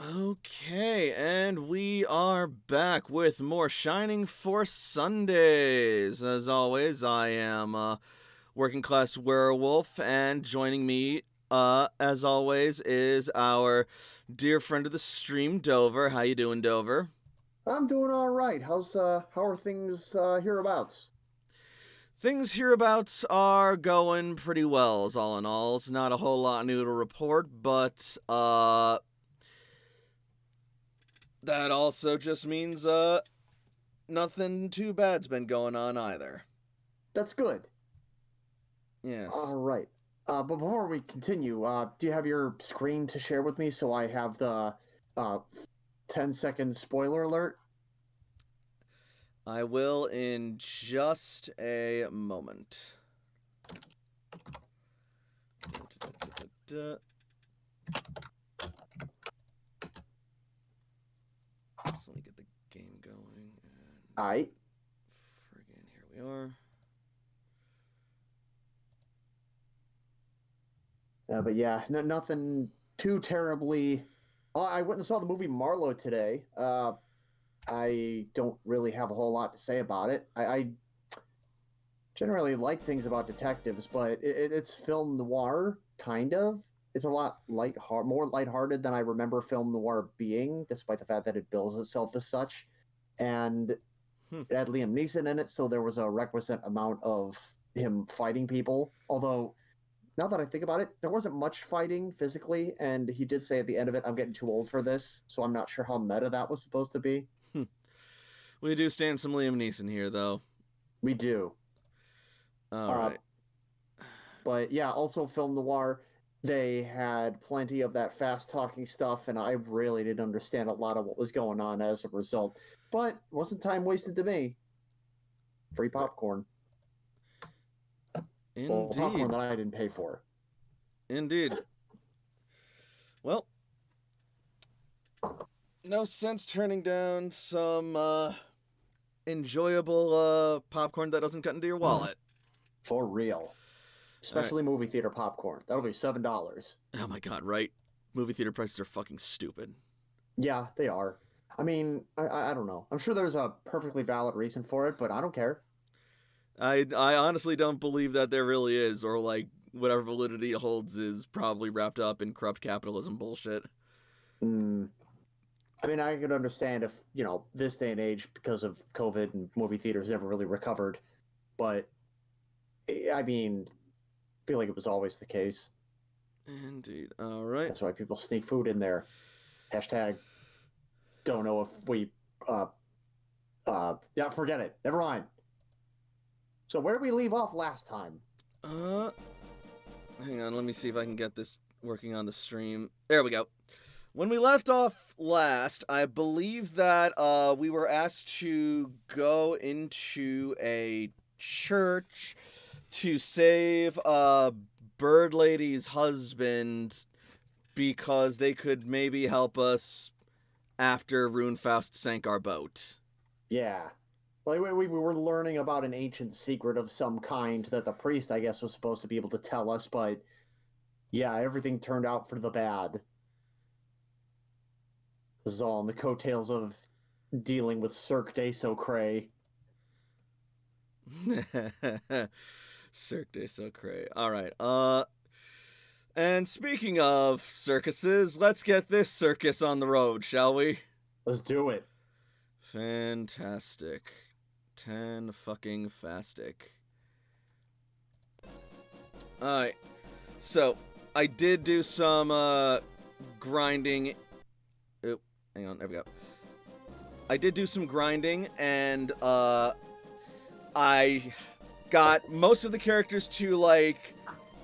Okay, and we are back with more Shining Force Sundays. As always, I am Working Class Werewolf, and joining me, as always, is our dear friend of the stream, Dover. How you doing, Dover? I'm doing all right. How are things hereabouts? Things hereabouts are going pretty well, as all in all. It's not a whole lot new to report, but that also just means nothing too bad's been going on either. That's good. Yes. All right. But before we continue, do you have your screen to share with me so I have the uh 10-second spoiler alert? I will in just a moment. So let me get the game going. And I friggin' here we are. but yeah, nothing too terribly. I went and saw the movie Marlowe today. I don't really have a whole lot to say about it. I generally like things about detectives, but it's film noir, kind of. It's a lot more lighthearted than I remember film noir being, despite the fact that it bills itself as such. And Hmm. it had Liam Neeson in it, so there was a requisite amount of him fighting people. Although, now that I think about it, there wasn't much fighting physically, and he did say at the end of it, I'm getting too old for this, so I'm not sure how meta that was supposed to be. We do stand some Liam Neeson here, though. We do. All Uh, right. But yeah, also film noir. They had plenty of that fast talking stuff, and I really didn't understand a lot of what was going on as a result. But wasn't time wasted to me. Free popcorn. Well, popcorn Indeed. that I didn't pay for. Indeed. Well, no sense turning down some enjoyable popcorn that doesn't cut into your wallet. For real. All right. Especially movie theater popcorn. That'll be $7. Oh my god, right? Movie theater prices are fucking stupid. Yeah, they are. I mean, I don't know. I'm sure there's a perfectly valid reason for it, but I don't care. I honestly don't believe that there really is, or like whatever validity it holds is probably wrapped up in corrupt capitalism bullshit. Mm, I mean, I could understand if, this day and age, because of COVID and movie theaters never really recovered. But, I mean, I feel like it was always the case. Indeed. All right. That's why people sneak food in there. Hashtag don't know if we, uh, yeah, forget it. Never mind. So where did we leave off last time? Uh, Hang on. Let me see if I can get this working on the stream. There we go. When we left off last, I believe that we were asked to go into a church to save Bird Lady's husband because they could maybe help us after Runefaust sank our boat. Yeah. Like we were learning about an ancient secret of some kind that the priest, I guess, was supposed to be able to tell us, but yeah, everything turned out for the bad. This is all in the coattails of dealing with Cirque du Soleil. Cirque du Soleil. All right. And speaking of circuses, let's get this circus on the road, shall we? Let's do it. Fantastic. 10 fucking fastic. Alright. So, I did do some grinding. Oop, hang on, there we go. I did do some grinding, and I got most of the characters to like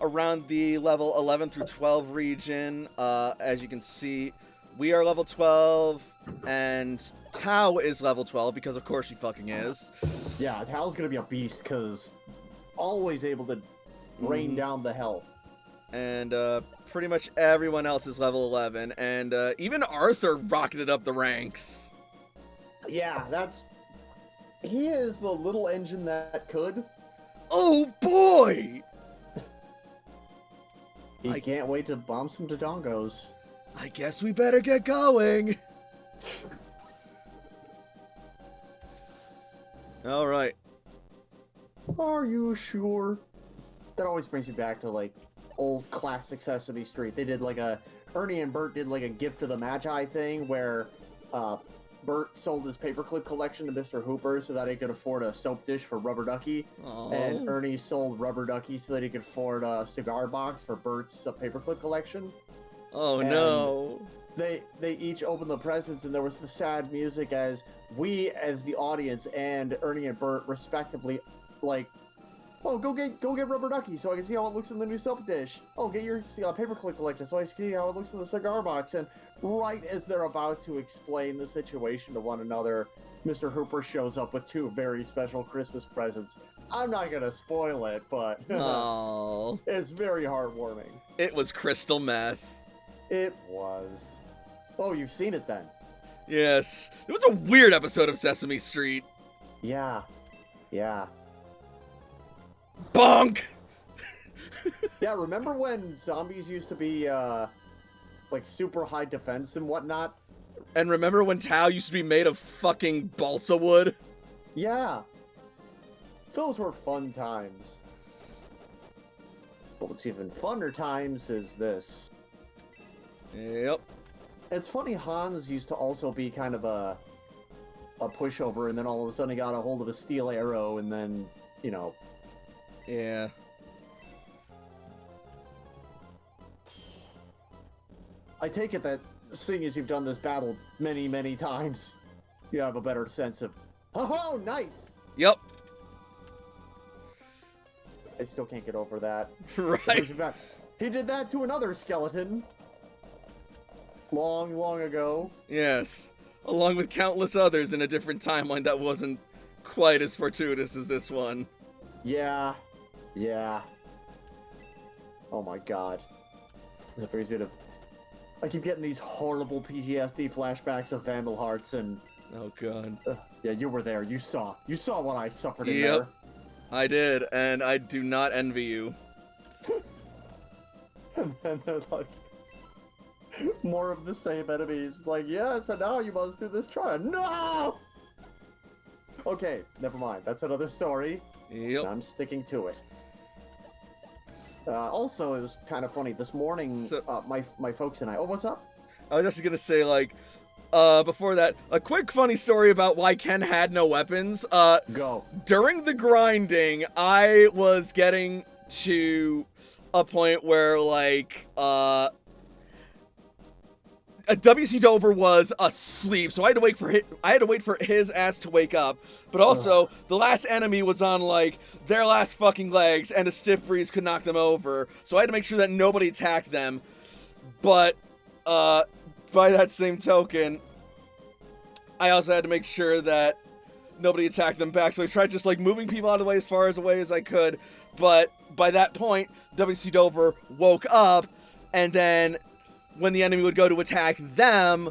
around the level 11 through 12 region. As you can see, we are level 12, and Tao is level 12 because of course she fucking is. Yeah, Tal's gonna be a beast because always able to rain down the hell. And pretty much everyone else is level 11, and even Arthur rocketed up the ranks. Yeah, he is the little engine that could. Oh boy! He can't wait to bomb some Dodongos. I guess we better get going. All right. Are you sure? That always brings me back to like old classic Sesame Street. They did like Ernie and Bert did like a gift to the Magi thing where Bert sold his paperclip collection to Mr. Hooper so that he could afford a soap dish for Rubber Ducky. Aww. And Ernie sold Rubber Ducky so that he could afford a cigar box for Bert's paperclip collection. Oh, And no. They each opened the presents, and there was the sad music as we, as the audience, and Ernie and Bert, respectively, like, oh, go get Rubber Ducky so I can see how it looks in the new soap dish. Oh, get your paperclip collection so I can see how it looks in the cigar box. And right as they're about to explain the situation to one another, Mr. Hooper shows up with two very special Christmas presents. I'm not gonna spoil it, but Oh, it's very heartwarming. it was crystal meth. It was. Oh, you've seen it then? Yes. It was a weird episode of Sesame Street. Yeah. Yeah. Bonk! Yeah, remember when zombies used to be, like, super high defense and whatnot? And remember when Tao used to be made of fucking balsa wood? Yeah. Those were fun times. But what's even funner times is this. Yep. It's funny, Hans used to also be kind of a pushover, and then all of a sudden he got a hold of a steel arrow, and then, you know... Yeah. I take it that, seeing as you've done this battle many, many times, you have a better sense of, oh, nice! Yep. I still can't get over that. Right. He did that to another skeleton. Long, long ago. Yes. Along with countless others in a different timeline that wasn't quite as fortuitous as this one. Yeah. Yeah. Oh my god. This brings me to... I keep getting these horrible PTSD flashbacks of Vandal Hearts and... Oh god. Yeah, you were there. You saw what I suffered in Yep. there. I did, and I do not envy you. And then they're like... more of the same enemies. Like, yes, and now you must do this trial. No! Okay, never mind. That's another story. Yep. I'm sticking to it. Also, it was kind of funny. This morning, So- my folks and I... Oh, what's up? I was just gonna say, like, before that, a quick funny story about why Ken had no weapons. Go. During the grinding, I was getting to a point where, like, WC Dover was asleep, so I had to wait for his ass to wake up. But also, the last enemy was on, like, their last fucking legs, and a stiff breeze could knock them over. So I had to make sure that nobody attacked them. But, by that same token, I also had to make sure that nobody attacked them back. So I tried just, like, moving people out of the way as far away as I could. But by that point, WC Dover woke up, and then when the enemy would go to attack them,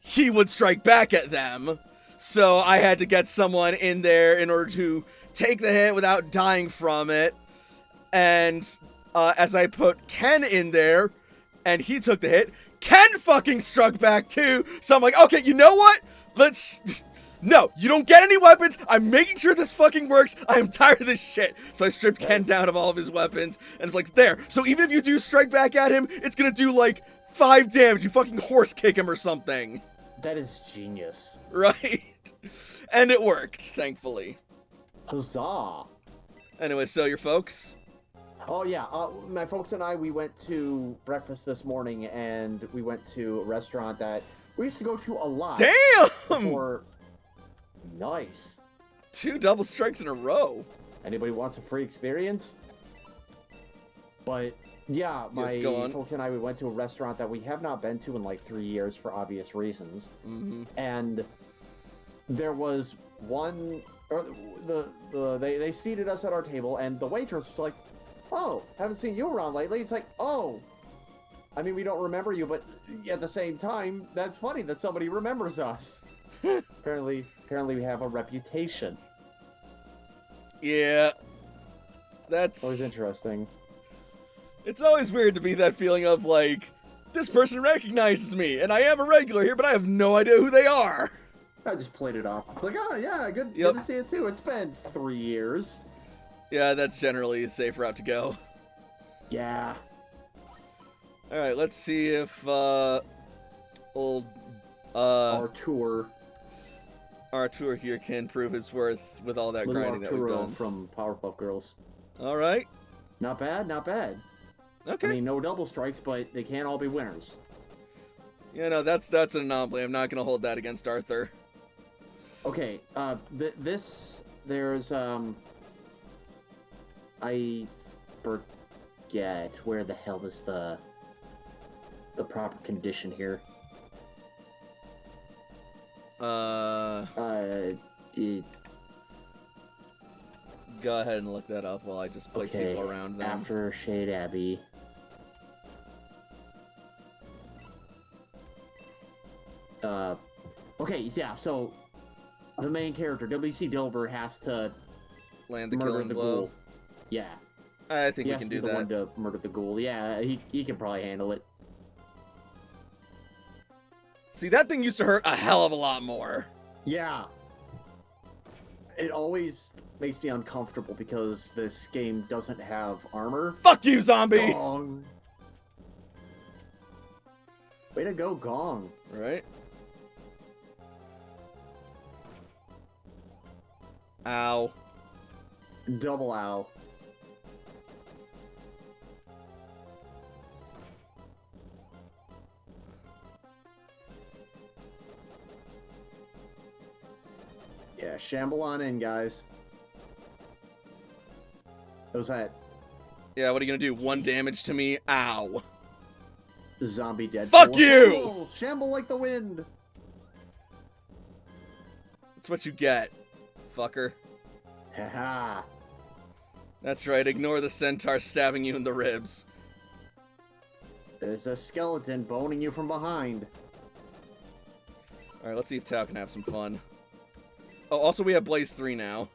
he would strike back at them. So I had to get someone in there in order to take the hit without dying from it. And as I put Ken in there, and he took the hit, Ken fucking struck back too. So I'm like, okay, you know what? No, you don't get any weapons. I'm making sure this fucking works. I am tired of this shit. So I stripped Ken down of all of his weapons, and it's like, there. So even if you do strike back at him, it's gonna do, like, 5 damage. You fucking horse kick him or something. That is genius. Right? And it worked, thankfully. Huzzah. Anyway, so your folks? Oh, yeah. My folks and I, we went to breakfast this morning, and we went to a restaurant that we used to go to a lot. Damn! Before... Nice. 2 double strikes in a row. Anybody wants a free experience? But, yeah, my Yes, go on. folks and I, we went to a restaurant that we have not been to in like 3 years for obvious reasons. Mm-hmm. And there was one... Or they seated us at our table, and the waitress was like, oh, haven't seen you around lately. It's like, oh, I mean, we don't remember you, but at the same time, that's funny that somebody remembers us. Apparently we have a reputation. Yeah. That's... Always interesting. It's always weird to be that feeling of, like, This person recognizes me, and I am a regular here, but I have no idea who they are. I just played it off. It's like, oh yeah, good Yep. to see it too. It's been 3 years. Yeah, that's generally a safe route to go. Yeah. Alright, let's see if, old, Artur. Artur here can prove his worth with all that Little grinding that we've Arturo done. from Powerpuff Girls. Alright. Not bad, not bad. Okay. I mean, no double strikes, but they can't all be winners. Yeah, no, that's an anomaly. I'm not gonna hold that against Arthur. Okay, there's, I forget where the hell is the proper condition here. It, Go ahead and look that up while I just place okay, people around them. after Shade Abbey. Okay, yeah, so the main character, W.C. Dilver, has to Land the murder killing the blow. ghoul. Yeah. I think He we has can to do be the that. one to murder the ghoul. Yeah, he can probably handle it. See, that thing used to hurt a hell of a lot more. Yeah. It always makes me uncomfortable because this game doesn't have armor. Fuck you, zombie! Gong. Way to go, Gong. Right? Ow. Double ow. Yeah, shamble on in, guys. What was that? Yeah, what are you gonna do? 1 damage to me? Ow. Zombie dead. Fuck you! Shamble! Shamble like the wind! That's what you get, fucker. Haha. That's right, ignore the centaur stabbing you in the ribs. There's a skeleton boning you from behind. Alright, let's see if Tao can have some fun. Oh, also we have Blaze 3 now.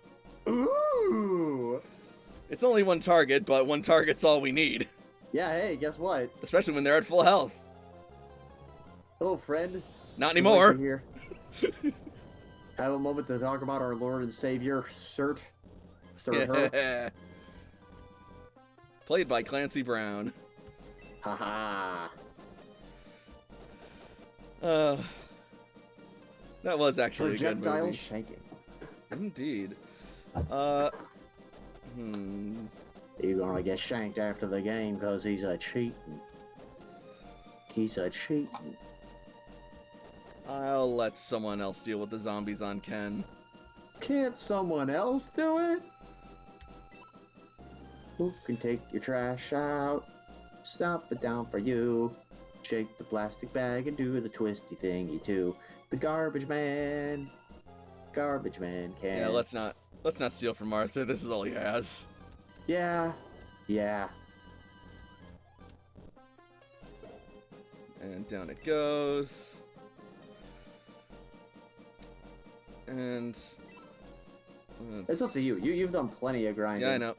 Ooh! It's only 1 target, but 1 target's all we need. Yeah, hey, guess what? Especially when they're at full health. Hello, friend. Not Would you like anymore. to hear- Have a moment to talk about our Lord and Savior, Sir her. Played by Clancy Brown. Haha. That was actually a good Projectile movie. shanking. Indeed. You're gonna get shanked after the game because he's a cheating. He's a cheating. I'll let someone else deal with the zombies on Ken. Can't someone else do it? Who can take your trash out? Stomp it down for you. Shake the plastic bag and do the twisty thingy too. The garbage man. Garbage man can. Yeah, let's not steal from Arthur. This is all he has. Yeah. Yeah. And down it goes. And It's up to you. You've done plenty of grinding. yeah, I know.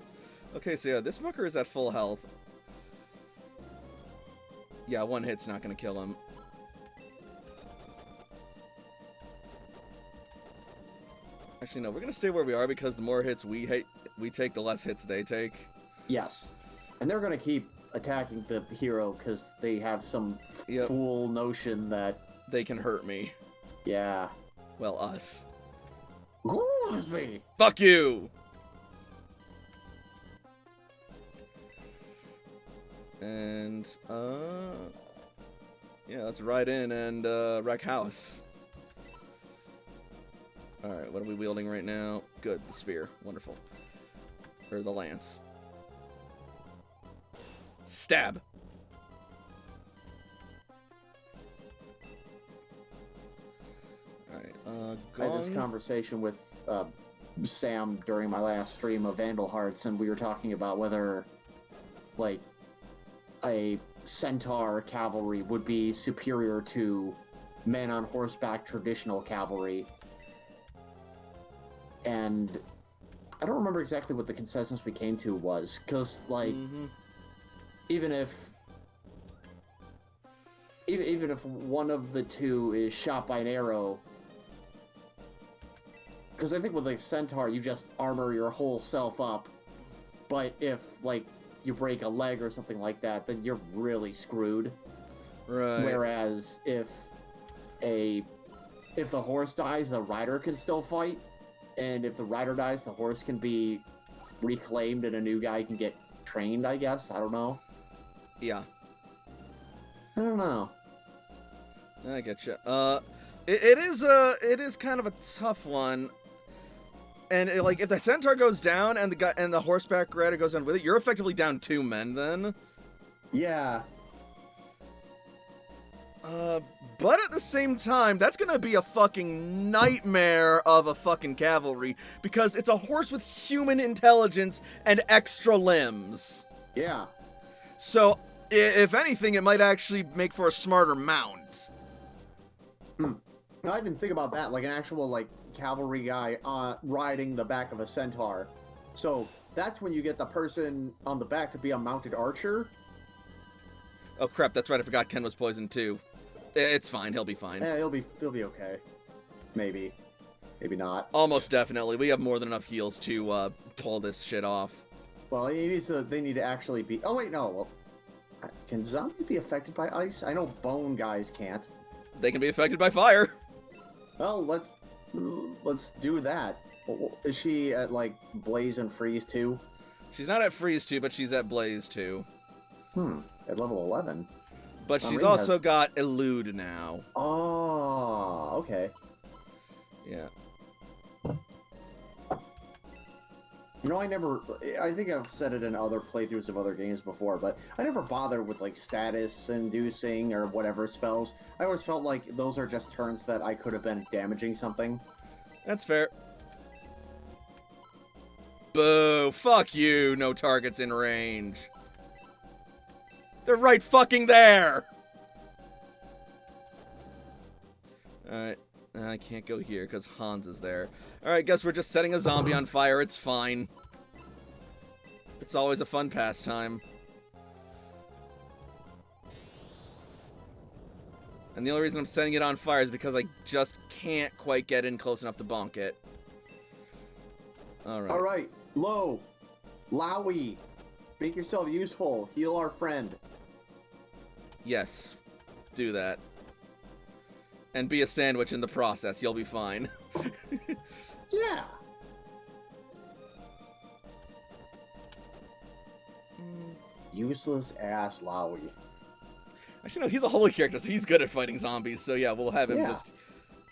Okay, so yeah, this fucker is at full health. Yeah, 1 hit's not gonna kill him. Actually, no, we're gonna stay where we are because the more hits we take, the less hits they take. Yes. And they're gonna keep attacking the hero because they have some Yep. fool notion that, They can hurt me. yeah. Well, us. Ghouls me! Fuck you! And, yeah, let's ride in and, wreck house. Alright, what are we wielding right now? Good, the spear. Wonderful. Or the lance. Stab! Alright, I had this gong. conversation with Sam during my last stream of Vandal Hearts, and we were talking about whether, like, a centaur cavalry would be superior to men on horseback traditional cavalry. And I don't remember exactly what the consensus we came to was, because, like, Mhm. even if even if one of the two is shot by an arrow, because I think with like Centaur, you just armor your whole self up. But if like you break a leg or something like that, then you're really screwed. Right. Whereas if the horse dies, the rider can still fight, and if the rider dies, the horse can be reclaimed and a new guy can get trained. I guess I don't know. Yeah. I don't know. I get you. It is kind of a tough one. And like, if the centaur goes down and the horseback rider goes down with it, you're effectively down 2 men then. Yeah. But at the same time, that's gonna be a fucking nightmare of a fucking cavalry, because it's a horse with human intelligence and extra limbs. Yeah. So, if anything, it might actually make for a smarter mount. I didn't think about that, like an actual like cavalry guy riding the back of a centaur. So that's when you get the person on the back to be a mounted archer. Oh crap, that's right, I forgot Ken was poisoned too. It's fine, he'll be fine. Yeah, he'll be okay. Maybe not. Almost definitely. We have more than enough heals to pull this shit off. Well, they need to actually be. Oh wait, no. Well, can zombies be affected by ice? I know bone guys can't. They can be affected by fire. Well, let's do that. Is she at like blaze and freeze too? She's not at freeze 2, but she's at blaze 2. At level 11. But she's also got elude now. Oh, okay. Yeah. You know, I think I've said it in other playthroughs of other games before, but I never bothered with, like, status-inducing or whatever spells. I always felt like those are just turns that I could have been damaging something. That's fair. Boo! Fuck you! No targets in range. They're right fucking there! Alright. I can't go here because Hans is there. Alright, guess we're just setting a zombie on fire. It's fine. It's always a fun pastime. And the only reason I'm setting it on fire is because I just can't quite get in close enough to bonk it. Alright. Alright, Lo, Lowy, make yourself useful. Heal our friend. Yes. Do that. And be a sandwich in the process. You'll be fine. Yeah. Useless ass Lowy. Actually, no, he's a holy character, so he's good at fighting zombies. So yeah, we'll have him just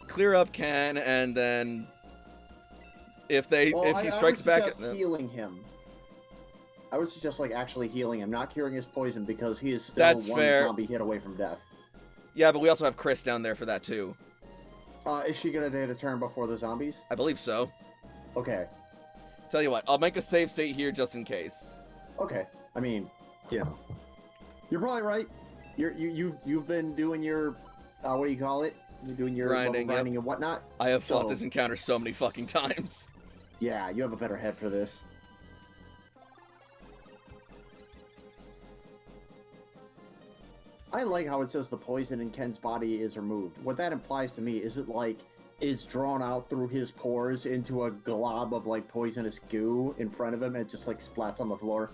clear up Ken, and then if he strikes back, healing him. I would suggest like actually healing him, not curing his poison, because he is still zombie hit away from death. Yeah, but we also have Chris down there for that too. Is she gonna take a turn before the zombies? I believe so. Okay. Tell you what, I'll make a save state here just in case. Okay. I mean, you know, you're probably right. You've been doing your what do you call it? You're doing your grinding and whatnot. I have fought this encounter so many fucking times. Yeah, you have a better head for this. I like how it says the poison in Ken's body is removed. What that implies to me is it like it's drawn out through his pores into a glob of like poisonous goo in front of him and it just like splats on the floor.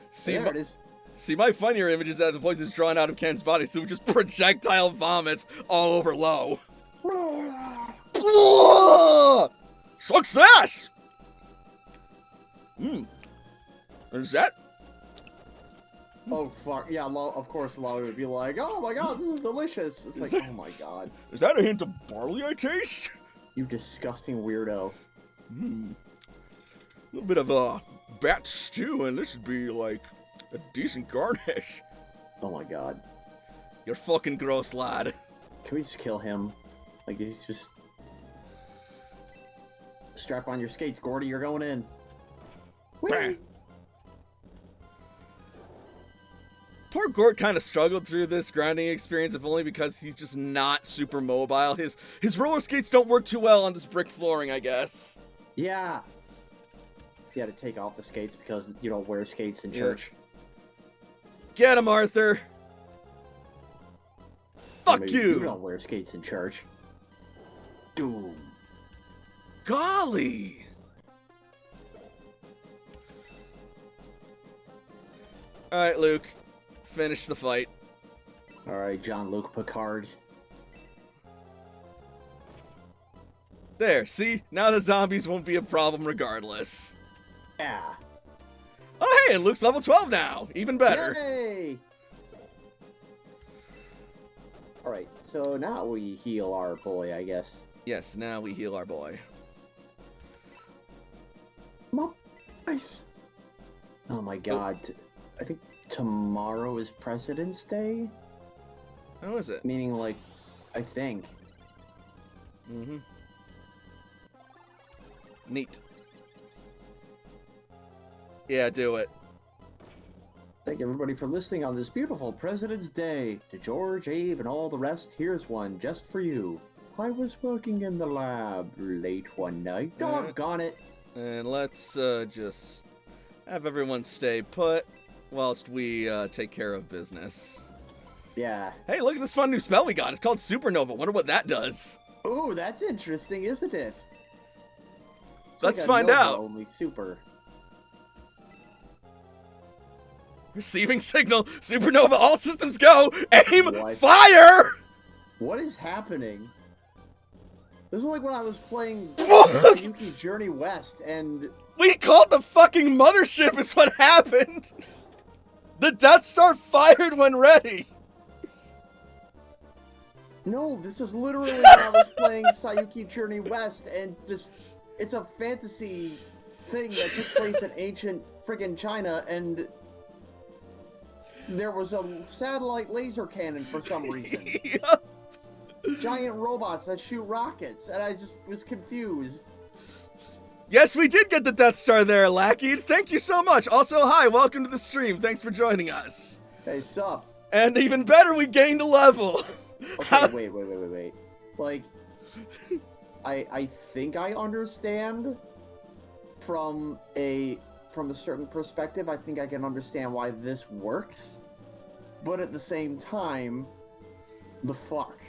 See, there it is. See, my funnier image is that the poison is drawn out of Ken's body, so just projectile vomits all over Lo. Success! Is that? Oh, fuck. Yeah, of course Lo would be like, oh my god, this is delicious. It's like, oh my god. Is that a hint of barley I taste? You disgusting weirdo. A little bit of a bat stew, and this would be like a decent garnish. Oh my god. You're fucking gross, lad. Can we just kill him? Like, he's just... Strap on your skates, Gordy, you're going in. Whee! Poor Gort kind of struggled through this grinding experience, if only because he's just not super mobile. His roller skates don't work too well on this brick flooring, I guess. Yeah. He had to take off the skates because you don't wear skates in church. Get him, Arthur! Fuck maybe you! You don't wear skates in church. Doom. Golly! Alright, Luke. Finish the fight. Alright, Jean-Luc Picard. There, see? Now the zombies won't be a problem regardless. Yeah. Oh hey, and Luke's level 12 now! Even better. Yay! Alright, so now we heal our boy, I guess. Yes, now we heal our boy. Nice. Oh my god. I think tomorrow is President's Day? How is it? Meaning, like, I think. Mm-hmm. Neat. Yeah, do it. Thank everybody for listening on this beautiful President's Day. To George, Abe, and all the rest, here's one just for you. I was working in the lab late one night. Doggone it. And let's just have everyone stay put whilst we take care of business. Yeah. Hey, look at this fun new spell we got. It's called Supernova. Wonder what that does. Ooh, that's interesting, isn't it? It's Let's like a find Nova, out. Only super. Receiving signal. Supernova, all systems go. Aim, What? fire! What is happening? This is like when I was playing Fuck! Yuki's Journey West, and We called the fucking mothership is what happened. The Death Star fired when ready. no, this is literally when I was playing Sayuki Journey West, and just it's a fantasy thing that took place in ancient friggin' China, and there was a satellite laser cannon for some reason. Yep. Giant robots that shoot rockets, and I just was confused. Yes, we did get the Death Star there, Lackey. Thank you so much. Also, hi, welcome to the stream. Thanks for joining us. Hey, sup? And even better, we gained a level. Okay, wait. Like, I think I understand from a certain perspective. I think I can understand why this works, but at the same time, the fuck.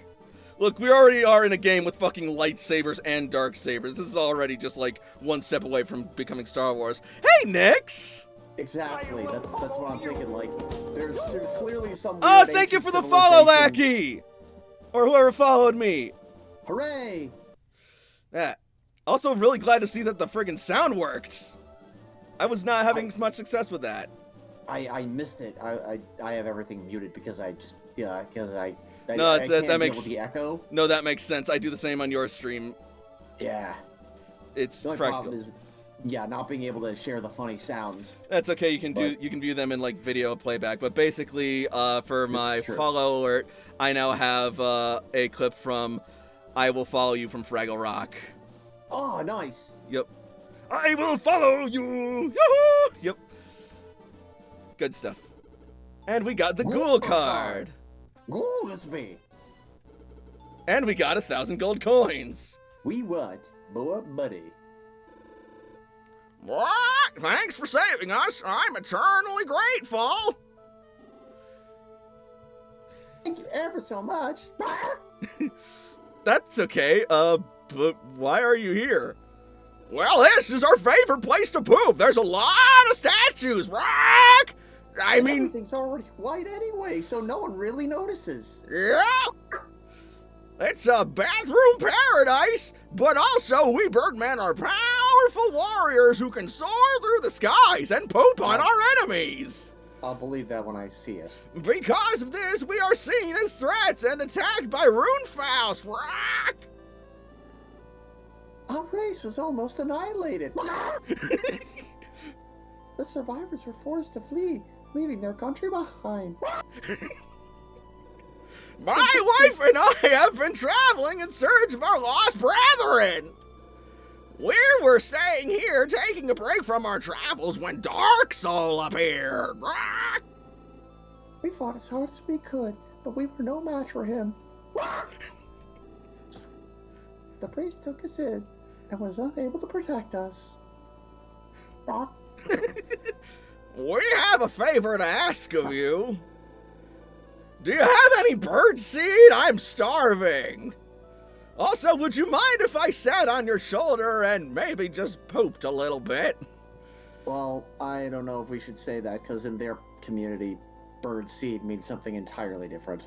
Look, we already are in a game with fucking lightsabers and dark sabers. This is already just like one step away from becoming Star Wars. Hey, Nix! Exactly. That's what I'm thinking. Like, there's clearly some. Oh, weird thank you ancient for the follow, civilization- Lackey! Or whoever followed me. Hooray! Yeah. Also, really glad to see that the friggin' sound worked. I was not having much success with that. I missed it. I have everything muted because I just because I No, I it's, can't that deal makes with the echo. no, that makes sense. I do the same on your stream. Yeah. It's The only practical. problem is, not being able to share the funny sounds. That's okay. You can But- you can view them in like video playback. But basically, for my true. follow alert, I now have a clip from "I Will Follow You" from Fraggle Rock. Oh, nice. Yep. I will follow you. Yoo-hoo! Yep. Good stuff. And we got the Ghoul card. Ooh, that's me. And we got 1,000 gold coins. We what? Boy, buddy. What? Thanks for saving us. I'm eternally grateful. Thank you ever so much. That's okay. But why are you here? Well, this is our favorite place to poop. There's a lot of statues. Rock. I mean, Everything's already white anyway, so no one really notices. yeah. It's a bathroom paradise, but also we Birdmen are powerful warriors who can soar through the skies and poop on our enemies. I'll believe that when I see it. Because of this, we are seen as threats and attacked by Runefaust. Rock. Our race was almost annihilated. The survivors were forced to flee, leaving their country behind. My wife and I have been traveling in search of our lost brethren. We were staying here taking a break from our travels when Dark Soul appeared. We fought as hard as we could, but we were no match for him. The priest took us in and was unable to protect us. We have a favor to ask of you. Do you have any bird seed? I'm starving. Also, would you mind if I sat on your shoulder and maybe just pooped a little bit? Well, I don't know if we should say that, because in their community, bird seed means something entirely different.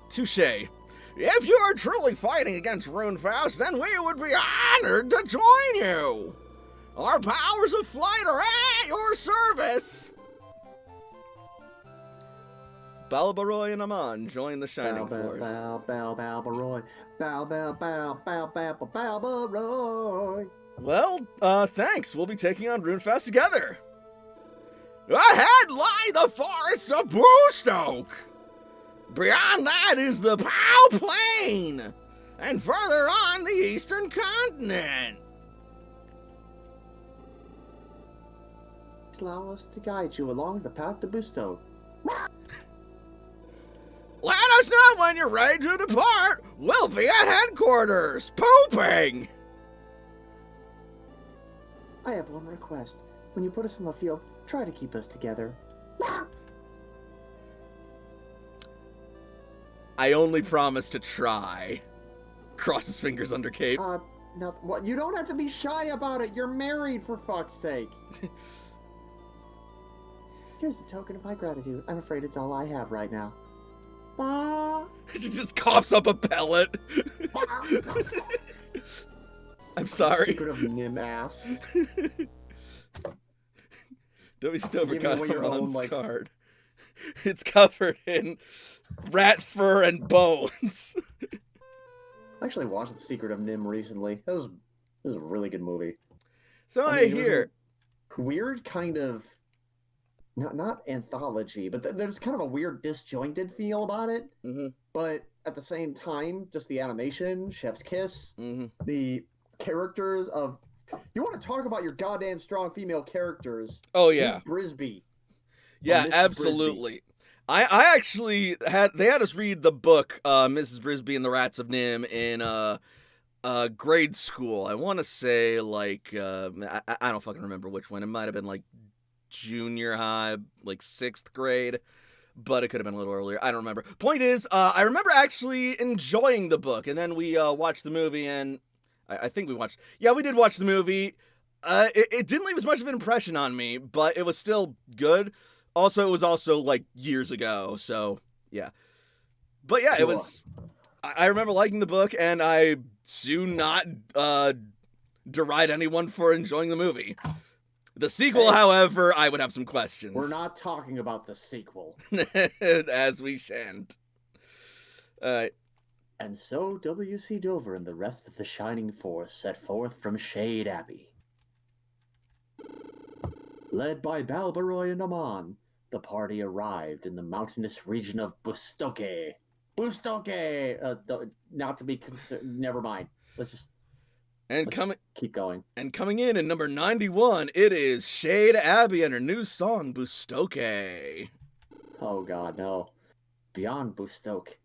Touché. If you are truly fighting against Runefaust, then we would be honored to join you. Our powers of flight are at your service. Balbaroy and Amon join the Shining Force. Balbaroy. Balbaroy. Well, thanks. We'll be taking on Runefast together. Ahead lie the forests of Boostoke. Beyond that is the Pow Plain, and further on the Eastern Continent. Allow us to guide you along the path to Boostoke. Let us know when you're ready to depart. We'll be at headquarters, pooping. I have one request. When you put us in the field, try to keep us together. I only promise to try. Cross his fingers under cape. No, what? You don't have to be shy about it. You're married, for fuck's sake. Here's a token of my gratitude. I'm afraid it's all I have right now. He just coughs up a pellet. I'm sorry. Secret of Nim ass. WC Give away your own, Amon's like- card. It's covered in rat fur and bones. I actually watched The Secret of Nim recently. It was a really good movie. So I I mean, it was hear. a weird kind of not anthology, but there's kind of a weird disjointed feel about it. Mm-hmm. But at the same time, just the animation, Chef's Kiss, Mm-hmm. the characters of. You want to talk about your goddamn strong female characters? Oh yeah, Miss Brisby. yeah, Mrs. absolutely. I actually had us read the book Mrs. Brisby and the Rats of Nim in grade school. I want to say like I don't fucking remember which one. It might have been like junior high, like 6th grade, but it could have been a little earlier. I don't remember. Point is, I remember actually enjoying the book, and then we watched the movie, and I think we watched. Yeah, we did watch the movie. It didn't leave as much of an impression on me, but it was still good. Also, it was also like years ago, so yeah. But yeah, Sure. it was. I remember liking the book, and I do not deride anyone for enjoying the movie. The sequel, Hey. however, I would have some questions. We're not talking about the sequel. As we shan't. And so W.C. Dover and the rest of the Shining Force set forth from Shade Abbey. Led by Balbaroy and Amon, the party arrived in the mountainous region of Boostoke. Boostoke! Not to be concerned. Never mind. Let's keep going. And coming in number 91, it is Shade Abbey and her new song, Boostoke. Oh god, no. Beyond Boostoke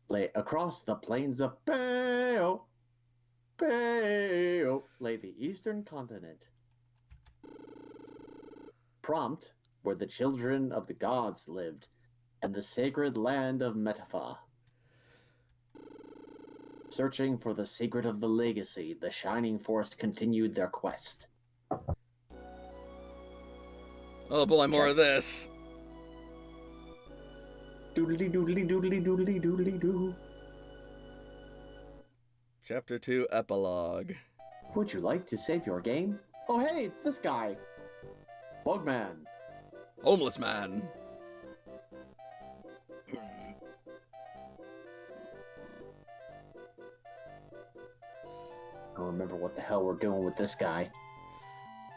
lay across the plains of Bayo, lay the eastern continent. Prompt, where the children of the gods lived, and the sacred land of Metafa. Searching for the secret of the legacy, the Shining Force continued their quest. Oh boy, more of this. Doodly doodly doodly doodly doodly doo. Chapter 2, Epilogue. Would you like to save your game? Oh hey, it's this guy. Bugman. Homeless man. I don't remember what the hell we're doing with this guy.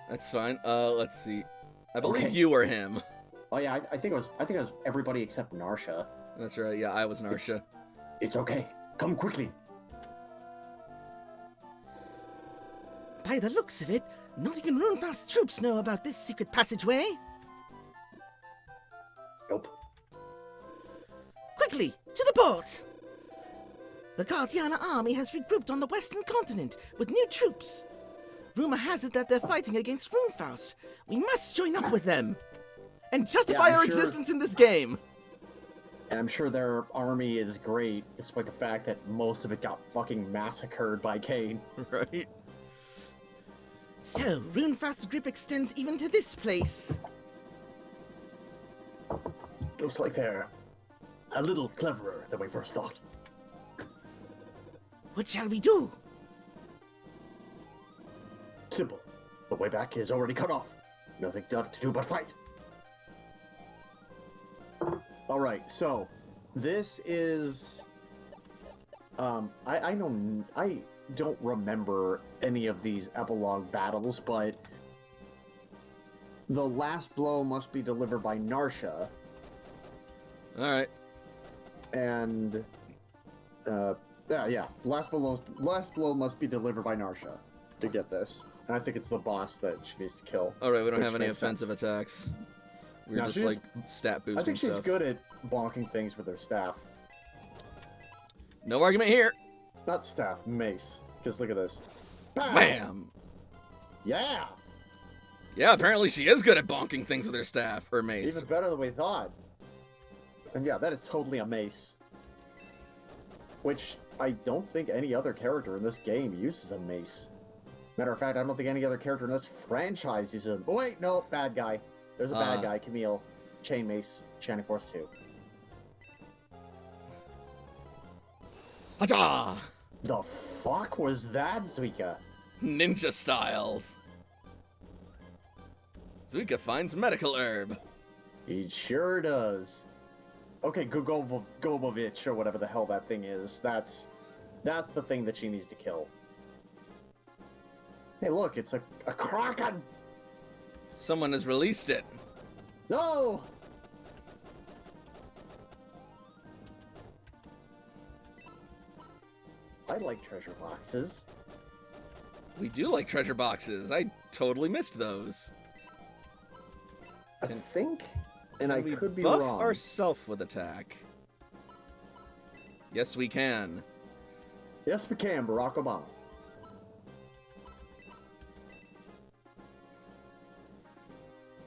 That's fine. Let's see. I believe Okay. you were him. Oh yeah, I think it was everybody except Narsha. That's right. Yeah, I was Narsha. It's okay. Come quickly. By the looks of it, not even Runefast's troops know about this secret passageway. Nope. Quickly, to the port! The Guardiana army has regrouped on the western continent with new troops. Rumor has it that they're fighting against Runefaust. We must join up with them. and justify I'm our sure- existence in this game. And I'm sure their army is great, despite the fact that most of it got fucking massacred by Kane. Right? So, Runefast's grip extends even to this place. Looks like they're a little cleverer than we first thought. What shall we do? Simple. The way back is already cut off. Nothing left to do but fight. Alright, so this is I don't remember any of these epilogue battles, but the last blow must be delivered by Narsha, Alright. and last blow must be delivered by Narsha to get this. And I think it's the boss that she needs to kill. Alright, we don't Which have any makes sense. offensive attacks. We're No, just she's- like stat boosting I think she's stuff. good at bonking things with her staff. No argument here. Not staff, mace. Because look at this. Bam! Bam! Yeah! Yeah, apparently she is good at bonking things with her staff or mace. Even better than we thought. And yeah, that is totally a mace. Which I don't think any other character in this game uses a mace. Matter of fact, I don't think any other character in this franchise uses it. Oh, wait, no, bad guy. There's a bad guy, Camille. Chain mace, Shining Force 2. Hacha! The fuck was that, Zuika? Ninja styles. Zuika finds medical herb. He sure does. Okay, Gobovich, or whatever the hell that thing is. That's the thing that she needs to kill. Hey, look, it's a kraken! Someone has released it. No! I like treasure boxes. We do like treasure boxes. I totally missed those. I think, and I we could be buff wrong. ourself with attack. Yes, we can. Yes, we can, Barack Obama.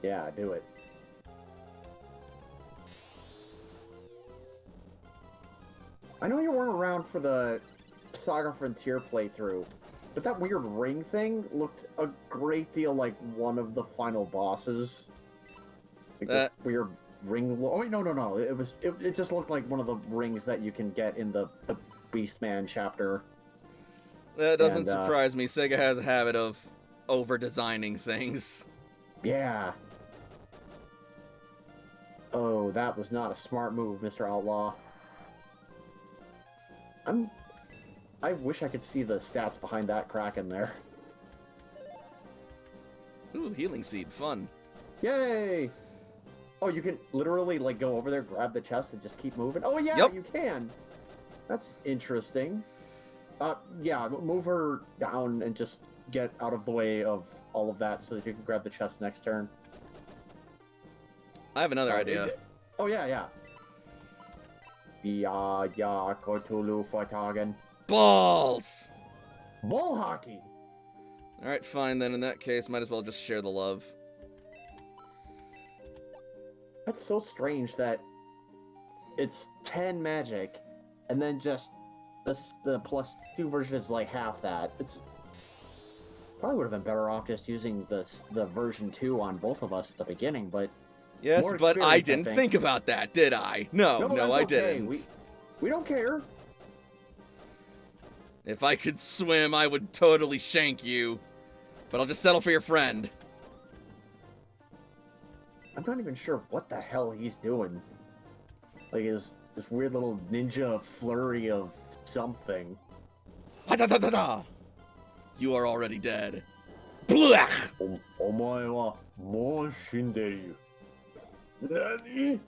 Yeah, do it. I know you weren't around for the Saga Frontier playthrough, but that weird ring thing looked a great deal like one of the final bosses. Like this weird ring. Oh wait, no. It just looked like one of the rings that you can get in the Beastman chapter. That doesn't And, surprise me. Sega has a habit of over-designing things. Yeah. Oh, that was not a smart move, Mr. Outlaw. I wish I could see the stats behind that Kraken there. Ooh, healing seed, fun. Yay! Oh, you can literally, like, go over there, grab the chest, and just keep moving? Oh, yeah, Yep. you can! That's interesting. Yeah, move her down and just get out of the way of all of that so that you can grab the chest next turn. I have another idea. Oh, yeah. Ja, Cthulhu Vertagen. Balls! Ball hockey! Alright, fine then. In that case, might as well just share the love. That's so strange that it's 10 magic, and then just the +2 version is like half that. It's probably would have been better off just using the version 2 on both of us at the beginning, but Yes, more but I experience, didn't think. think about that, did I? No, that's I okay. didn't. We don't care. If I could swim, I would totally shank you. But I'll just settle for your friend. I'm not even sure what the hell he's doing. Like this weird little ninja flurry of something. Ha-da-da-da-da! You are already dead. Blech! Omae wa mou shinderu. Nani?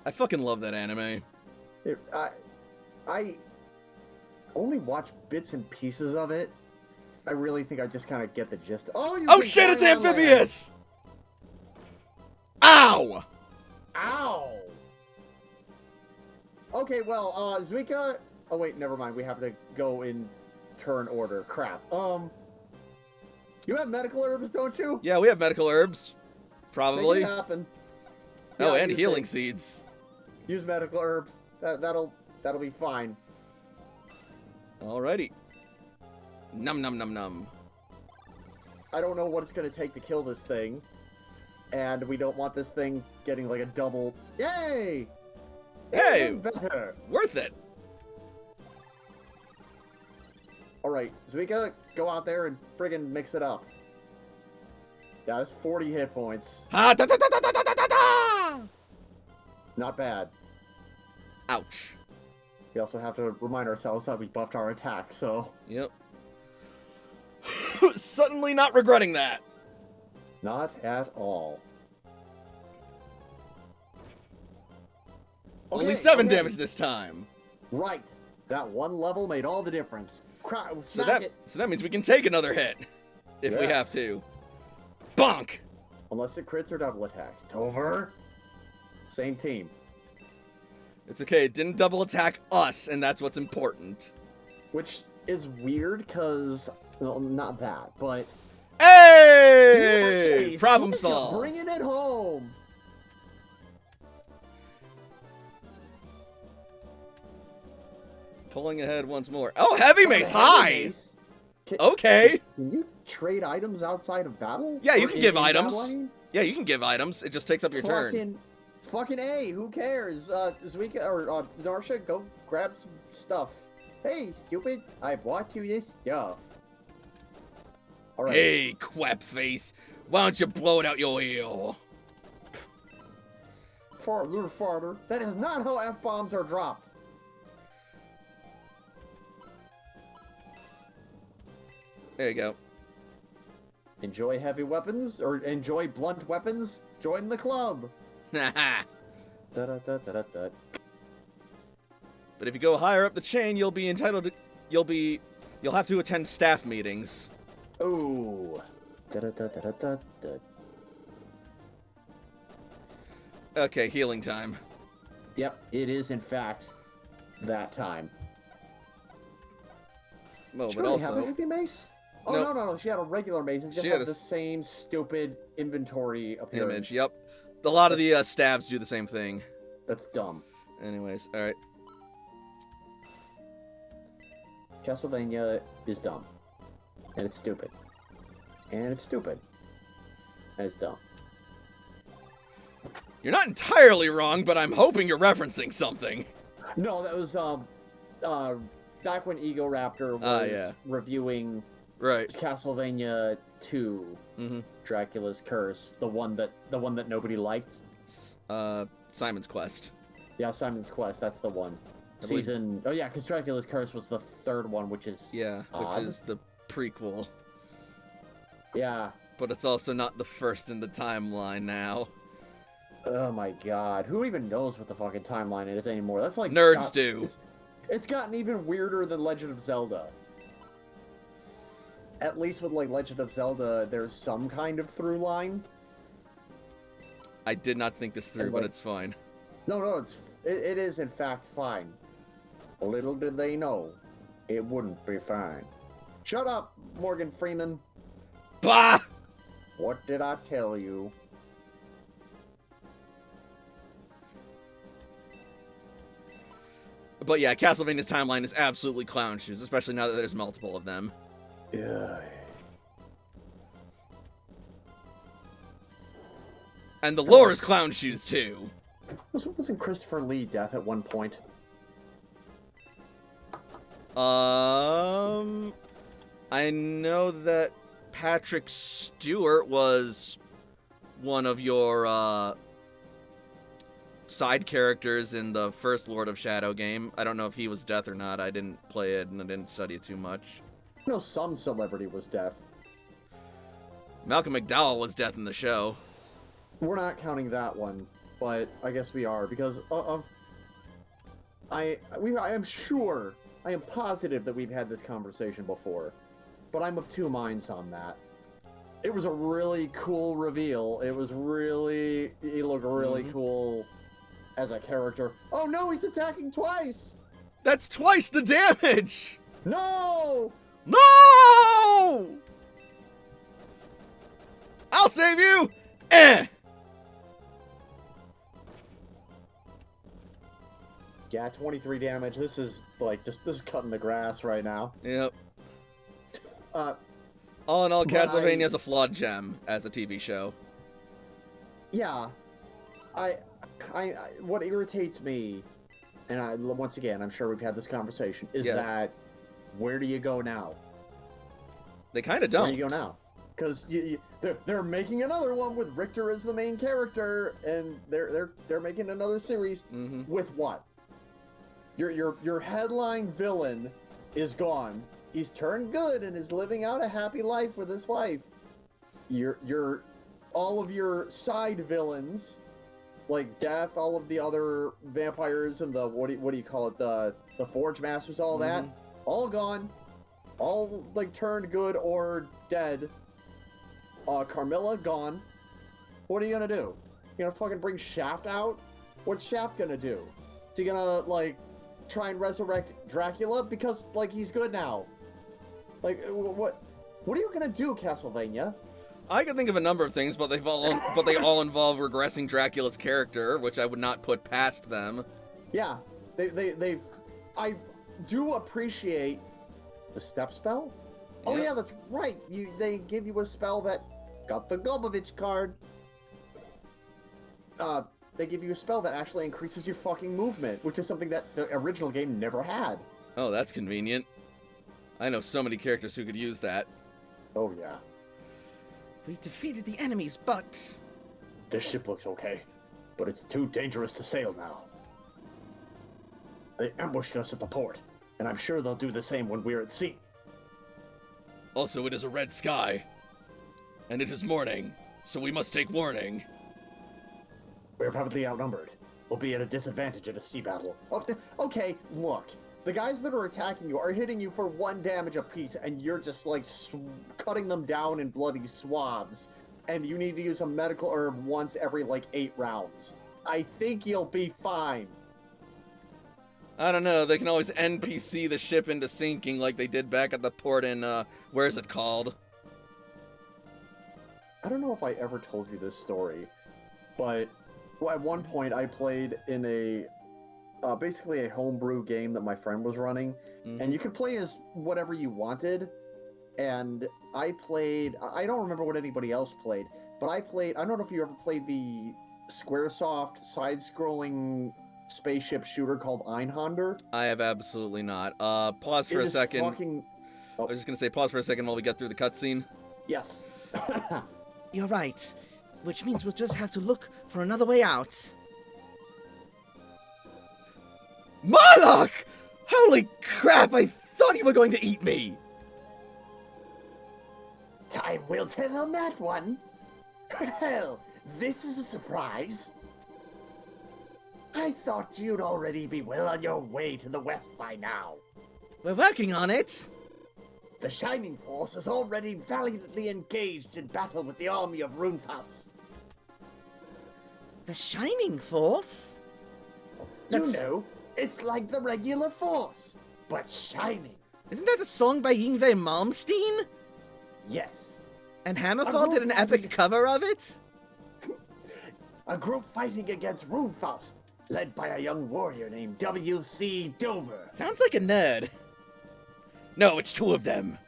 I fucking love that anime. I only watch bits and pieces of it. I really think I just kind of get the gist. Oh, you! Oh can shit, it's fly on land. amphibious! Ow! Ow! Okay, well, Zuika. Oh wait, never mind. We have to go in turn order. Crap. You have medical herbs, don't you? Yeah, we have medical herbs. Probably. Make it happen. Oh, Yeah, and use healing it. seeds. Use medical herb. That'll be fine. Alrighty. Num num num num. I don't know what it's gonna take to kill this thing, and we don't want this thing getting like a double. Yay! Hey! Even better. Worth it. All right, so we gotta go out there and friggin' mix it up. Yeah, that's 40 hit points. Ha da da da da da da da da! Not bad. Ouch. We also have to remind ourselves that we buffed our attack, so Yep. Suddenly not regretting that. not at all. Only 7 okay. damage this time. Right. That one level made all the difference. So Smack it. that means we can take another hit if we Yeah. have to. Bonk. Unless it crits or double attacks. Over. Same team. It's okay. It didn't double attack us, and that's what's important. Which is weird, because... Well, not that, but... Hey! Nice! Problem Look at solved. bringing it home! Pulling ahead once more. Oh, heavy mace, Heavy high. mace. Okay. Can you trade items outside of battle? Yeah, you Or can in- give in items. battling? Yeah, you can give items. It just takes up your turn. Fucking A, who cares? Zuika, or Darsha, go grab some stuff. Hey, stupid, I bought you this stuff. Alright. Hey, quap face. Why don't you blow it out your ear? Farther. That is not how F-bombs are dropped. There you go. Enjoy heavy weapons, or enjoy blunt weapons? Join the club. Haha. Da-da-da-da-da-da. But if you go higher up the chain, you'll be entitled to... You'll have to attend staff meetings. Ooh. Da-da-da-da-da-da. Okay, healing time. Yep, it is in fact that time. Well, Did she but already have a also... heavy mace? Oh, No. no, she had a regular mace. It just She had had a the same stupid inventory appearance. Image, yep. A lot of the staves do the same thing. That's dumb. Anyways, alright. Castlevania is dumb. And it's stupid. And it's stupid. And it's dumb. You're not entirely wrong, but I'm hoping you're referencing something. No, that was, back when Ego Raptor was yeah. reviewing Right. Castlevania 2, Mm-hmm. Dracula's Curse, the one that nobody liked. Simon's Quest. Yeah, Simon's Quest, that's the one. I believe- Season... Oh yeah, because Dracula's Curse was the third one, which is... Yeah, Odd. which is the prequel. Yeah. But it's also not the first in the timeline now. Oh my god. Who even knows what the fucking timeline is anymore? That's like... Nerds do. It's gotten even weirder than Legend of Zelda. At least with, like, Legend of Zelda, there's some kind of through line. I did not think this through, And, but like- it's fine. No, it is in fact fine. Little did they know, it wouldn't be fine. Shut up, Morgan Freeman. Bah! What did I tell you? But yeah, Castlevania's timeline is absolutely clown shoes, especially now that there's multiple of them. Yeah. And the lore is clown shoes too. Wasn't Christopher Lee death at one point? I know that Patrick Stewart was one of your side characters in the first Lord of Shadow game. I don't know if he was death or not. I didn't play it and I didn't study it too much. No, some celebrity was death. Malcolm McDowell was death in the show. We're not counting that one, but I guess we are because I am sure, I am positive that we've had this conversation before, but I'm of two minds on that. It was a really cool reveal. He looked really cool as a character. Oh no, he's attacking twice! That's twice the damage! No! No! I'll save you! Eh! Yeah, 23 damage. This is like this is cutting the grass right now. Yep. Uh, All in all, But Castlevania is I- a flawed gem as a TV show. yeah, I what irritates me, and once again, I'm sure we've had this conversation, is Yes. that where do you go now? They kind of don't. Where do you go now? Because they're making another one with Richter as the main character, and they're making another series Mm-hmm. with what? Your headline villain is gone. He's turned good and is living out a happy life with his wife. Your all of your side villains, like Death, all of the other vampires and the what do you call it, the Forge Masters, all that, all gone, all like turned good or dead. Carmilla gone. What are you gonna do? You gonna fucking bring Shaft out? What's Shaft gonna do? Is he gonna like try and resurrect Dracula because like he's good now? Like what are you gonna do, Castlevania? I can think of a number of things, but they all involve regressing Dracula's character, which I would not put past them. Yeah, they I do appreciate the step spell. Oh Yep. yeah, that's right. They give you a spell that got the Gobovich card. They give you a spell that actually increases your fucking movement, which is something that the original game never had. Oh, that's convenient. I know so many characters who could use that. Oh yeah. We defeated the enemies, but... This ship looks okay, but it's too dangerous to sail now. They ambushed us at the port, and I'm sure they'll do the same when we're at sea. Also, it is a red sky. And it is morning, so we must take warning. We're probably outnumbered. We'll be at a disadvantage in a sea battle. Oh, okay, look. The guys that are attacking you are hitting you for 1 damage apiece, and you're just, like, cutting them down in bloody swaths. And you need to use a medical herb once every, like, 8 rounds. I think you'll be fine. I don't know, they can always NPC the ship into sinking like they did back at the port in, where's it called? I don't know if I ever told you this story, but at one point I played in a basically a homebrew game that my friend was running, and you could play as whatever you wanted. And I don't remember what anybody else played, but I don't know if you ever played the Squaresoft side-scrolling spaceship shooter called Einhander. I have absolutely not. Pause for It a is second. fucking... I was just gonna say pause for a second while we get through the cutscene. Yes. You're right. Which means we'll just have to look for another way out. Moloch! Holy crap, I thought you were going to eat me! Time will tell on that one. Well, this is a surprise. I thought you'd already be well on your way to the west by now. We're working on it. The Shining Force is already valiantly engaged in battle with the army of Runefaust. The Shining Force? You know, it's like the regular Force, but shining. Isn't that a song by Yngwie Malmsteen? Yes. And Hammerfall did an epic cover of it? A group fighting against Runefaust, led by a young warrior named W.C. Dover. Sounds like a nerd. No, it's 2 of them.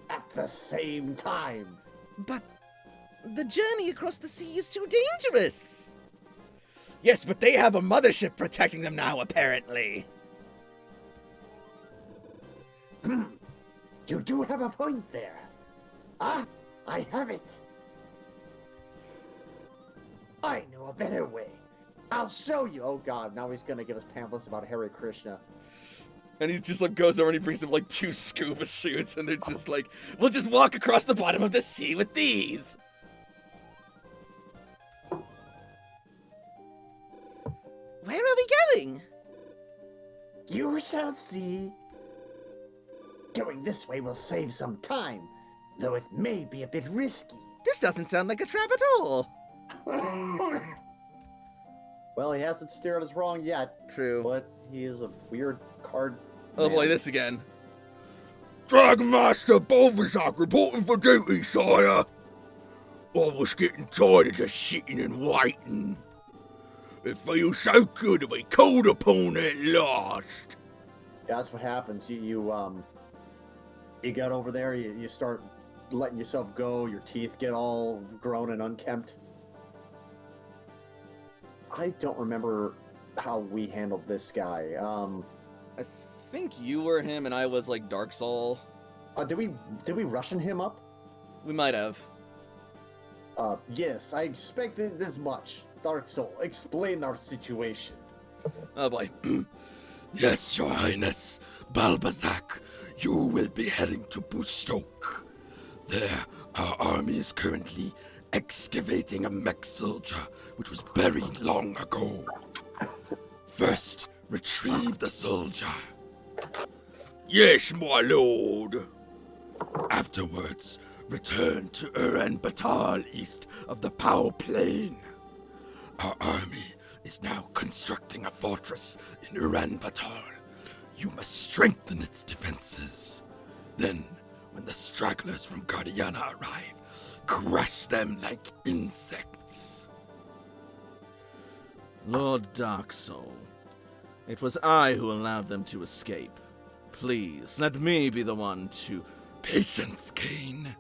At the same time. But the journey across the sea is too dangerous. Yes, but they have a mothership protecting them now, apparently. You do have a point there. Ah, I have it. I know a better way. I'll show you. Oh god, now he's gonna give us pamphlets about Hare Krishna. And he just like goes over and he brings them like 2 scuba suits and they're just like, we'll just walk across the bottom of the sea with these. Where are we going? You shall see. Going this way will save some time, though it may be a bit risky. This doesn't sound like a trap at all. Well, he hasn't steered us wrong yet, True. but he is a weird card. Oh man. boy, this again. Dragon Master Bulbasaur reporting for duty, sire. I was getting tired of just sitting and waiting. It feels so good to be called upon at last. That's what happens. You get over there, you start letting yourself go, your teeth get all grown and unkempt. I don't remember how we handled this guy. I think you were him and I was like Dark Soul. Did we Russian him up? We might have. Yes, I expected this much. Dark Soul, explain our situation. Oh boy. Yes, Your Highness, Balbazak, you will be heading to Bustok. There, our army is currently excavating a mech soldier which was buried long ago. First, retrieve the soldier. Yes, my lord. Afterwards, return to Ulaanbaatar east of the Pao Plain. Our army is now constructing a fortress in Ulaanbaatar. You must strengthen its defenses. Then, when the stragglers from Guardiana arrive, crush them like insects. Lord Dark Soul, it was I who allowed them to escape. Please, let me be the one to... Patience, Kane.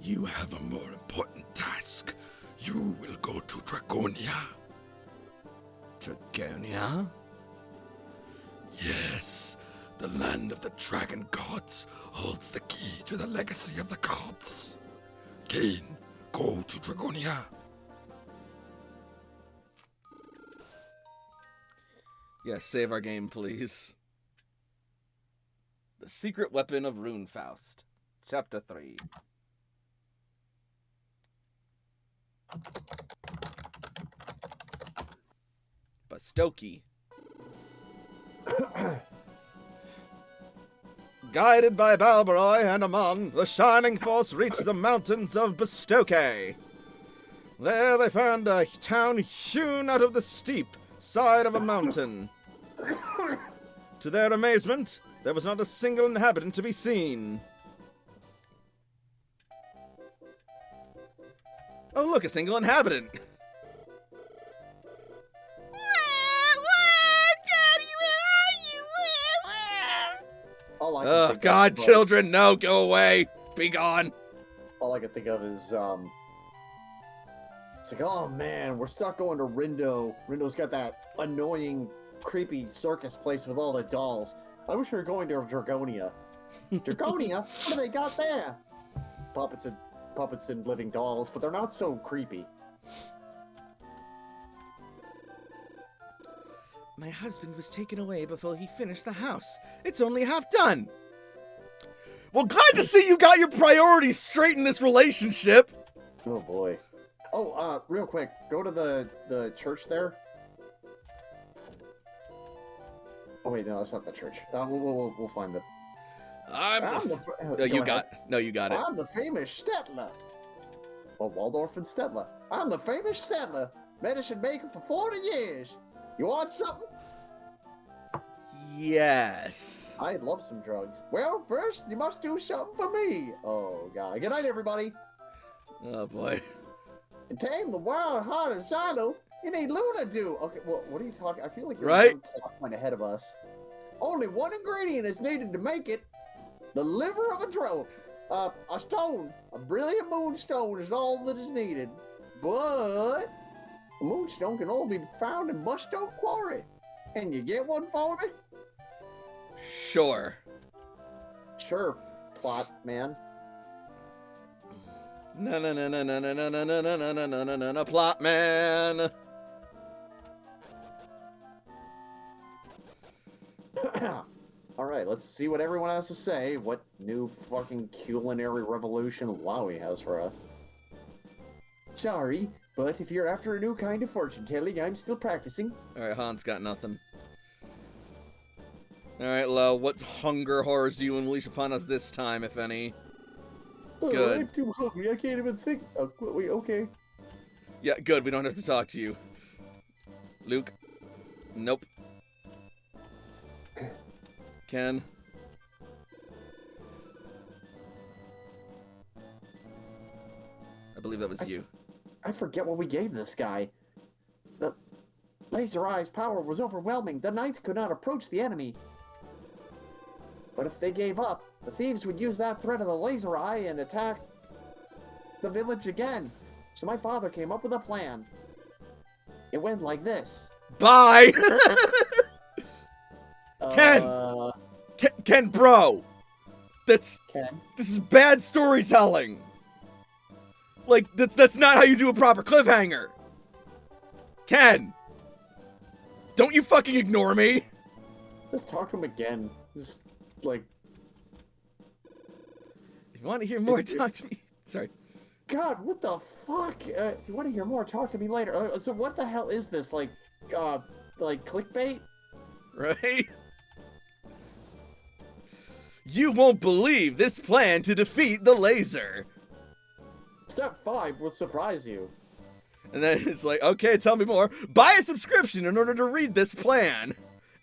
You have a more important task. You will go to Dragonia. Dragonia? Yes, the land of the dragon gods holds the key to the legacy of the gods. Kane, go to Dragonia. Yes, save our game, please. The Secret Weapon of Runefaust, Chapter 3. Bastoki. Guided by Balbaroy and Amon, the Shining Force reached the mountains of Bastoke. There they found a town hewn out of the steep side of a mountain. To their amazement, there was not a single inhabitant to be seen. Oh, look, a single inhabitant. Oh, God, children, no, go away. Be gone. All I can think of is, it's like, oh man, we're stuck going to Rindo. Rindo's got that annoying, creepy circus place with all the dolls. I wish we were going to Dragonia. Dragonia? What do they got there? Puppets and living dolls, but they're not so creepy. My husband was taken away before he finished the house. It's only half done. Well, glad to see you got your priorities straight in this relationship. Oh boy. Oh, real quick, go to the church there. Oh wait, no, that's not the church. We'll find the. You got it. I'm the famous Stetler. Well, Waldorf and Stetler. I'm the famous Stetler, medicine maker for 40 years. You want something? Yes. I'd love some drugs. Well, first, you must do something for me. Oh, God. Good night, everybody. Oh, boy. To tame the wild heart of Xylo, you need Luna do. Okay, well, what are you talking? I feel like you're right? one clock point ahead of us. Only one ingredient is needed to make it. The liver of a drone. A stone. A brilliant moonstone is all that is needed. But a moonstone can only be found in Mustone Quarry. Can you get one for me? Sure. Sure, plot man. No, plot man. All right, let's see what everyone has to say. What new fucking culinary revolution Wowie has for us. Sorry, but if you're after a new kind of fortune telling, I'm still practicing. Alright, Hans got nothing. Alright, Lo, what hunger horrors do you unleash upon us this time, if any? Good. I'm too hungry, I can't even think. Oh, wait, okay. Yeah, good, we don't have to talk to you. Luke? Nope. Ken? I believe that was you. I forget what we gave this guy. The Laser Eye's power was overwhelming. The knights could not approach the enemy. But if they gave up, the thieves would use that threat of the Laser Eye and attack the village again. So my father came up with a plan. It went like this. Bye! Uh, Ken, bro! This Ken? is bad storytelling! Like, that's not how you do a proper cliffhanger! Ken! Don't you fucking ignore me! Just talk to him again. Just, like... If you want to hear more, talk to me. Sorry. God, what the fuck? If you want to hear more, talk to me later. So what the hell is this? Like clickbait? Right? You won't believe this plan to defeat the laser. Step 5 will surprise you. And then it's like, okay, tell me more. Buy a subscription in order to read this plan.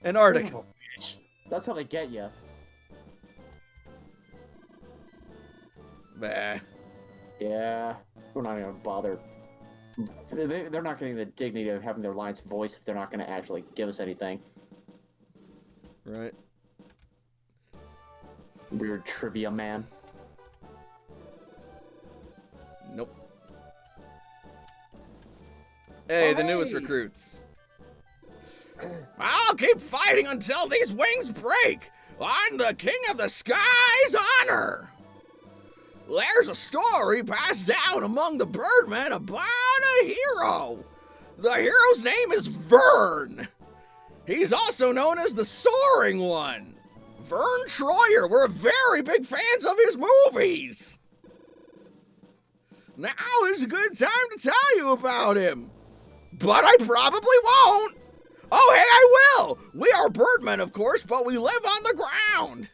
An article. That's how they get you. Bah. Yeah, we're not gonna bother. They're not getting the dignity of having their lines voiced if they're not gonna actually give us anything. Right. Weird trivia man. Nope. Hey, Oh, the newest hey! recruits. I'll keep fighting until these wings break. I'm the king of the sky's honor. There's a story passed down among the birdmen about a hero. The hero's name is Vern. He's also known as the Soaring One. Vern Troyer. We're very big fans of his movies. Now is a good time to tell you about him. But I probably won't. Oh, hey, I will. We are birdmen, of course, but we live on the ground.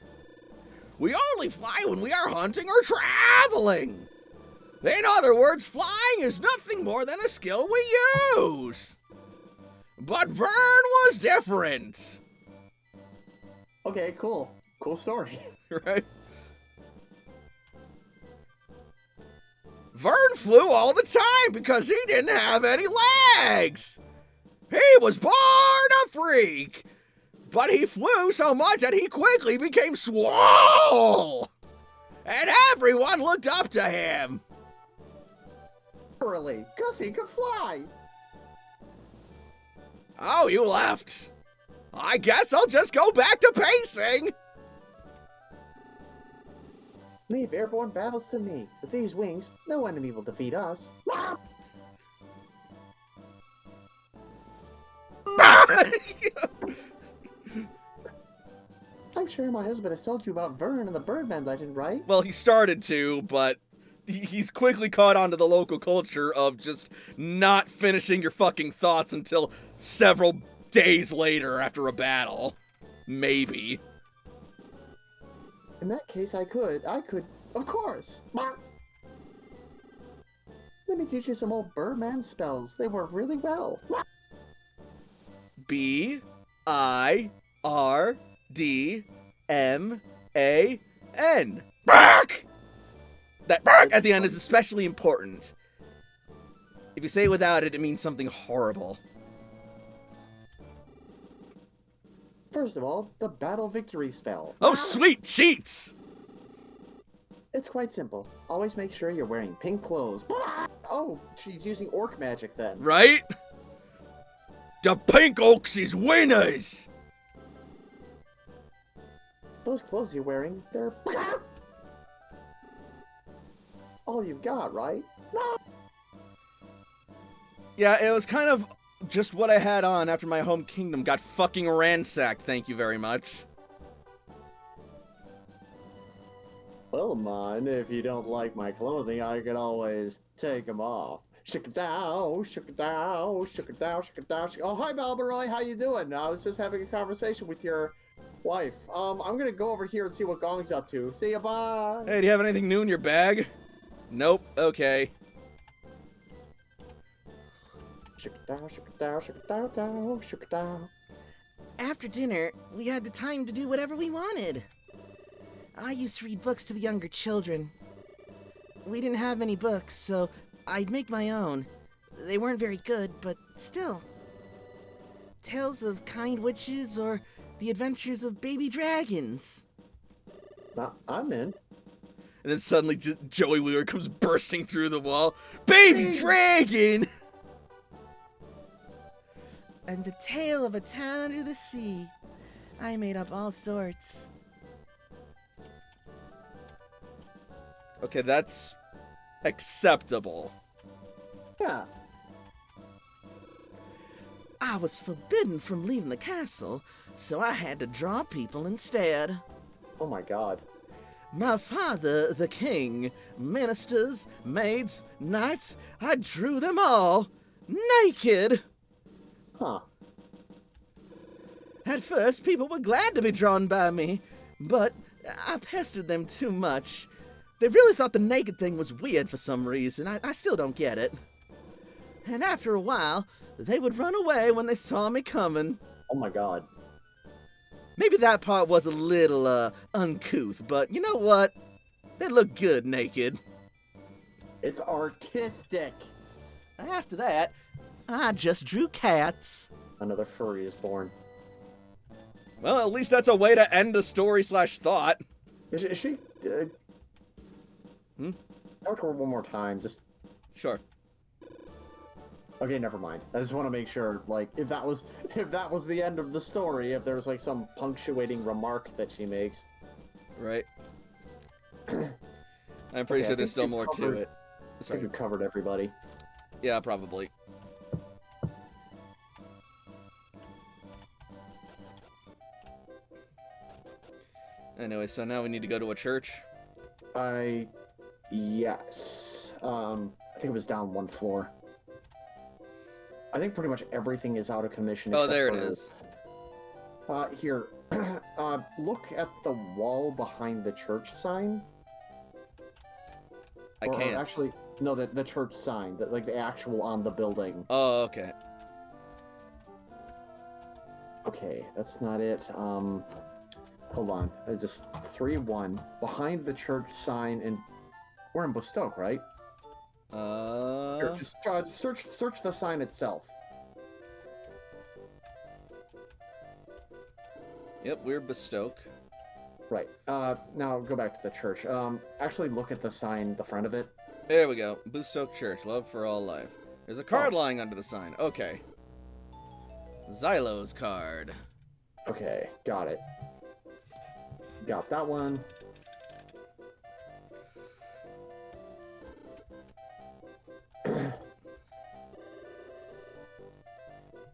We only fly when we are hunting or traveling. In other words, flying is nothing more than a skill we use. But Vern was different. Okay, cool. Cool story. Right? Vern flew all the time because he didn't have any legs. He was born a freak. But he flew so much that he quickly became swole. And everyone looked up to him. Early, because he could fly. Oh, you left. I guess I'll just go back to pacing. Leave airborne battles to me. With these wings, no enemy will defeat us. I'm sure my husband has told you about Vern and the Birdman legend, right? Well, he started to, but he's quickly caught on to the local culture of just not finishing your fucking thoughts until several days later after a battle. Maybe. In that case, I could, of course. Let me teach you some old Birdman spells. They work really well. B-I-R-D-M-A-N. Bark! That bark at the end is especially important. If you say it without it, it means something horrible. First of all, the battle victory spell. Oh, sweet cheats! It's quite simple. Always make sure you're wearing pink clothes. Oh, she's using orc magic then. Right? The Pink Oaks is winners! Those clothes you're wearing, they're... all you've got, right? Yeah, it was kind of just what I had on after my home kingdom got fucking ransacked, thank you very much. Well, man, if you don't like my clothing, I could always take them off. Shook it down, shook it down, shook it down, shook it down. Oh, hi, Balbaroy, how you doing? I was just having a conversation with your wife. I'm gonna go over here and see what Gong's up to. See ya, bye! Hey, do you have anything new in your bag? Nope, okay. Shook it down, shook it down, shook it down, down, shook it down. After dinner, we had the time to do whatever we wanted. I used to read books to the younger children. We didn't have many books, so I'd make my own. They weren't very good, but still. Tales of kind witches or the adventures of baby dragons? I'm in. And then suddenly Joey Wheeler comes bursting through the wall. Baby dragon! And the tale of a town under the sea. I made up all sorts. Okay, that's acceptable. Yeah. I was forbidden from leaving the castle, so I had to draw people instead. Oh my god. My father, the king, ministers, maids, knights, I drew them all naked. Huh. At first, people were glad to be drawn by me, but I pestered them too much. They really thought the naked thing was weird for some reason. I still don't get it. And after a while, they would run away when they saw me coming. Oh my god. Maybe that part was a little, uncouth, but you know what? They look good naked. It's artistic. After that, I just drew cats. Another furry is born. Well, at least that's a way to end a story/thought. Is she? Talk to her one more time. Just. Sure. Okay, never mind. I just want to make sure, like, if that was the end of the story, if there's like some punctuating remark that she makes. Right. I'm pretty Okay, sure I there's think still you more to covered- it. I think Sorry. you covered everybody. Yeah, probably. Anyway, so now we need to go to a church. Yes. I think it was down one floor. I think pretty much everything is out of commission. Oh, except there it for- is. Here. Look at the wall behind the church sign. I Or can't. actually, no, the church sign, like the actual on the building. Oh, okay. Okay, that's not it. Hold on. Just 3-1 behind the church sign, and we're in Bustoke, right? Here, just search the sign itself. Yep, we're Bustoke. Right. Now go back to the church. Actually look at the sign, the front of it. There we go. Bustoke Church, love for all life. There's a card Oh. lying under the sign. Okay. Xylo's card. Okay, got it. Got that one.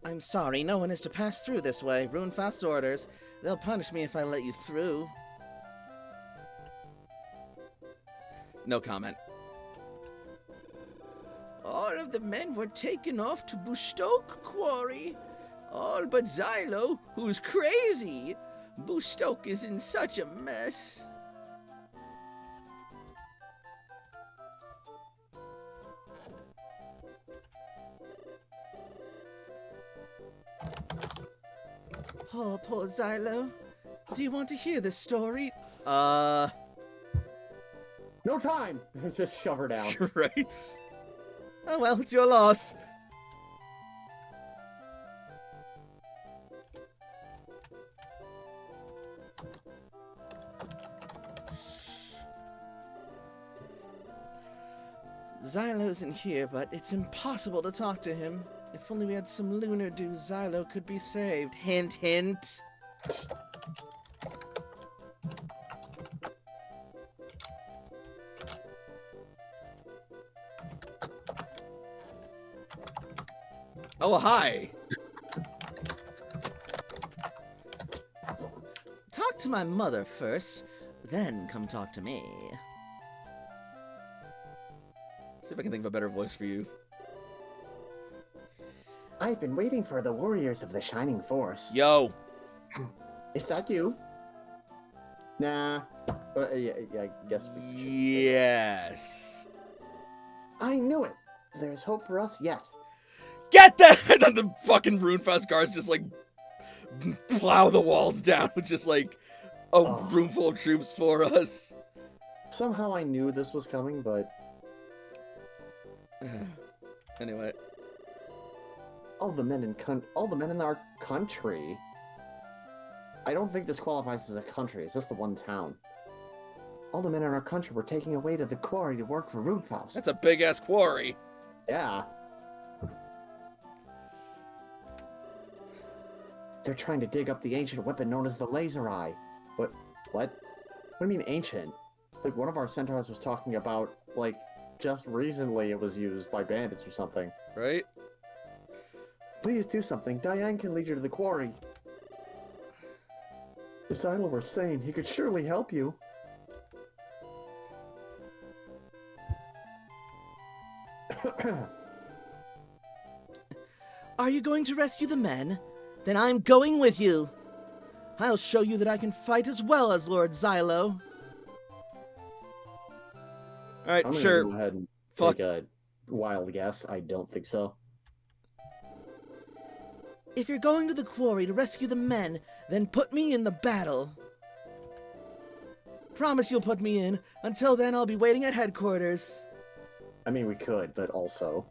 I'm sorry, no one is to pass through this way. Runefaust's orders. They'll punish me if I let you through. No comment. All of the men were taken off to Bustoke Quarry. All but Xylo, who's crazy. Bustoke is in such a mess. Oh, poor Xylo. Do you want to hear this story? No time! Just shove her down. Right? Oh well, it's your loss. Xylo's in here, but it's impossible to talk to him. If only we had some lunar dew, Xylo could be saved. Hint, hint. Oh, hi. Talk to my mother first, then come talk to me. See if I can think of a better voice for you. I've been waiting for the warriors of the Shining Force. Yo. Is that you? Nah. Yeah, I guess we should say Yes. that. I knew it. There's hope for us yet. Get that! And then the fucking Runefest guards just like plow the walls down with just like a room full of troops for us. Somehow I knew this was coming, but Anyway. All the men in our country. I don't think this qualifies as a country. It's just the one town. All the men in our country were taken away to the quarry to work for Ruthfaust. That's a big-ass quarry. Yeah. They're trying to dig up the ancient weapon known as the laser eye. What? What do you mean ancient? Like, one of our centaurs was talking about, like, just recently it was used by bandits or something. Right? Please do something. Diane can lead you to the quarry. If Xylo were sane, he could surely help you. Are you going to rescue the men? Then I'm going with you. I'll show you that I can fight as well as Lord Xylo. Alright, I'm sure. gonna go ahead and Fuck. take a wild guess. I don't think so. If you're going to the quarry to rescue the men, then put me in the battle. Promise you'll put me in. Until then, I'll be waiting at headquarters. I mean, we could, but also...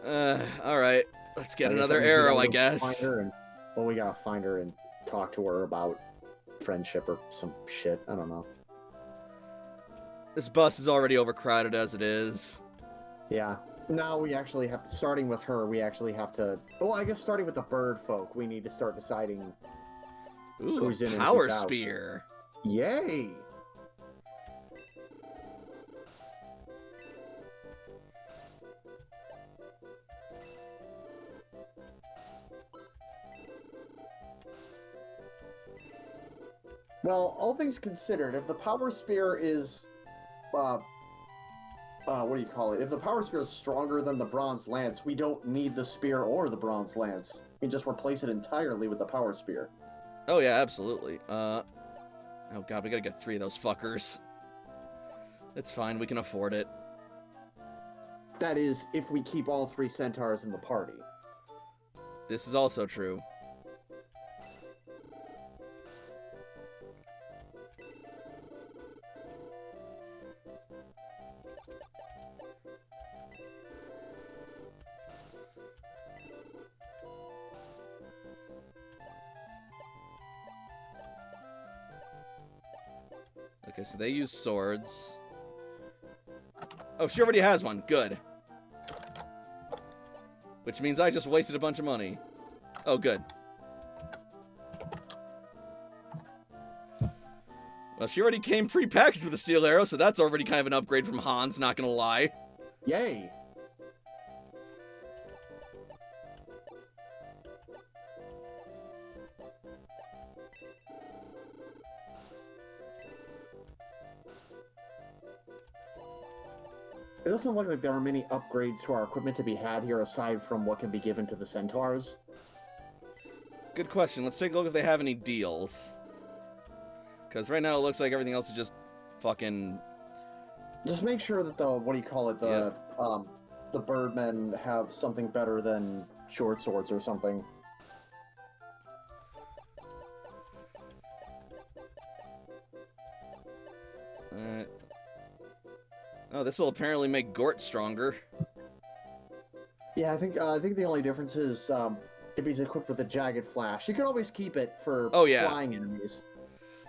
Alright. Let's get I guess another that means we arrow, gotta I go guess. find her and, well, we gotta find her and talk to her about friendship or some shit. I don't know. This bus is already overcrowded as it is. Yeah. Now we actually have to, starting with her, we actually have to... Well, I guess starting with the bird folk, we need to start deciding... Ooh, Who's in and power who's out. spear. Yay! Well, all things considered, if the power spear is, what do you call it? If the power spear is stronger than the bronze lance, we don't need the spear or the bronze lance. We can just replace it entirely with the power spear. Oh yeah, absolutely. Oh god, we gotta get 3 of those fuckers. It's fine, we can afford it. That is, if we keep all 3 centaurs in the party. This is also true. Okay, so they use swords. Oh, she already has one. Good. Which means I just wasted a bunch of money. Oh, good. Well, she already came pre-packaged with a steel arrow, so that's already kind of an upgrade from Hans, not gonna lie. Yay! It doesn't look like there are many upgrades to our equipment to be had here aside from what can be given to the centaurs. Good question. Let's take a look if they have any deals. Because right now it looks like everything else is just fucking... Just make sure that the, what do you call it, the birdmen have something better than short swords or something. Alright. Oh, this will apparently make Gort stronger. Yeah, I think the only difference is if he's equipped with a jagged flash. You can always keep it for flying enemies.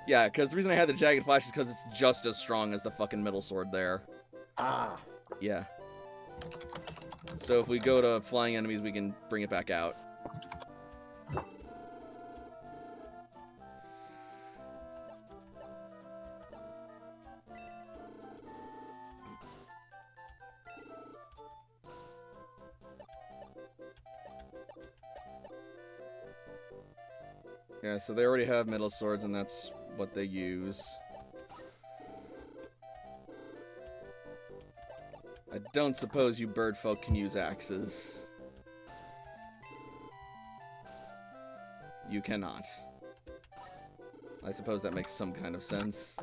Yeah, because the reason I had the Jagged Flash is because it's just as strong as the fucking middle sword there. Ah. Yeah. So if we go to flying enemies, we can bring it back out. Yeah, so they already have middle swords, and that's what they use. I don't suppose you bird folk can use axes. You cannot. I suppose that makes some kind of sense.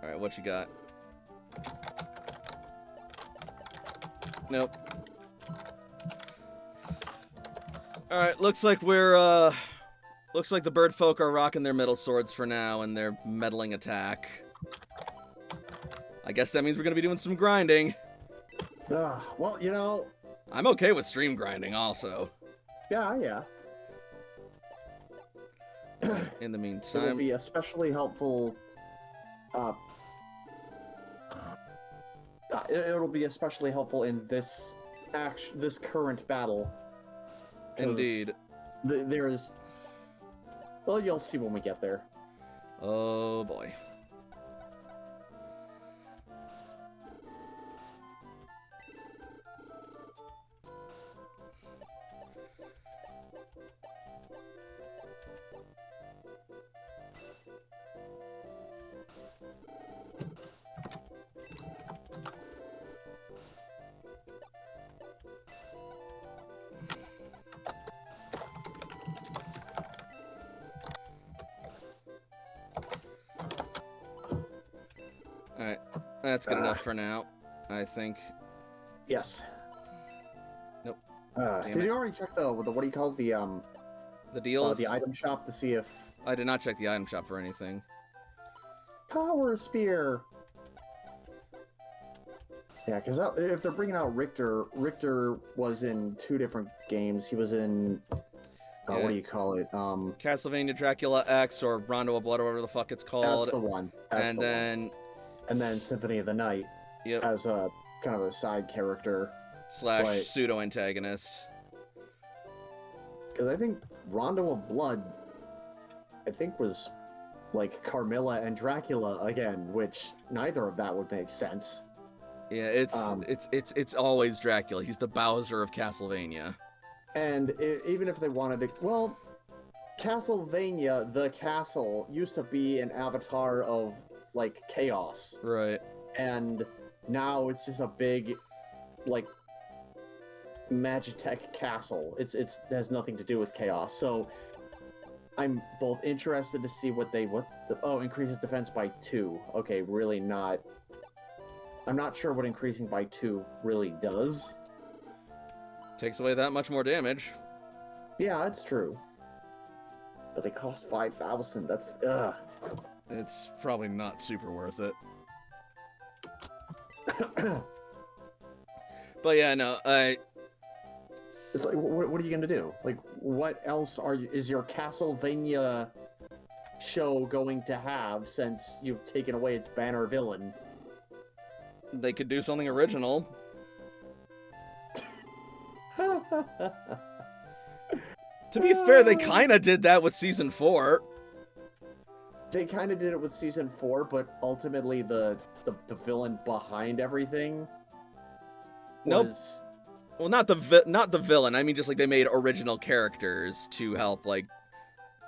Alright, what you got? Nope. Alright, looks like we're, looks like the bird folk are rocking their middle swords for now, and their meddling attack. I guess that means we're gonna be doing some grinding. Well, you know, I'm okay with stream grinding also. yeah. In the It will meantime, be especially helpful. It'll be especially helpful in this current battle. 'Cause indeed. There's. Well, you'll see when we get there. Oh boy. Alright, that's good enough for now, I think. Yes. Nope. Did you already check the what do you call it, The deals? the item shop to see if I did not check the item shop for anything. Power Spear? Yeah, because if they're bringing out Richter was in 2 different games. He was in Yeah. what do you call it? Castlevania Dracula X or Rondo of Blood or whatever the fuck it's That's called. the one. And then And then Symphony of the Night yep, as a kind of a side character. slash Right. pseudo antagonist. Because I think Rondo of Blood, I think was like Carmilla and Dracula again, which neither of that would make sense. Yeah, Um, it's always Dracula. He's the Bowser of Castlevania. And even if they wanted to, well, Castlevania, the castle, used to be an avatar of like chaos, Right. and now it's just a big, like, Magitech castle. It has nothing to do with chaos. So I'm both interested to see increases defense by 2. Okay, really not. I'm not sure what increasing by 2 really does. Takes away that much more damage. Yeah, that's true. But they cost 5,000. That's It's probably not super worth it. But yeah, no, It's like, what are you gonna do? Like, what else is your Castlevania show going to have since you've taken away its banner villain? they could do something original. To be fair, they kind of did that with Season 4. They kind of did it with Season 4, but ultimately the villain behind everything Nope. was... Well, not the villain. I mean, just like they made original characters to help like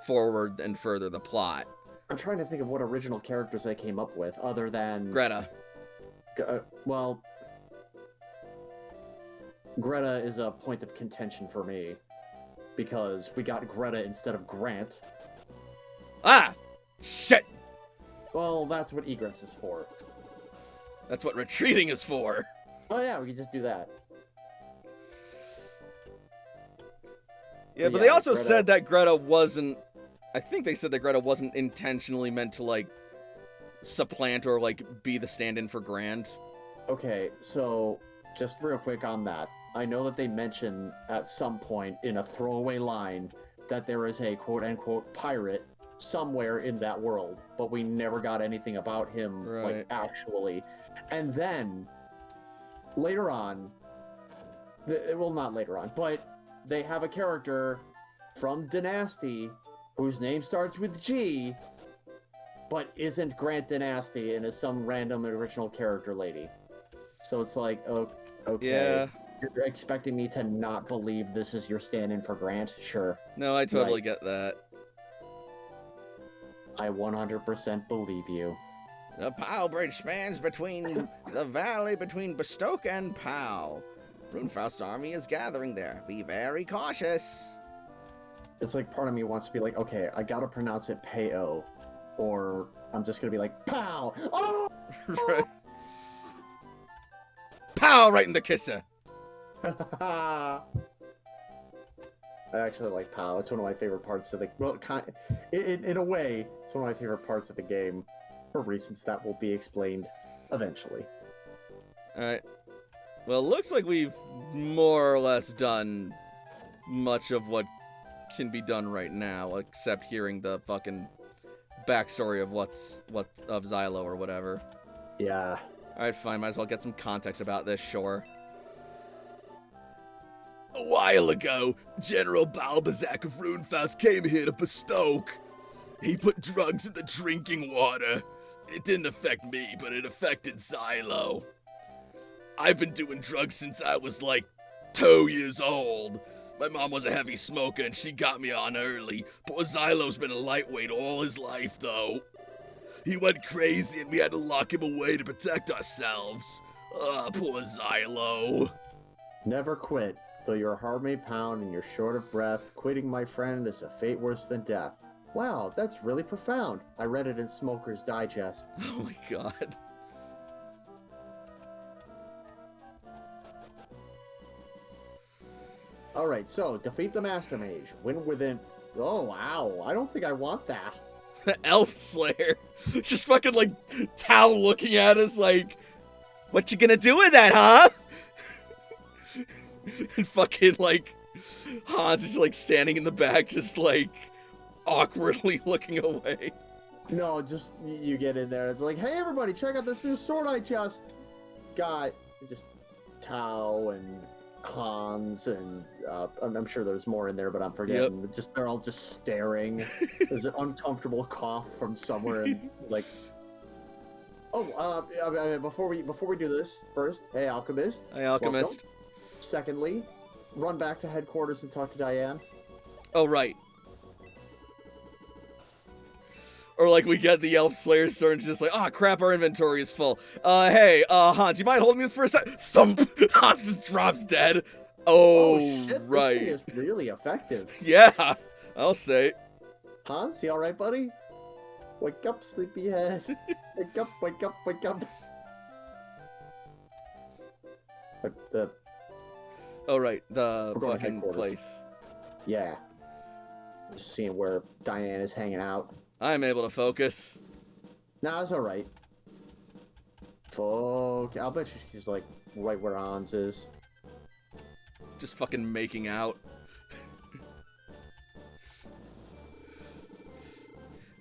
forward and further the plot. I'm trying to think of what original characters they came up with, other than... Greta. Well... Greta is a point of contention for me, because we got Greta instead of Grant. Ah! Shit! Well, that's what egress is for. That's what retreating is for. Oh yeah, we can just do that. Yeah, but Yeah, they also Greta- said that Greta wasn't... I think they said that Greta wasn't intentionally meant to, like, supplant or, like, be the stand-in for Grant. Okay, so, just real quick on that. I know that they mention at some point in a throwaway line that there is a quote-unquote pirate somewhere in that world, but we never got anything about him, Right. like, actually. And then, later on, well, not later on, but they have a character from Dynasty whose name starts with G, but isn't Grant Dynasty and is some random original character lady. So it's like, okay, Yeah. you're expecting me to not believe this is your stand-in for Grant? Sure. No, I totally Right. get that. I 100% believe you. The Pow Bridge spans between the valley between Bestoke and Pow. Brunfaust's army is gathering there. Be very cautious. It's like part of me wants to be like, okay, I gotta pronounce it Peo, or I'm just gonna be like, Pow! Oh! Right. Pow! Right in the kisser. I actually like Pow. It's one of my favorite parts of the... Well, in a way, it's one of my favorite parts of the game, for reasons that will be explained eventually. Alright. Well, it looks like we've more or less done much of what can be done right now, except hearing the fucking backstory of what of Xylo or whatever. Yeah. Alright, fine, might as well get some context about this, sure. A while ago, General Balbazak of Runefaust came here to Bestoke. He put drugs in the drinking water. It didn't affect me, but it affected Xylo. I've been doing drugs since I was like 2 years old. My mom was a heavy smoker and she got me on early. Poor Xylo's been a lightweight all his life, though. He went crazy and we had to lock him away to protect ourselves. Ah, poor Xylo. Never quit. Though your heart may pound and you're short of breath, quitting, my friend, is a fate worse than death. Wow, that's really profound. I read it in Smoker's Digest. Oh my god. Alright, so, defeat the Master Mage. Win within... Oh, wow. I don't think I want that. Elf Slayer. Just fucking like Tal looking at us like, what you gonna do with that, huh? And fucking like Hans is like standing in the back, just like awkwardly looking away. No, just you get in there. It's like, hey, everybody, check out this new sword I just got. Just Tao and Hans and I'm sure there's more in there, but I'm forgetting. Yep. Just they're all just staring. There's an uncomfortable cough from somewhere, and like, oh, before we do this, first, hey, Alchemist. Hey, Alchemist. Welcome. Secondly, run back to headquarters and talk to Diane. Oh, right. Or like we get the Elf Slayer store and just like, ah, crap, our inventory is full. Hey, Hans, you mind holding this for a sec? Thump! Hans just drops dead. Oh, Shit, right. this thing is really effective. Yeah, I'll say. Hans, you alright, buddy? Wake up, sleepyhead. Wake up, wake up, wake up. Oh, right, the We're going to fucking headquarters. place. Yeah. Just seeing where Diane is hanging out. I'm able to focus. Nah, it's alright. Fuck. I'll bet you she's like right where Hans is. Just fucking making out.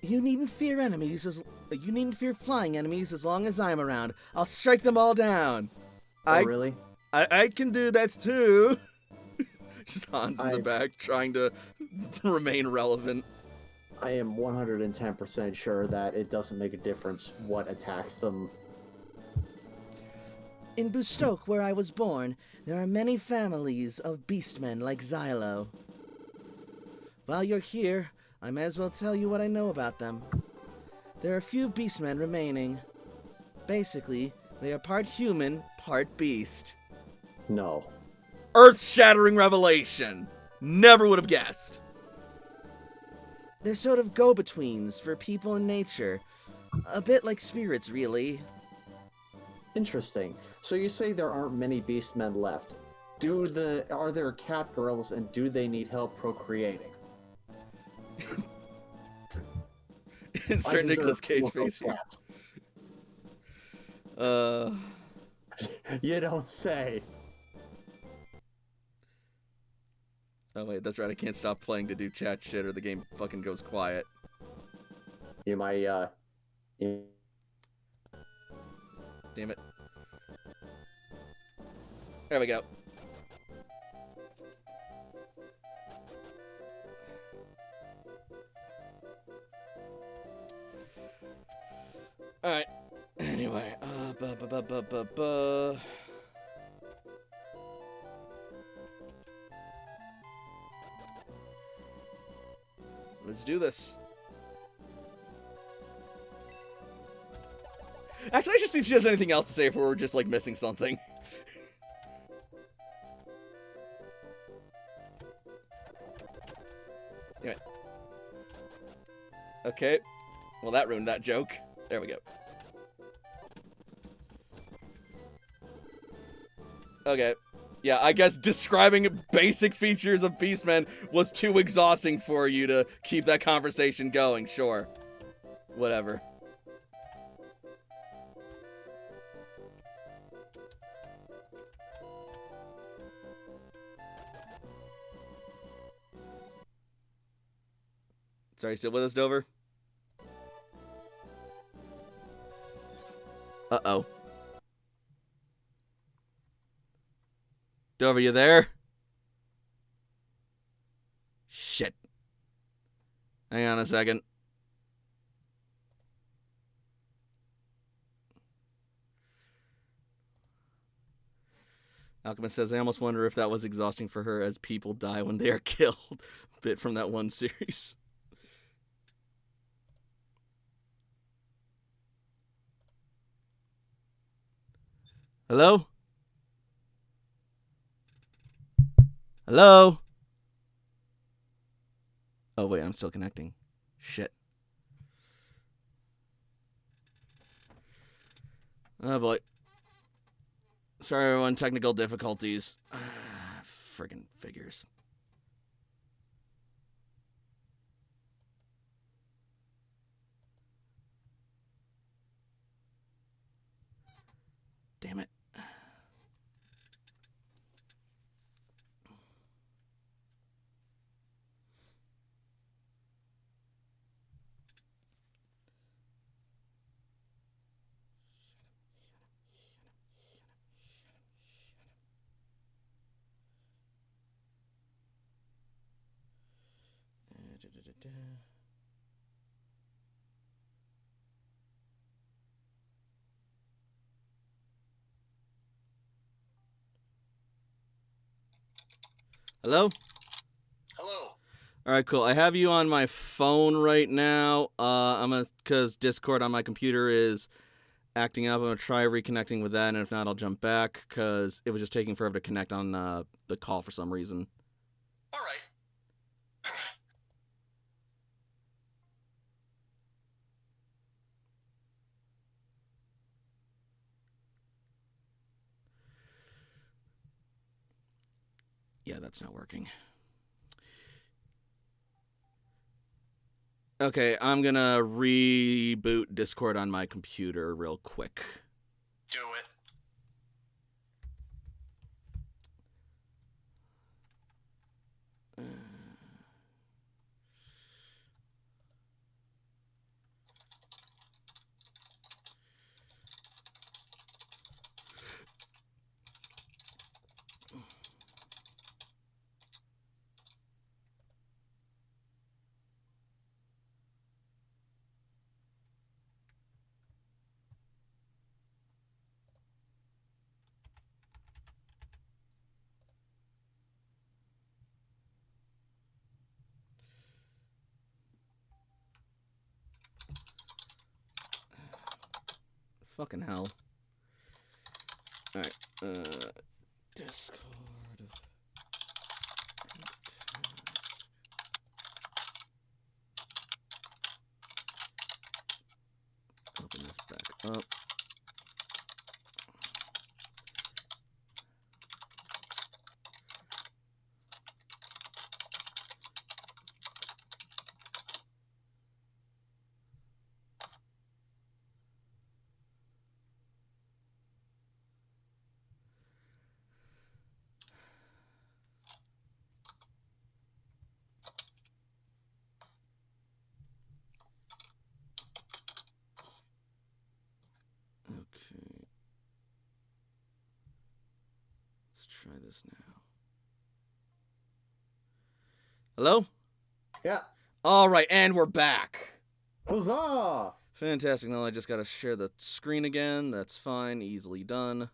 You needn't fear you needn't fear flying enemies as long as I'm around. I'll strike them all down. Oh, really? I can do that too. Just Hans in the back trying to remain relevant. I am 110% sure that it doesn't make a difference what attacks them. In Bestoke, where I was born, there are many families of beastmen like Xylo. While you're here, I may as well tell you what I know about them. There are few beastmen remaining. Basically, they are part human, part beast. No. Earth-shattering revelation. Never would have guessed. They're sort of go-betweens for people and nature. A bit like spirits, really. Interesting. So you say there aren't many beastmen left. Are there cat girls and do they need help procreating? Insert Nicolas Cage face. You don't say. Oh wait, that's right. I can't stop playing to do chat shit or the game fucking goes quiet. You might, Damn it. There we go. Alright. Anyway, let's do this. Actually, I should see if she has anything else to say if we're just, like, missing something. Anyway. Okay. Well, that ruined that joke. There we go. Okay. Yeah, I guess describing basic features of Beastmen was too exhausting for you to keep that conversation going. Sure. Whatever. Sorry, you still with us, Dover? Uh-oh. Dover, you there? Shit. Hang on a second. Alchemist says, I almost wonder if that was exhausting for her as people die when they are killed. Bit from that one series. Hello? Hello? Oh, wait, I'm still connecting. Shit. Oh, boy. Sorry, everyone. Technical difficulties. Friggin' figures. Damn it. Hello? Hello. All right, cool. I have you on my phone right now. Because Discord on my computer is acting up. I'm gonna try reconnecting with that, and if not, I'll jump back because it was just taking forever to connect on the call for some reason. All right. Yeah, that's not working. Okay, I'm gonna reboot Discord on my computer real quick. Do it. Fucking hell. Alright, Discord. Open this back up. Okay. Let's try this now. Hello? Yeah. All right, and we're back. Huzzah! Fantastic. Now I just gotta share the screen again. That's fine. Easily done.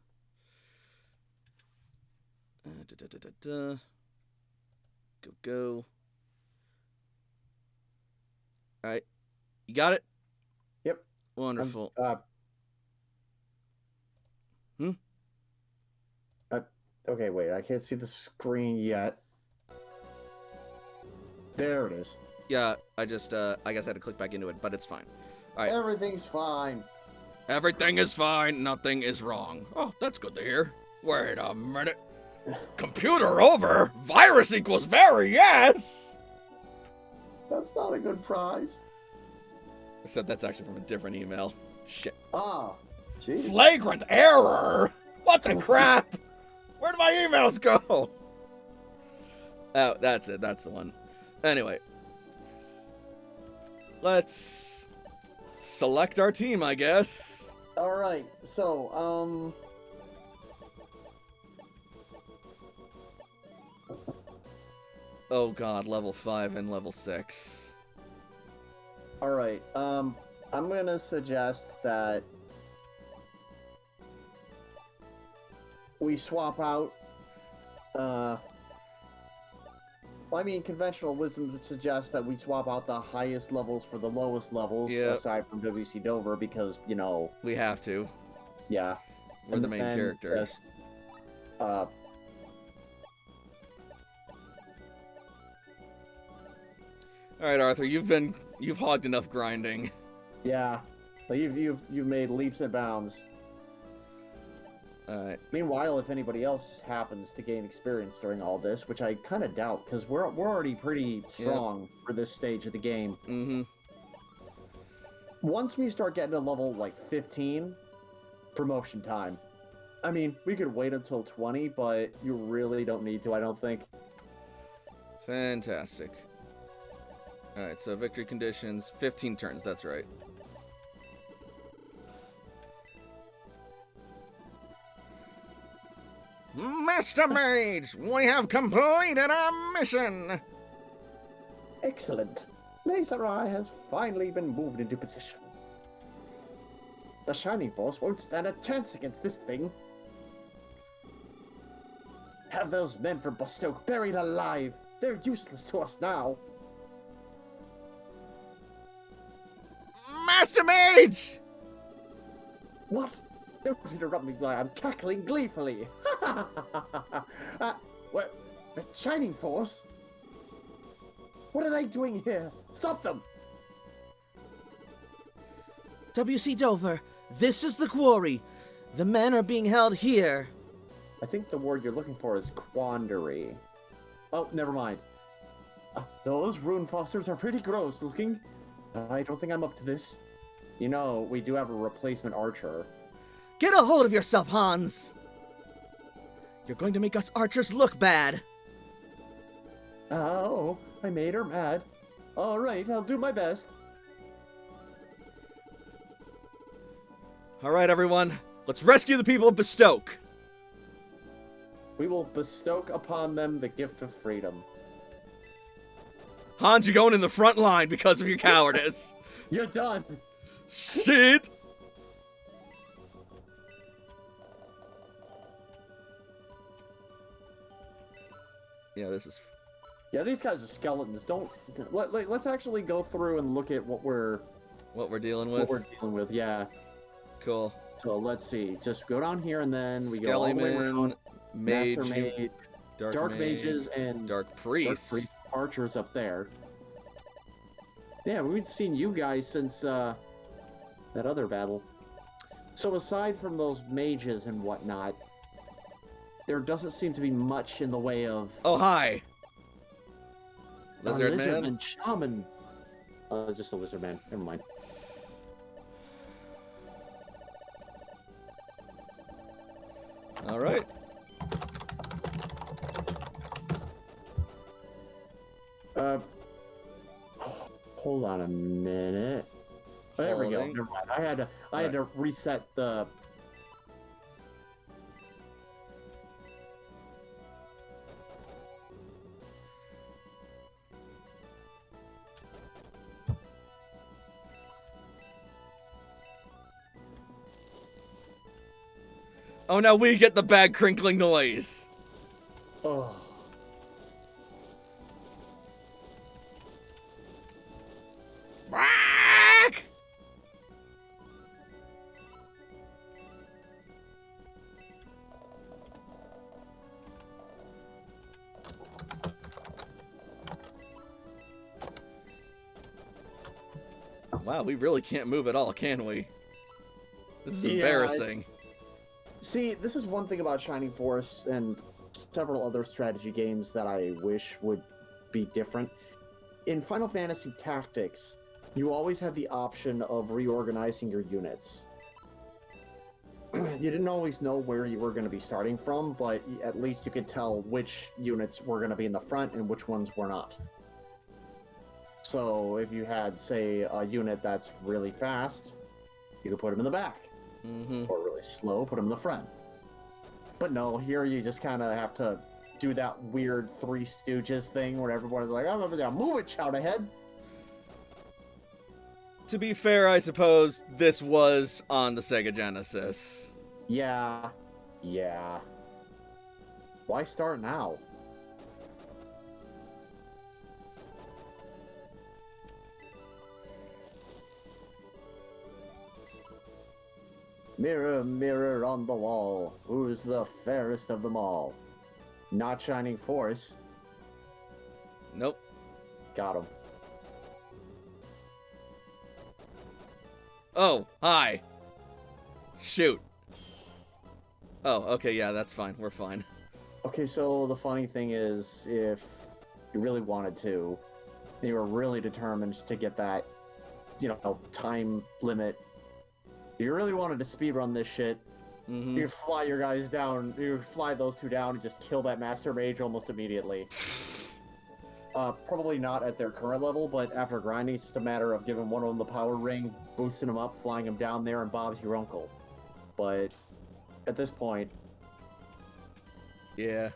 Go. All right. You got it? Yep. Wonderful. Okay, wait. I can't see the screen yet. There it is. Yeah, I guess I had to click back into it, but it's fine. All right. Everything's fine. Everything is fine. Nothing is wrong. Oh, that's good to hear. Wait a minute. Computer over? Virus equals very, yes! That's not a good prize. Except that's actually from a different email. Shit. Ah, jeez. Flagrant error! What the crap? Where do my emails go? Oh, that's it. That's the one. Anyway. Let's select our team, I guess. All right. So, Oh god, level 5 and level 6. all right. I'm gonna suggest that we swap out. I mean, conventional wisdom would suggest that we swap out the highest levels for the lowest levels, Yep. aside from WC Dover, because, you know, We have to. yeah. We're the main then character. just, uh, Alright, Arthur, you've hogged enough grinding. yeah. Like you've made leaps and bounds. Alright. Meanwhile, if anybody else just happens to gain experience during all this, which I kind of doubt, because we're already pretty strong for this stage of the game. Mm-hmm. Once we start getting to level like 15, promotion time. I mean, we could wait until 20, but you really don't need to, I don't think. Fantastic. Alright, so victory conditions, 15 turns, that's right. Master Mage, we have completed our mission! Excellent. Laser Eye has finally been moved into position. The Shining Force won't stand a chance against this thing. Have those men from Bostoke buried alive. They're useless to us now. Master Mage! What? Don't interrupt me while I'm cackling gleefully. What? The Shining Force? What are they doing here? Stop them! WC Dover, this is the quarry. The men are being held here. I think the word you're looking for is quandary. Oh, never mind. Those rune fosters are pretty gross looking. I don't think I'm up to this. You know, we do have a replacement archer. Get a hold of yourself, Hans. You're going to make us archers look bad. Oh, I made her mad. All right, I'll do my best. Alright, everyone, let's rescue the people of Bestoke. We will bestow upon them the gift of freedom. Hans, you're going in the front line because of your cowardice. You're done. Shit! Yeah, this is... Yeah, these guys are skeletons. Don't. Let's actually go through and look at what we're dealing with. dealing with. Yeah. Cool. So let's see. Just go down here and then we go all the way Skellyman, around. Mage, Master Mage, Dark Mages, and Dark Priest. Archers up there. Yeah, we've seen you guys since that other battle. So aside from those mages and whatnot, there doesn't seem to be much in the way of Oh, hi! Lizard Man? Lizardman Shaman. Just a lizard man. Never mind. Alright. Hold on a minute. Oh, there we go. Holding. Never mind. I had to reset the. Oh, now we get the bad crinkling noise. Oh. Quack! Wow, we really can't move at all, can we? This is Yeah, embarrassing. See, this is one thing about Shining Force and several other strategy games that I wish would be different. In Final Fantasy Tactics, you always had the option of reorganizing your units. You didn't always know where you were going to be starting from, but at least you could tell which units were going to be in the front and which ones were not. So if you had, say, a unit that's really fast, you could put him in the back. Mm-hmm. Or really slow, put him in the front. But no, here you just kind of have to do that weird Three Stooges thing where everyone's like, "I'm over there, move it, shout ahead." To be fair, I suppose this was on the Sega Genesis. Yeah. Why start now? Mirror, mirror on the wall, who's the fairest of them all? Not Shining Force. Nope. Got him. Oh, hi. Shoot. Oh, okay, yeah, that's fine. We're fine. Okay, so the funny thing is, if you really wanted to, and you were really determined to get that, time limit, if you really wanted to speedrun this shit, Mm-hmm. you fly your guys down, you fly those two down and just kill that Master Mage almost immediately. Probably not at their current level, but after grinding, it's just a matter of giving one of them the power ring, boosting them up, flying them down there, and Bob's your uncle. But at this point, Yeah.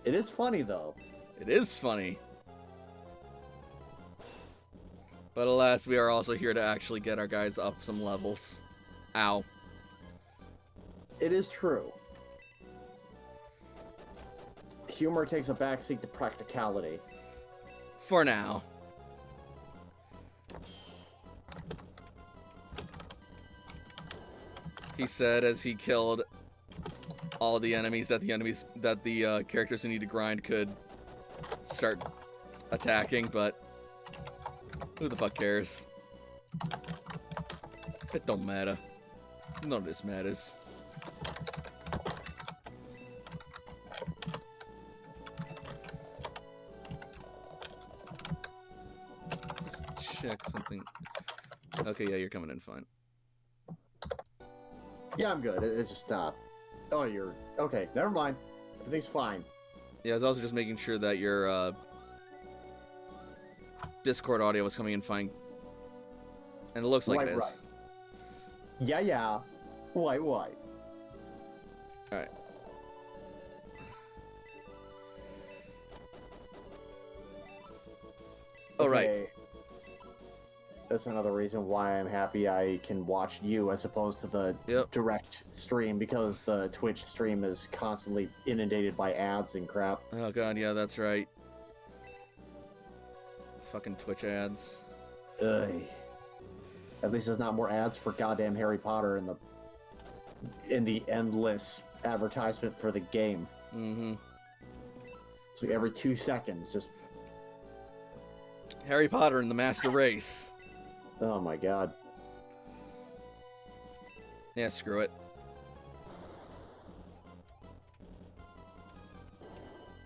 it is funny though. It is funny. But alas, we are also here to actually get our guys up some levels. Ow. It is true. Humor takes a backseat to practicality. For now. He said as he killed all the enemies that the characters who need to grind could start attacking, but who the fuck cares? It don't matter. None of this matters. Let's check something. Okay, yeah, you're coming in fine. Yeah, I'm good. It's just, oh, you're... Okay, never mind. Everything's fine. Yeah, I was also just making sure that your, Discord audio was coming in fine. And it looks like it is. Right. Yeah. Why? Alright. Oh, right. Okay. That's another reason why I'm happy I can watch you as opposed to the Yep. direct stream, because the Twitch stream is constantly inundated by ads and crap. Oh god, yeah, that's right. Fucking Twitch ads. Ugh. At least there's not more ads for goddamn Harry Potter in the endless advertisement for the game. Mm-hmm. It's like every 2 seconds, just, Harry Potter and the Master Race. oh my god. Yeah, screw it.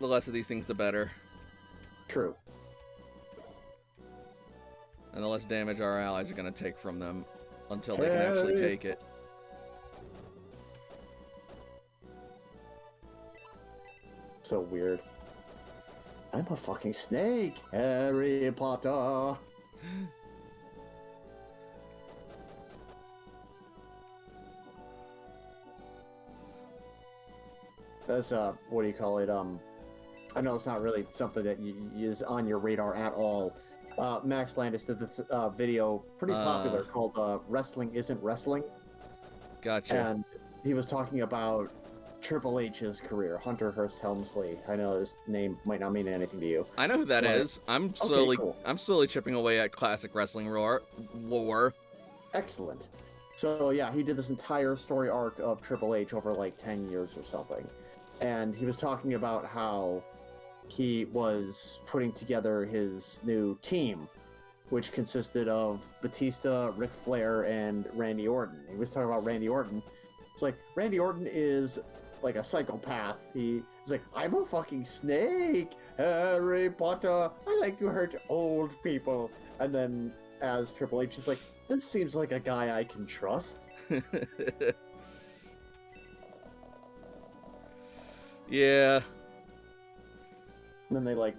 The less of these things, the better. True. And the less damage our allies are going to take from them until they can actually Harry. take it. So weird. I'm a fucking snake, Harry Potter. That's what do you call it? I know it's not really something that is on your radar at all. Max Landis did this video, pretty popular, called "Wrestling Isn't Wrestling," Gotcha. and he was talking about Triple H's career, Hunter Hearst Helmsley. I know his name might not mean anything to you. I know who that Right. is. I'm slowly, cool. I'm slowly chipping away at classic wrestling lore. Excellent. So yeah, he did this entire story arc of Triple H over like 10 years or something. And he was talking about how he was putting together his new team, which consisted of Batista, Ric Flair, and Randy Orton. He was talking about Randy Orton. It's like, Randy Orton is like a psychopath. He's like, I'm a fucking snake, Harry Potter. I like to hurt old people. And then as Triple H is like, this seems like a guy I can trust. Yeah. And then they like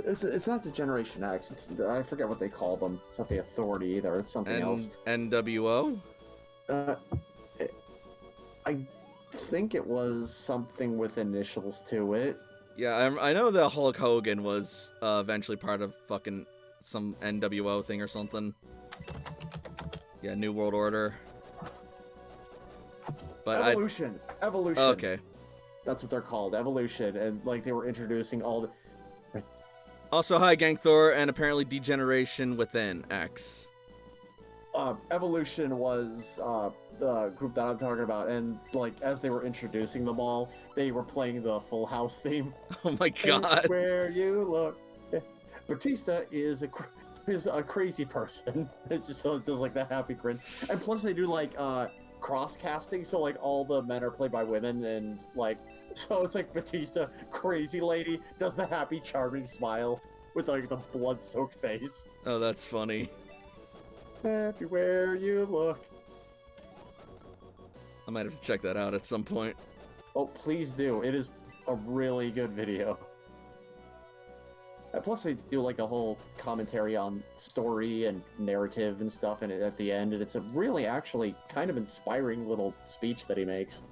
It's not the Generation X. I forget what they call them. It's not the Authority either. It's something else. NWO? I think it was something with initials to it. Yeah, I know that Hulk Hogan was eventually part of fucking some NWO thing or something. Yeah, New World Order. But Evolution. Evolution. Okay. That's what they're called. Evolution. And like they were introducing all the... Also, hi, Gang Thor, and apparently Degeneration Within X. Evolution was the group that I'm talking about, and like as they were introducing them all, they were playing the Full House theme. Oh my god. Where you look, Batista is a crazy person. It just does like that happy grin, and plus they do like cross casting, so like all the men are played by women, and like so it's like Batista, crazy lady, does the happy charming smile with like the blood-soaked face. Oh, that's funny. Everywhere you look. I might have to check that out at some point. Oh, please do. It is a really good video. And plus, they do like a whole commentary on story and narrative and stuff in it at the end, and it's a really actually kind of inspiring little speech that he makes.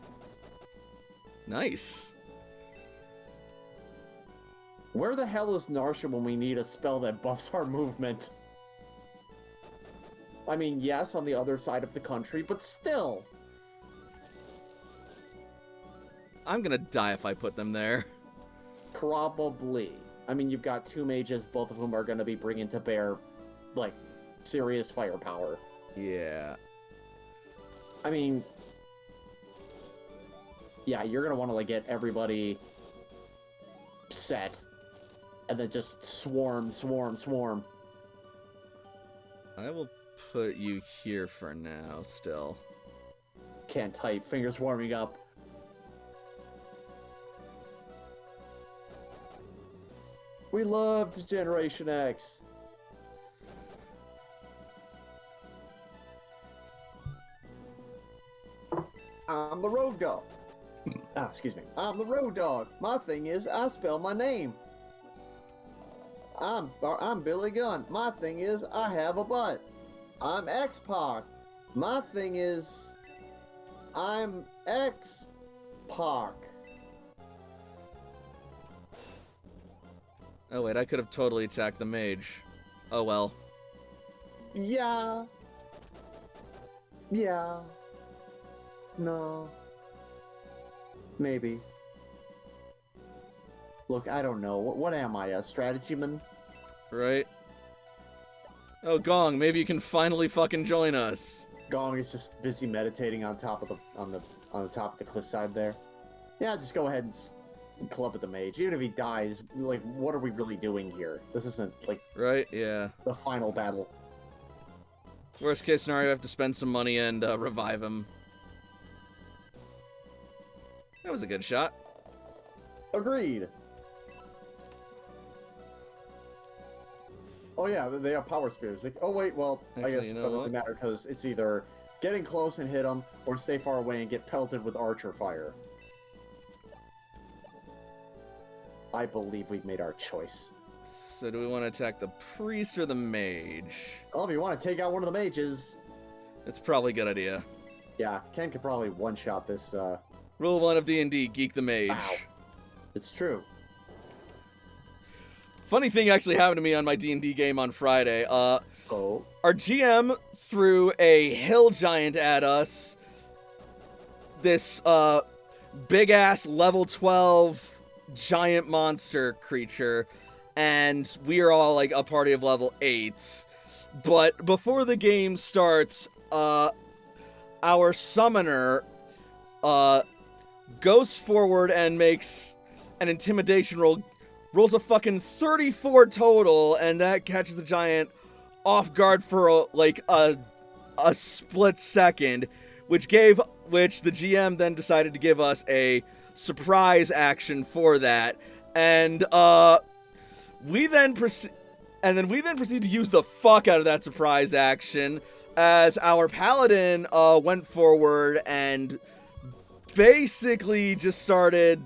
Nice. Where the hell is Narsha when we need a spell that buffs our movement? I mean, yes, on the other side of the country, but still. I'm gonna die if I put them there. Probably. I mean, you've got two mages, both of whom are going to be bringing to bear, like, serious firepower. Yeah. I mean, yeah, you're going to want to, like, get everybody set, and then just swarm. I will put you here for now, still. Can't type, fingers warming up. We loved Generation X. I'm the road dog. Excuse me. I'm the road dog. My thing is, I spell my name. I'm Billy Gunn. My thing is, I have a butt. I'm X-Pac. My thing is, I'm X-Pac. Oh wait, I could have totally attacked the mage. Oh well. Yeah. Yeah. No. Maybe. Look, I don't know. What am I, a strategyman? Right? Oh, Gong, maybe you can finally fucking join us. Gong is just busy meditating on top of the top of the cliffside there. Yeah, just go ahead and club at the mage. Even if he dies, like, what are we really doing here? This isn't, like, Right? Yeah. the final battle. Worst case scenario, I have to spend some money and revive him. That was a good shot. Agreed. Oh yeah, they have power spears. Like, oh wait, well, Actually, I guess you it know doesn't what? really matter because it's either getting close and hit them, or stay far away and get pelted with archer fire. I believe we've made our choice. So do we want to attack the priest or the mage? Well, if you want to take out one of the mages, It's probably a good idea. yeah, Ken could probably one-shot this. Rule 1 of D&D, geek the mage. Ow. It's true. Funny thing actually happened to me on my D&D game on Friday. Oh. Our GM threw a hill giant at us. This, big-ass level 12 giant monster creature. And we are all, like, a party of level 8s. But before the game starts, our summoner, goes forward and makes an intimidation roll. Rolls a fucking 34 total, and that catches the giant off guard for a split second, which the GM then decided to give us a surprise action for that, and we then proceed to use the fuck out of that surprise action as our paladin went forward and basically just started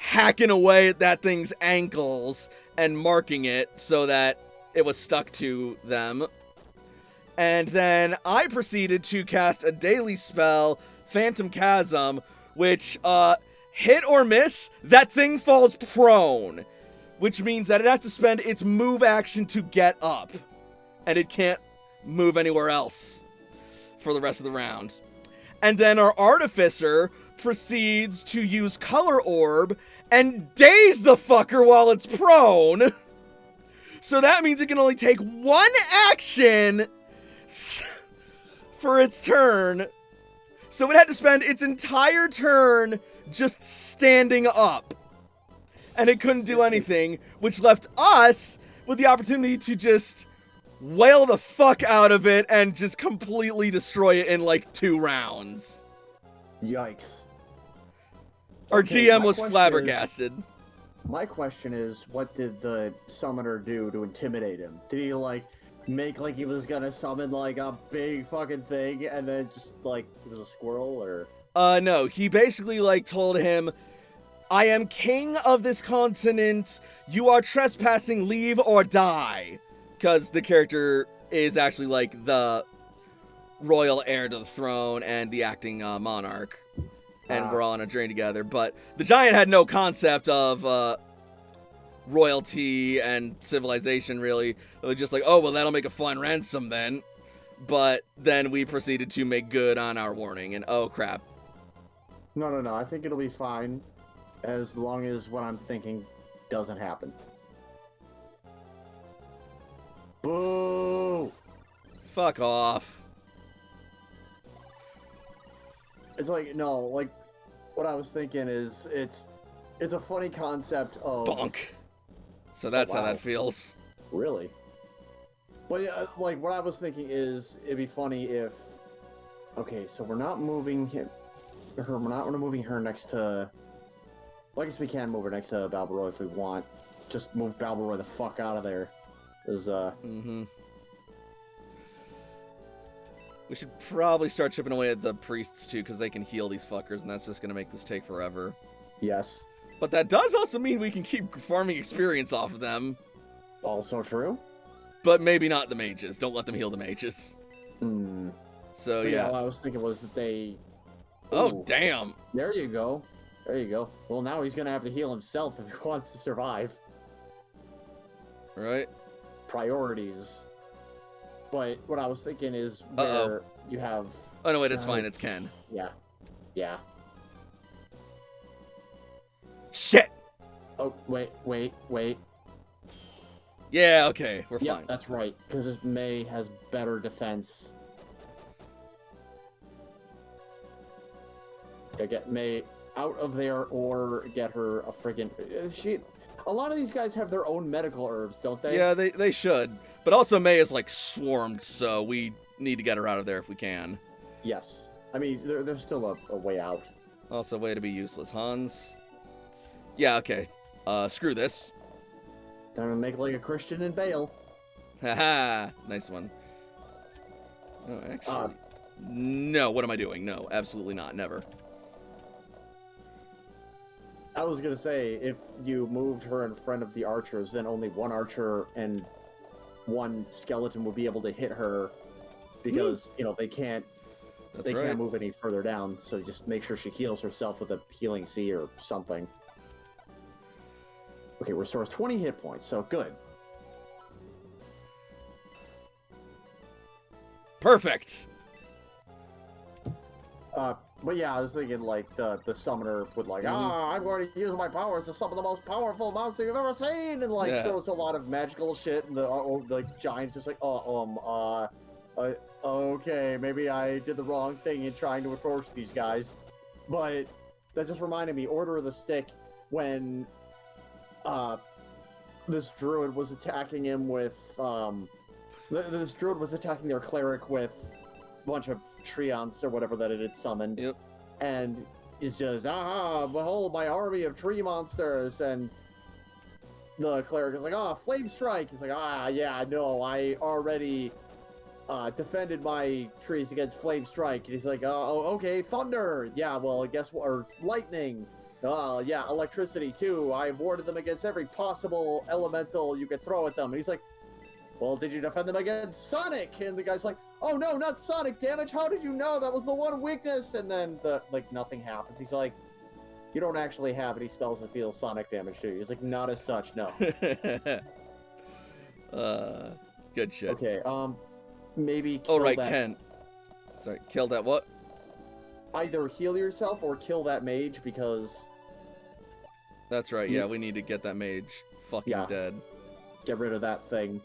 hacking away at that thing's ankles and marking it so that it was stuck to them. And then I proceeded to cast a daily spell, Phantom Chasm, which, hit or miss, that thing falls prone. Which means that it has to spend its move action to get up. And it can't move anywhere else for the rest of the round. And then our Artificer proceeds to use Color Orb and daze the fucker while it's prone. So that means it can only take one action for its turn. So it had to spend its entire turn just standing up. And it couldn't do anything, which left us with the opportunity to just wail the fuck out of it and just completely destroy it in like 2 rounds. Yikes. Our Okay, GM my was question flabbergasted. My question is, what did the summoner do to intimidate him? Did he, like, make like he was gonna summon, like, a big fucking thing, and then just, like, it was a squirrel, or... No, he basically, like, told him, I am king of this continent, you are trespassing, leave or die. Because the character is actually, like, the royal heir to the throne and the acting monarch. And we're all on a journey together. But the giant had no concept of royalty and civilization, really. It was just like, oh, well, that'll make a fun ransom then. But then we proceeded to make good on our warning. And oh, crap. No, I think it'll be fine. As long as what I'm thinking doesn't happen. Boo! Fuck off. It's like, no, like, what I was thinking is, it's a funny concept of... Bonk. So that's how wow. that feels. Really? But yeah, like, what I was thinking is, it'd be funny if... Okay, so we're not moving we're not moving her next to... Well, I guess we can move her next to Balbaroy if we want. Just move Balbaroy the fuck out of there. Is, We should probably start chipping away at the priests, too, because they can heal these fuckers, and that's just going to make this take forever. Yes. But that does also mean we can keep farming experience off of them. Also true. But maybe not the mages. Don't let them heal the mages. So, But yeah. what I was thinking was that they... Oh, Ooh. damn. There you go. There you go. Well, now he's gonna have to heal himself if he wants to survive. Right? Priorities. But what I was thinking is where you have... Oh, no, wait, it's fine. It's Ken. Yeah. Yeah. Shit! Oh, wait. Yeah, okay. We're Yeah, fine. that's right. Because May has better defense. Yeah, get May out of there or get her a friggin'... A lot of these guys have their own medical herbs, don't they? Yeah, they should. But also, May is, like, swarmed, so we need to get her out of there if we can. Yes. I mean, there's still a way out. Also, way to be useless. Hans? Yeah, okay. Screw this. Time to make like a Christian and Bale. Haha, nice one. Oh, actually... no, what am I doing? No, absolutely not. Never. I was gonna say, if you moved her in front of the archers, then only one archer and one skeleton will be able to hit her, because, you know, they can't move any further down, so just make sure she heals herself with a healing sea or something. Okay, restores 20 hit points, so good. Perfect! But yeah, I was thinking, like, the summoner would, like, I'm going to use my powers to summon the most powerful monster you've ever seen, and, like, throws a lot of magical shit, and the giant's just like, okay, maybe I did the wrong thing in trying to approach these guys. But that just reminded me, Order of the Stick, when, this druid was attacking him with, this druid was attacking their cleric with a bunch of treants or whatever that it had summoned. Yep. And it's just, behold my army of tree monsters. And the cleric is like, flame strike. He's like, yeah, no, I already defended my trees against flame strike. And he's like, okay, thunder. Yeah, well, guess what? Or lightning. Yeah, electricity too. I've warded them against every possible elemental you could throw at them. And he's like, well, did you defend them against Sonic? And the guy's like, oh no, not Sonic damage. How did you know? That was the one weakness. And then nothing happens. He's like, you don't actually have any spells that deal Sonic damage, do you? He's like, not as such, no. Good shit. Okay, maybe kill Oh, right, that. Ken. Sorry, kill that what? Either heal yourself or kill that mage, because That's right, yeah, we need to get that mage fucking Yeah. dead. get rid of that thing.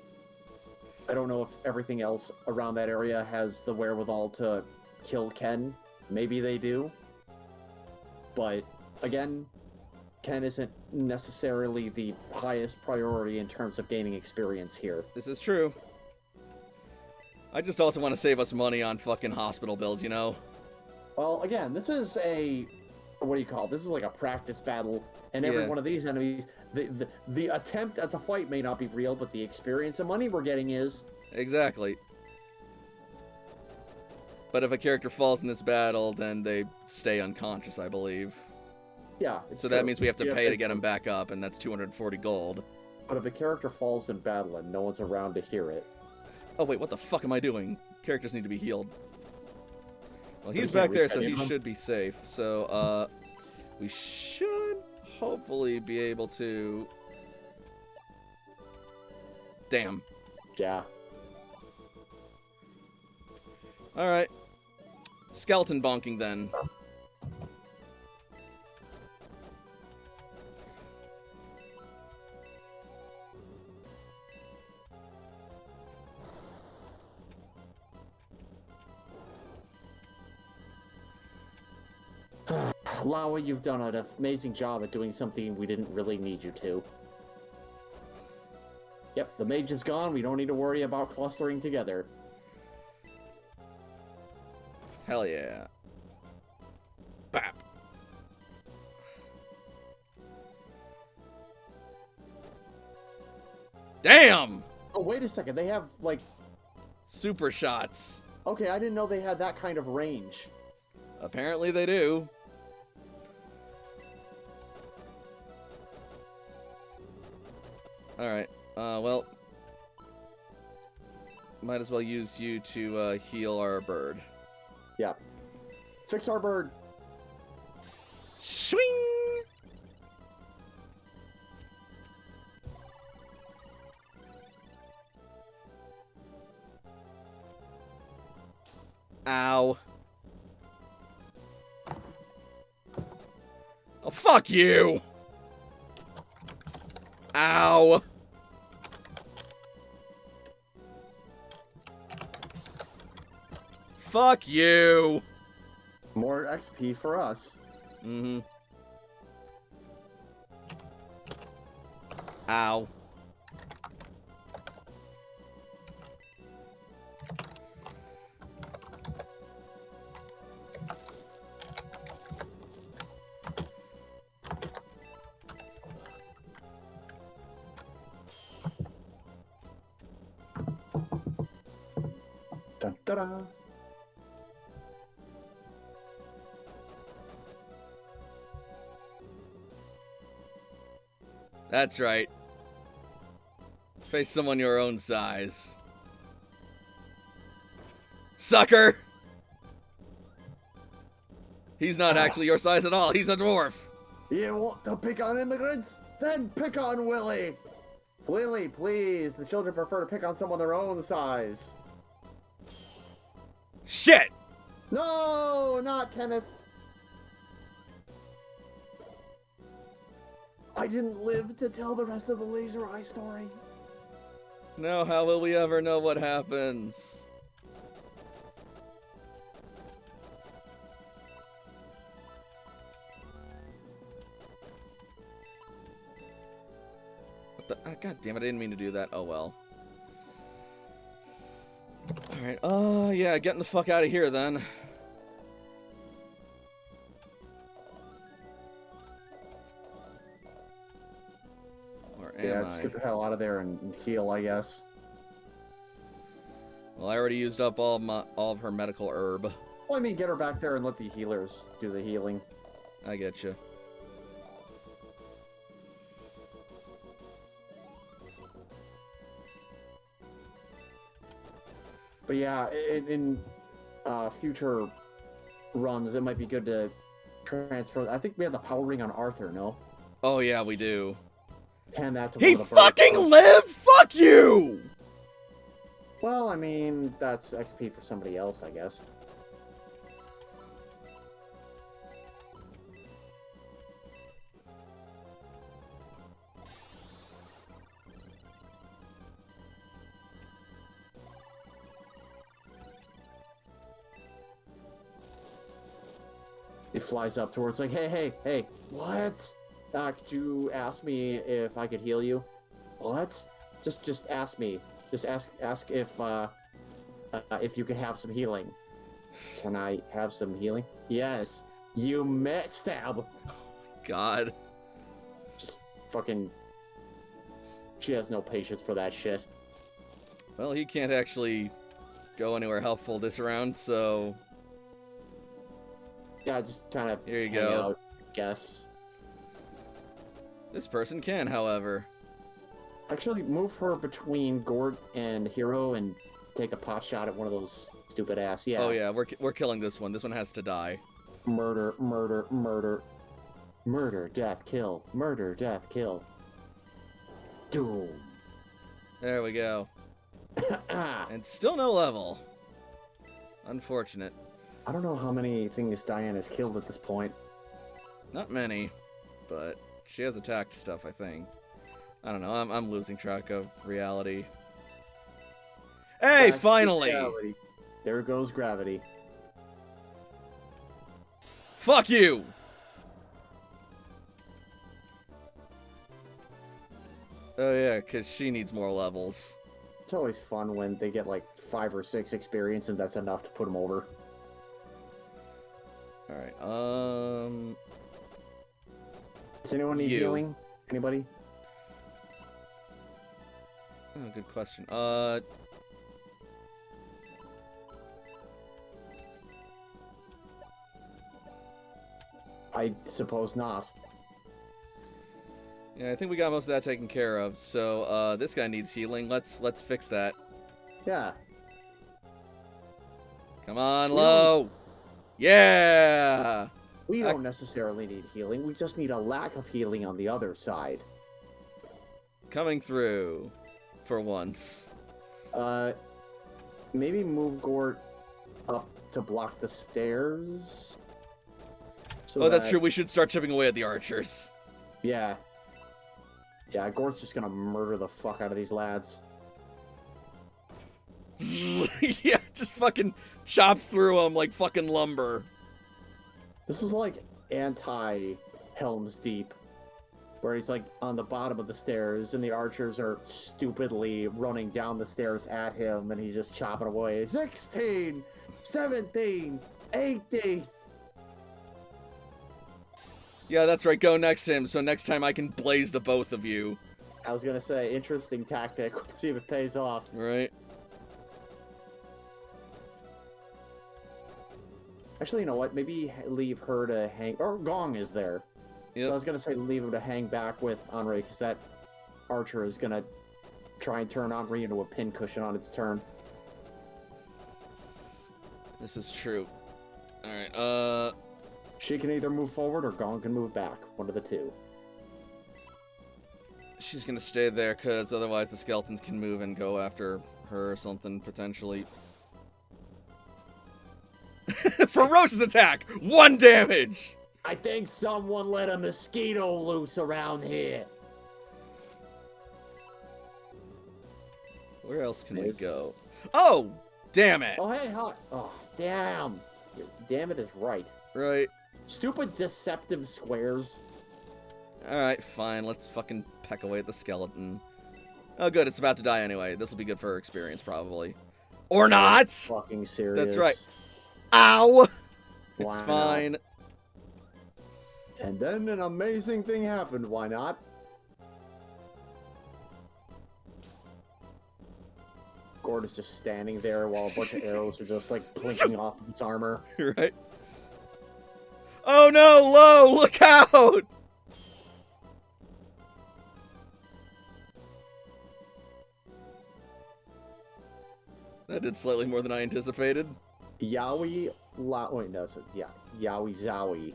I don't know if everything else around that area has the wherewithal to kill Ken. Maybe they do. But, again, Ken isn't necessarily the highest priority in terms of gaining experience here. This is true. I just also want to save us money on fucking hospital bills, you know? Well, again, this is a... what do you call it? This is like a practice battle, and every Yeah. one of these enemies... The attempt at the fight may not be real, but the experience and money we're getting is... Exactly. But if a character falls in this battle, then they stay unconscious, I believe. Yeah, it's So that true. means we have to You pay to get him back up, and that's 240 gold. But if a character falls in battle and no one's around to hear it... Oh, wait, what the fuck am I doing? Characters need to be healed. Well, he's can't back there, reach so any he of them? should be safe. So, we should hopefully be able to... Damn. Yeah. Alright. Skeleton bonking, then. Lawa, you've done an amazing job at doing something we didn't really need you to. Yep, the mage is gone. We don't need to worry about clustering together. Hell yeah. Bap. Damn! Oh, wait a second. They have, like... Super shots. Okay, I didn't know they had that kind of range. Apparently they do. Alright, well... Might as well use you to, heal our bird. Yeah. Fix our bird. Swing! Ow. Oh, fuck you! Ow! Fuck you! More XP for us. Mm-hmm. Ow. Dun, da-da. That's right. Face someone your own size. Sucker! He's not actually your size at all. He's a dwarf. You want to pick on immigrants? Then pick on Willie! Willie, please. The children prefer to pick on someone their own size. Shit! No, not Kenneth. I didn't live to tell the rest of the Laser Eye story. Now how will we ever know what happens? What the? God damn it, I didn't mean to do that. Oh well. Alright, yeah, getting the fuck out of here then. Where Yeah, am just I? get the hell out of there and heal, I guess. Well, I already used up all of her medical herb. Well, I mean, get her back there and let the healers do the healing. I get you. But yeah, in future runs, it might be good to transfer. I think we have the power ring on Arthur, no? Oh yeah, we do. Hand that to He one of the birds. fucking lived. Fuck you. Well, I mean, that's XP for somebody else, I guess. He flies up towards, like, hey, what? Could you ask me if I could heal you? What? Just ask me. Just ask if you could have some healing. Can I have some healing? Yes. You met stab. God. Just fucking. She has no patience for that shit. Well, he can't actually go anywhere helpful this round, so Yeah, just kind of. Here you go. Out, I guess. this person can, however. Actually, move her between Gort and Hero and take a pot shot at one of those stupid ass. Yeah. Oh yeah, we're killing this one. This one has to die. Murder, murder, murder. Murder, death, kill. Murder, death, kill. Doom. There we go. I And still no level. Unfortunate. don't know how many things Diane has killed at this point. Not many, but she has attacked stuff, I think. I don't know. I'm losing track of reality. Hey, Back to finally! reality. There goes gravity. Fuck you! Oh yeah, because she needs more levels. It's always fun when they get like 5 or 6 experience and that's enough to put them over. Alright, Does anyone need You. healing? Anybody? Oh, good question. I suppose not. Yeah, I think we got most of that taken care of. So, this guy needs healing. Let's fix that. Yeah. Come on, We low. Yeah. We don't necessarily need healing. We just need a lack of healing on the other side. Coming through, for once. Maybe move Gort up to block the stairs. So Oh, that's that- true. We should start chipping away at the archers. Yeah. Yeah, Gort's just gonna murder the fuck out of these lads. Yeah, just fucking chops through them like fucking lumber. This is like anti-Helm's Deep, where he's like on the bottom of the stairs and the archers are stupidly running down the stairs at him and he's just chopping away. 16, 17, 18. Yeah, that's right. Go next to him, so next time I can blaze the both of you. I was gonna say, interesting tactic. Let's see if it pays off. Right? Actually, you know what? Maybe leave her to hang. Or Gong is there. I Yep. was gonna say leave him to hang back with Henri, because that archer is gonna try and turn Henri into a pincushion on its turn. This is true. Alright, She can either move forward or Gong can move back. One of the two. she's gonna stay there, because otherwise the skeletons can move and go after her or something, potentially. Ferocious attack! 1 damage! I think someone let a mosquito loose around here. Where else can we There's- go? Oh! Damn it! Oh, hey, hi. Oh, damn. Damn it is right. Right. Stupid deceptive squares. Alright, fine. Let's fucking peck away at the skeleton. Oh, good. It's about to die anyway. This will be good for her experience, probably. Or not! Fucking serious. That's right. Ow! It's Why not? fine. And then an amazing thing happened. Why not? Gord is just standing there while a bunch of arrows are just like blinking off of its armor. Right? Oh no, Low! Look out! That did slightly more than I anticipated. Yaoi wait, no, so, yeah, Yaoi Zowie.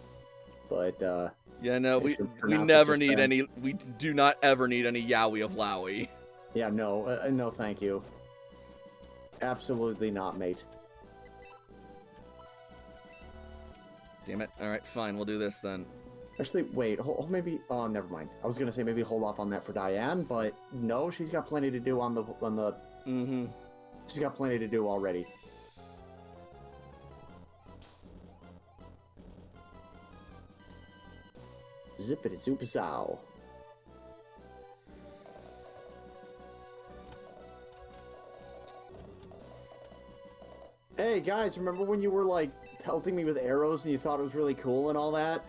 But, Yeah, no, They we should we pronounce it never just need then. any. We do not ever need any yaoi of Lowy. yeah, no, thank you. Absolutely not, mate. Damn it. All right, fine. We'll do this then. Actually, wait, maybe, oh, never mind. I was gonna say maybe hold off on that for Diane, but no, she's got plenty to do on the, Mm-hmm. she's got plenty to do already. Zippity zoop zow. Hey guys, remember when you were like pelting me with arrows and you thought it was really cool and all that?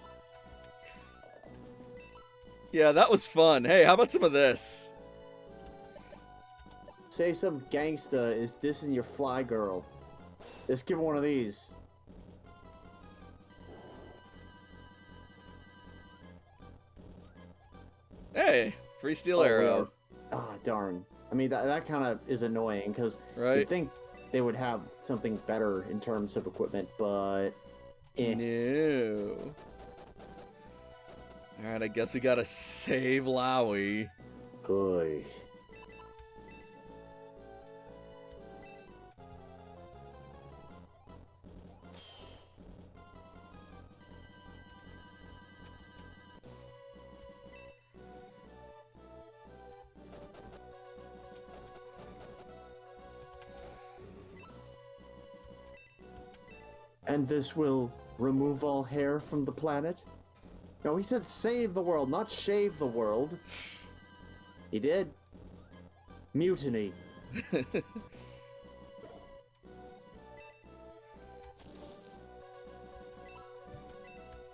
Yeah, that was fun. Hey, how about some of this? Say some gangsta is dissing your fly girl. Let's give her one of these. Hey, free steel Oh, arrow. Ah, darn. I mean, that kind of is annoying, because Right? you'd think they would have something better in terms of equipment, but... Eh. No. Alright, I guess we gotta save Lowy. Oy. And this will remove all hair from the planet? No, he said save the world, not shave the world. He did. Mutiny.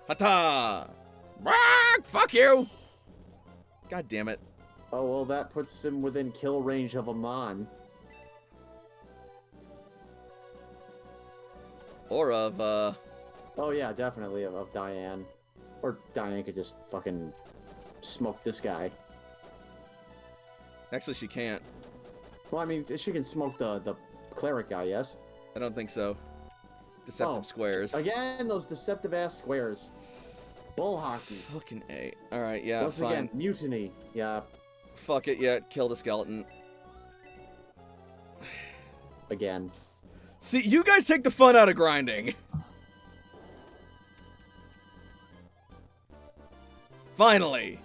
Hata! Bark! Fuck you! God damn it. Oh, well, that puts him within kill range of Amon. Or of, Oh, yeah, definitely of Diane. Or Diane could just fucking smoke this guy. Actually, she can't. Well, I mean, she can smoke the cleric guy, yes? I don't think so. Deceptive Oh, squares. Again, those deceptive-ass squares. Bull hockey. Fucking A. Alright, yeah, Once fine. again, mutiny. Yeah, Fuck it, yeah, kill the skeleton. again. See, you guys take the fun out of grinding. Finally!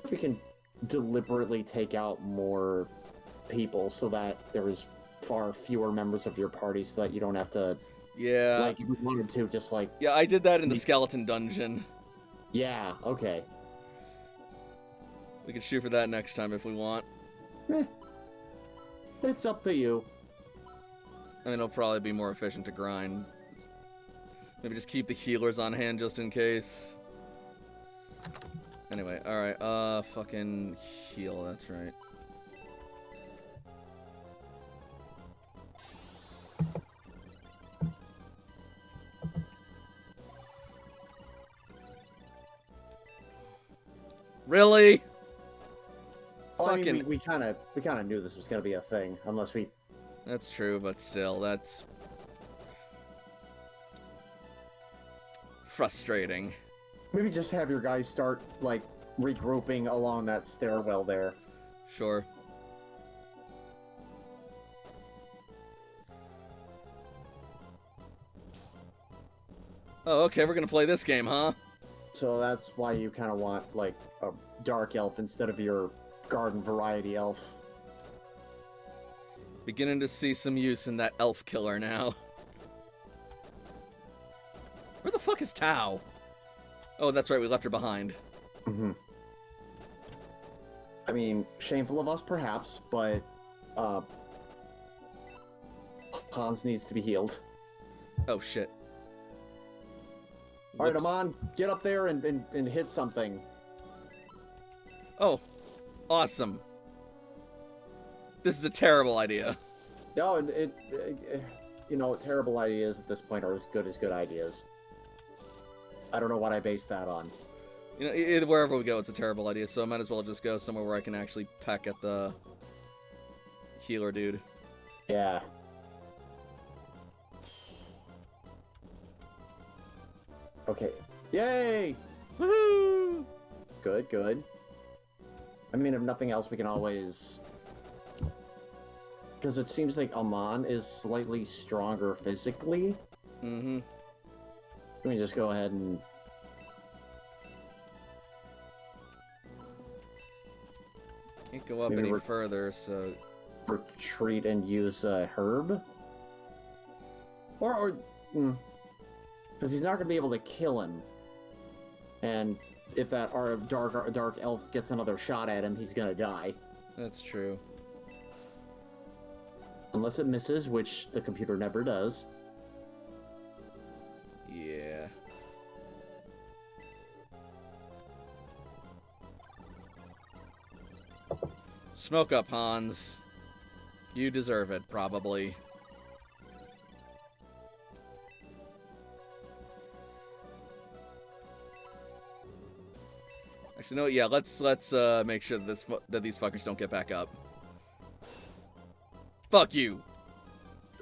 If we can deliberately take out more people so that there is far fewer members of your party so that you don't have to, Yeah. like, if you wanted to, just like, Yeah, I did that in the skeleton dungeon. yeah, okay. We could shoot for that next time if we want. Eh. It's up to you. I mean, it'll probably be more efficient to grind. Maybe just keep the healers on hand just in case. Anyway, alright, fucking heal, that's right. Really? Well, I mean, Fucking- we kind of knew this was gonna be a thing, unless we. That's true, but still, that's frustrating. Maybe just have your guys start, like, regrouping along that stairwell there. Sure. Oh, okay, we're gonna play this game, huh? So that's why you kind of want, like, a dark elf instead of your garden variety elf. Beginning to see some use in that elf killer now. Where the fuck is Tao? Oh, that's right, we left her behind. Mm-hmm. I mean, shameful of us, perhaps, but, Hans needs to be healed. Oh, shit. Alright, Whoops. Amon, get up there and hit something. Oh, awesome. This is a terrible idea. No, you know, terrible ideas at this point are as good ideas. I don't know what I based that on. You know, either wherever we go, it's a terrible idea, so I might as well just go somewhere where I can actually peck at the healer dude. Yeah. Okay. Yay! Woohoo! Good, good. I mean, if nothing else, we can always... Because it seems like Amon is slightly stronger physically. Mm-hmm. Let me just go ahead and... Can't go up Maybe any we're- further, so... retreat and use Herb. Or because he's not going to be able to kill him. And if that dark elf gets another shot at him, he's going to die. That's true. Unless it misses, which the computer never does. Yeah. Smoke up, Hans. You deserve it, probably. Actually, no, yeah, let's make sure that these fuckers don't get back up. Fuck you.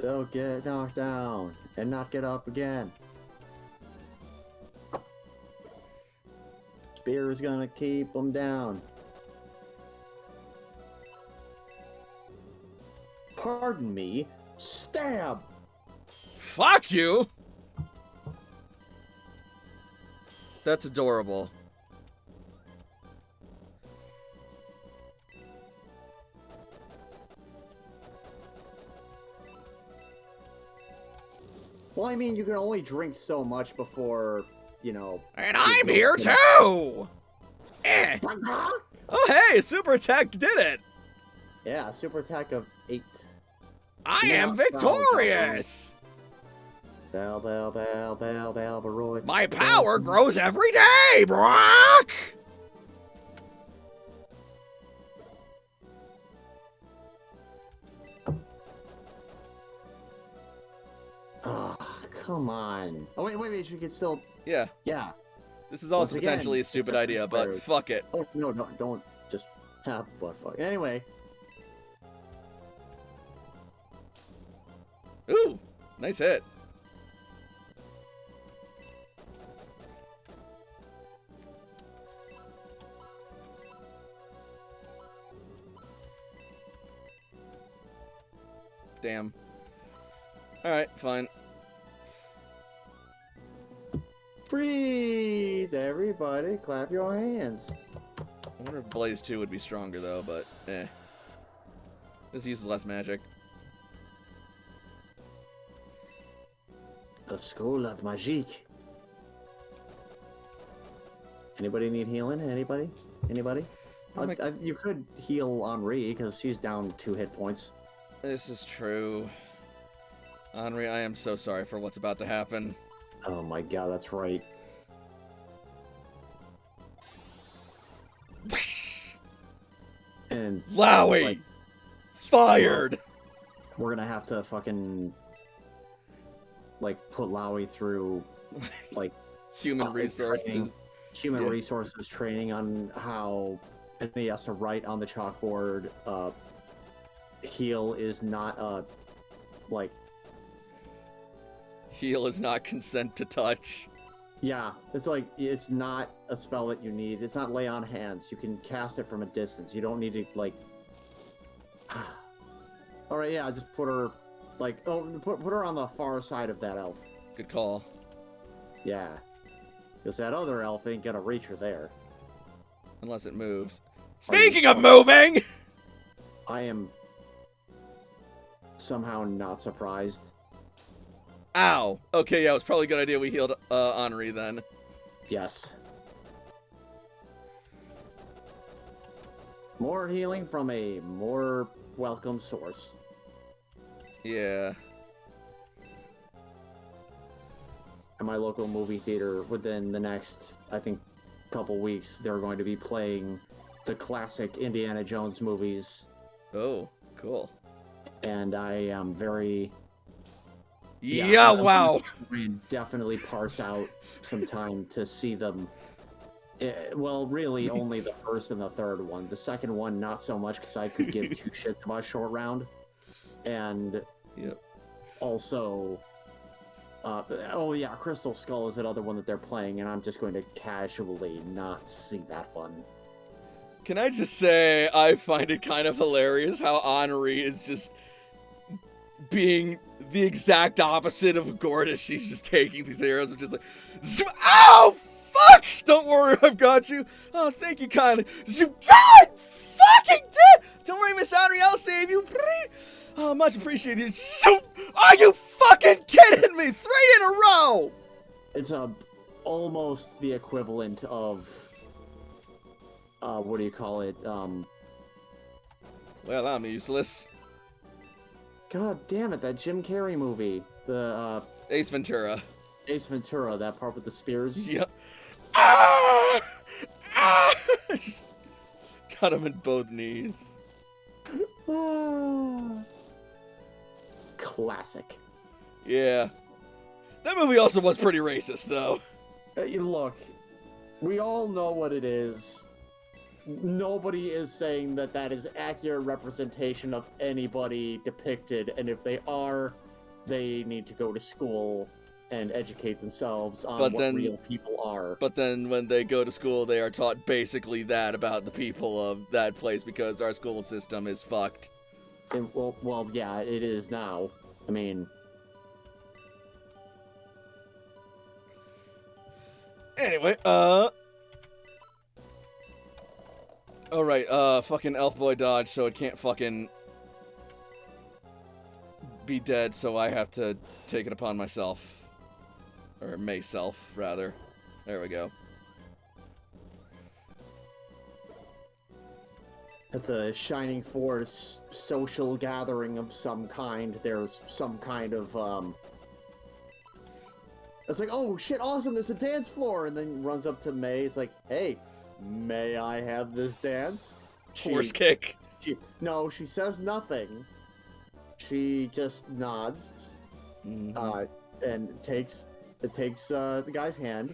They'll get knocked down and not get up again. Spear is gonna keep them down. Pardon me. Stab! Fuck you! That's adorable. Well, I mean, you can only drink so much before, you know... And I'm here too! Eh. Oh hey, Super Tech did it! Yeah, super attack of 8. I Yeah, am victorious! Bell, Baroid. My power grows every day, Brock! Ah, come on. Oh, wait, you can still... Yeah, Yeah. this is also Once again, potentially a stupid it's a idea, but bird. fuck it. Oh, no, don't just have butt fuck. Anyway, Ooh, nice hit. Damn. Alright, fine. freeze! Everybody, clap your hands. I wonder if Blaze 2 would be stronger, though, but eh. This uses less magic. The School of Magique. Anybody need healing? Anybody? Oh my- You could heal Henri because she's down 2 hit points. This is true. Henri, I am so sorry for what's about to happen. Oh my god, that's right. And Lowy! like, Fired! we're gonna have to fucking like put Lowy through like Human resources. training, human Yeah. resources training on how, and he has to write on the chalkboard. Heal is not a like Heal is not consent to touch. yeah. It's like it's not a spell that you need. It's not lay on hands. You can cast it from a distance. You don't need to like. All right, yeah. Just put her like put her on the far side of that elf. Good call. Yeah, because that other elf ain't gonna reach her there. Unless it moves. Are you Speaking of sure? moving! I am somehow not surprised. Ow. Okay, yeah, it was probably a good idea we healed Henri then. Yes. More healing from a more welcome source. Yeah. At my local movie theater, within the next, I think, couple weeks, they're going to be playing the classic Indiana Jones movies, Oh, cool. and I am very Yeah, wow. And definitely parse out some time to see them. Well, really, only the first and the third one. The second one, not so much, because I could give two shits about Short Round. And Yep. also, oh yeah, Crystal Skull is another one that they're playing, and I'm just going to casually not see that one. Can I just say, I find it kind of hilarious how Honoree is just being the exact opposite of Gorda. She's just taking these arrows and just like, ow, fuck! Don't worry, I've got you. Oh, thank you kindly. God fucking damn! Don't worry, Miss Honoree, I'll save you. Oh, much appreciated. Are you fucking kidding me? 3 in a row! It's almost the equivalent of, what do you call it? Well, I'm useless. God damn it, that Jim Carrey movie. The, Ace Ventura. Ace Ventura, that part with the spears. Yep. Ah! Ah! Just got him in both knees. Classic. Yeah. That movie also was pretty racist, though. Look, we all know what it is. Nobody is saying that that is accurate representation of anybody depicted, and if they are, they need to go to school and educate themselves on But what then- real people are. But then when they go to school, they are taught basically that about the people of that place because our school system is fucked. Well, yeah, it is now. I mean, Anyway, alright, fucking Elf Boy dodge, so it can't fucking be dead, so I have to take it upon myself. Or myself, rather. There we go. at the Shining Force social gathering of some kind, there's some kind of, it's like, oh shit, awesome, there's a dance floor, and then runs up to May, it's like, hey, may I have this dance? Force kick. No, she says nothing. She just nods, and takes the guy's hand,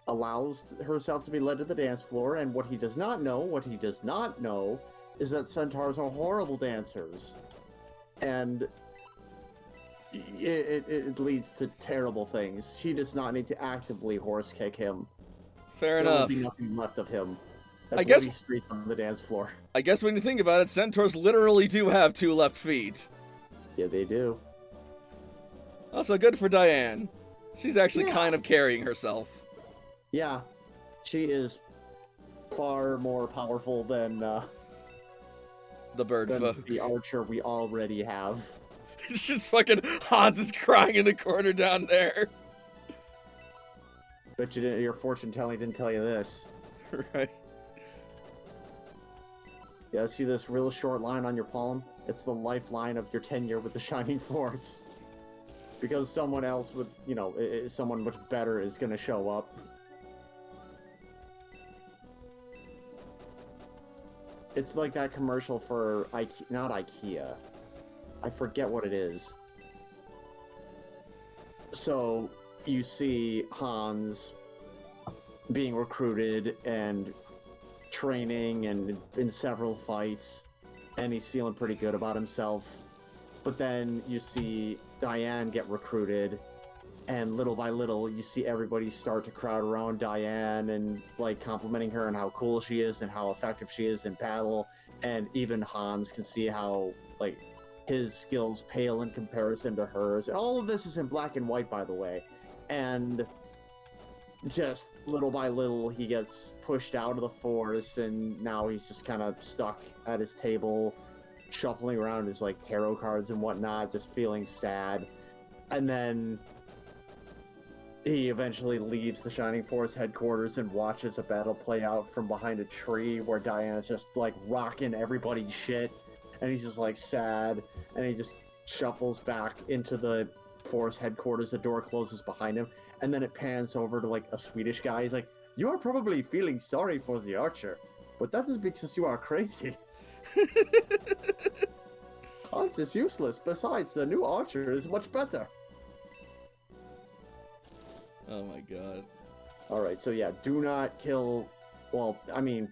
allows herself to be led to the dance floor, and what he does not know is that centaurs are horrible dancers. And it leads to terrible things. She does not need to actively horse kick him. Fair There will enough. be nothing left of him. I guess- Street on the dance floor. I guess when you think about it, centaurs literally do have 2 left feet. Yeah, they do. Also, good for Diane. She's actually Yeah. kind of carrying herself. Yeah, she is far more powerful than The bird folk. the archer we already have. It's just fucking Hans is crying in the corner down there. Bet you your fortune telling didn't tell you this. Right. Yeah, see this real short line on your palm? It's the lifeline of your tenure with the Shining Force. Because someone else with, someone much better is gonna show up. It's like that commercial for not IKEA. I forget what it is. So, you see Hans being recruited and training and in several fights, and he's feeling pretty good about himself. But then you see Diane get recruited, and little by little you see everybody start to crowd around Diane and like complimenting her on how cool she is and how effective she is in battle. And even Hans can see how like his skills pale in comparison to hers. And all of this is in black and white, by the way. And just little by little he gets pushed out of the force, and now he's just kind of stuck at his table shuffling around his like tarot cards and whatnot, just feeling sad. And then he eventually leaves the Shining Force headquarters and watches a battle play out from behind a tree where Diana's just like rocking everybody's shit, and he's just like sad, and he just shuffles back into the Force headquarters. The door closes behind him, and then it pans over to like a Swedish guy. He's like, "You are probably feeling sorry for the archer, but that is because you are crazy." Hans is useless. Besides, the new archer is much better. Oh my god. All right, so yeah, do not kill. Well, I mean,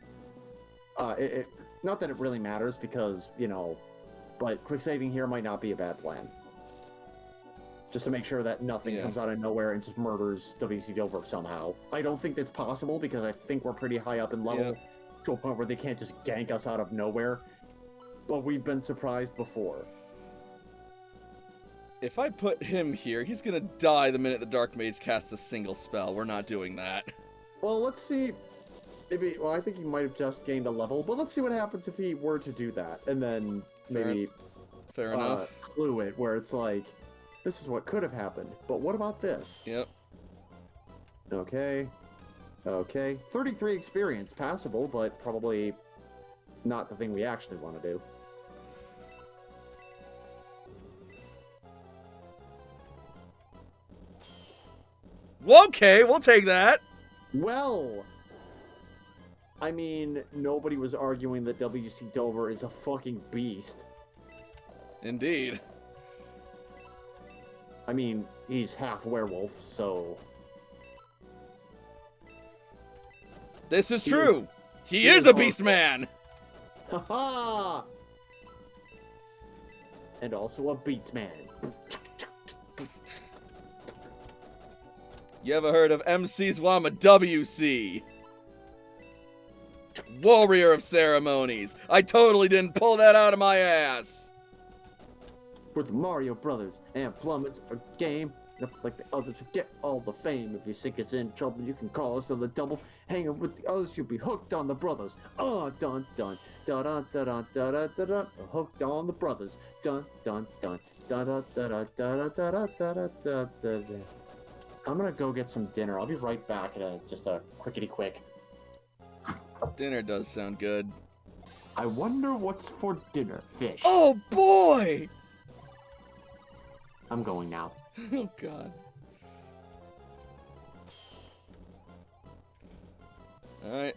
not that it really matters because but quick saving here might not be a bad plan. Just to make sure that nothing comes out of nowhere and just murders WC Dover somehow. I don't think that's possible because I think we're pretty high up in level to a point where they can't just gank us out of nowhere. But we've been surprised before. If I put him here, he's gonna die the minute the Dark Mage casts a single spell. We're not doing that. Well, let's see if he... Well, I think he might have just gained a level, but let's see what happens if he were to do that. And then maybe... Fair enough. Clue it, where it's like, this is what could have happened, but what about this? Yep. Okay. 33 experience, passable, but probably not the thing we actually want to do. Okay, we'll take that. Well, I mean, nobody was arguing that WC Dover is a fucking beast. Indeed. I mean, he's half werewolf, so... This is true. He is a beast man. Haha! And also a beats man. You ever heard of MC's Wama WC? Warrior of ceremonies. I totally didn't pull that out of my ass. For the Mario Brothers and plummets a game. Nothing like the others who get all the fame. If you think it's in trouble, you can call us on the double. Hanging with the others, you'll be hooked on the brothers. Oh, dun dun dun dun dun dun dun dun dun dun. Hooked on the brothers. Dun dun dun dun dun dun dun dun dun dun dun dun. I'm gonna go get some dinner. I'll be right back in just a quickety quick. Dinner does sound good. I wonder what's for dinner. Fish. Oh boy! I'm going now. Oh god. Alright.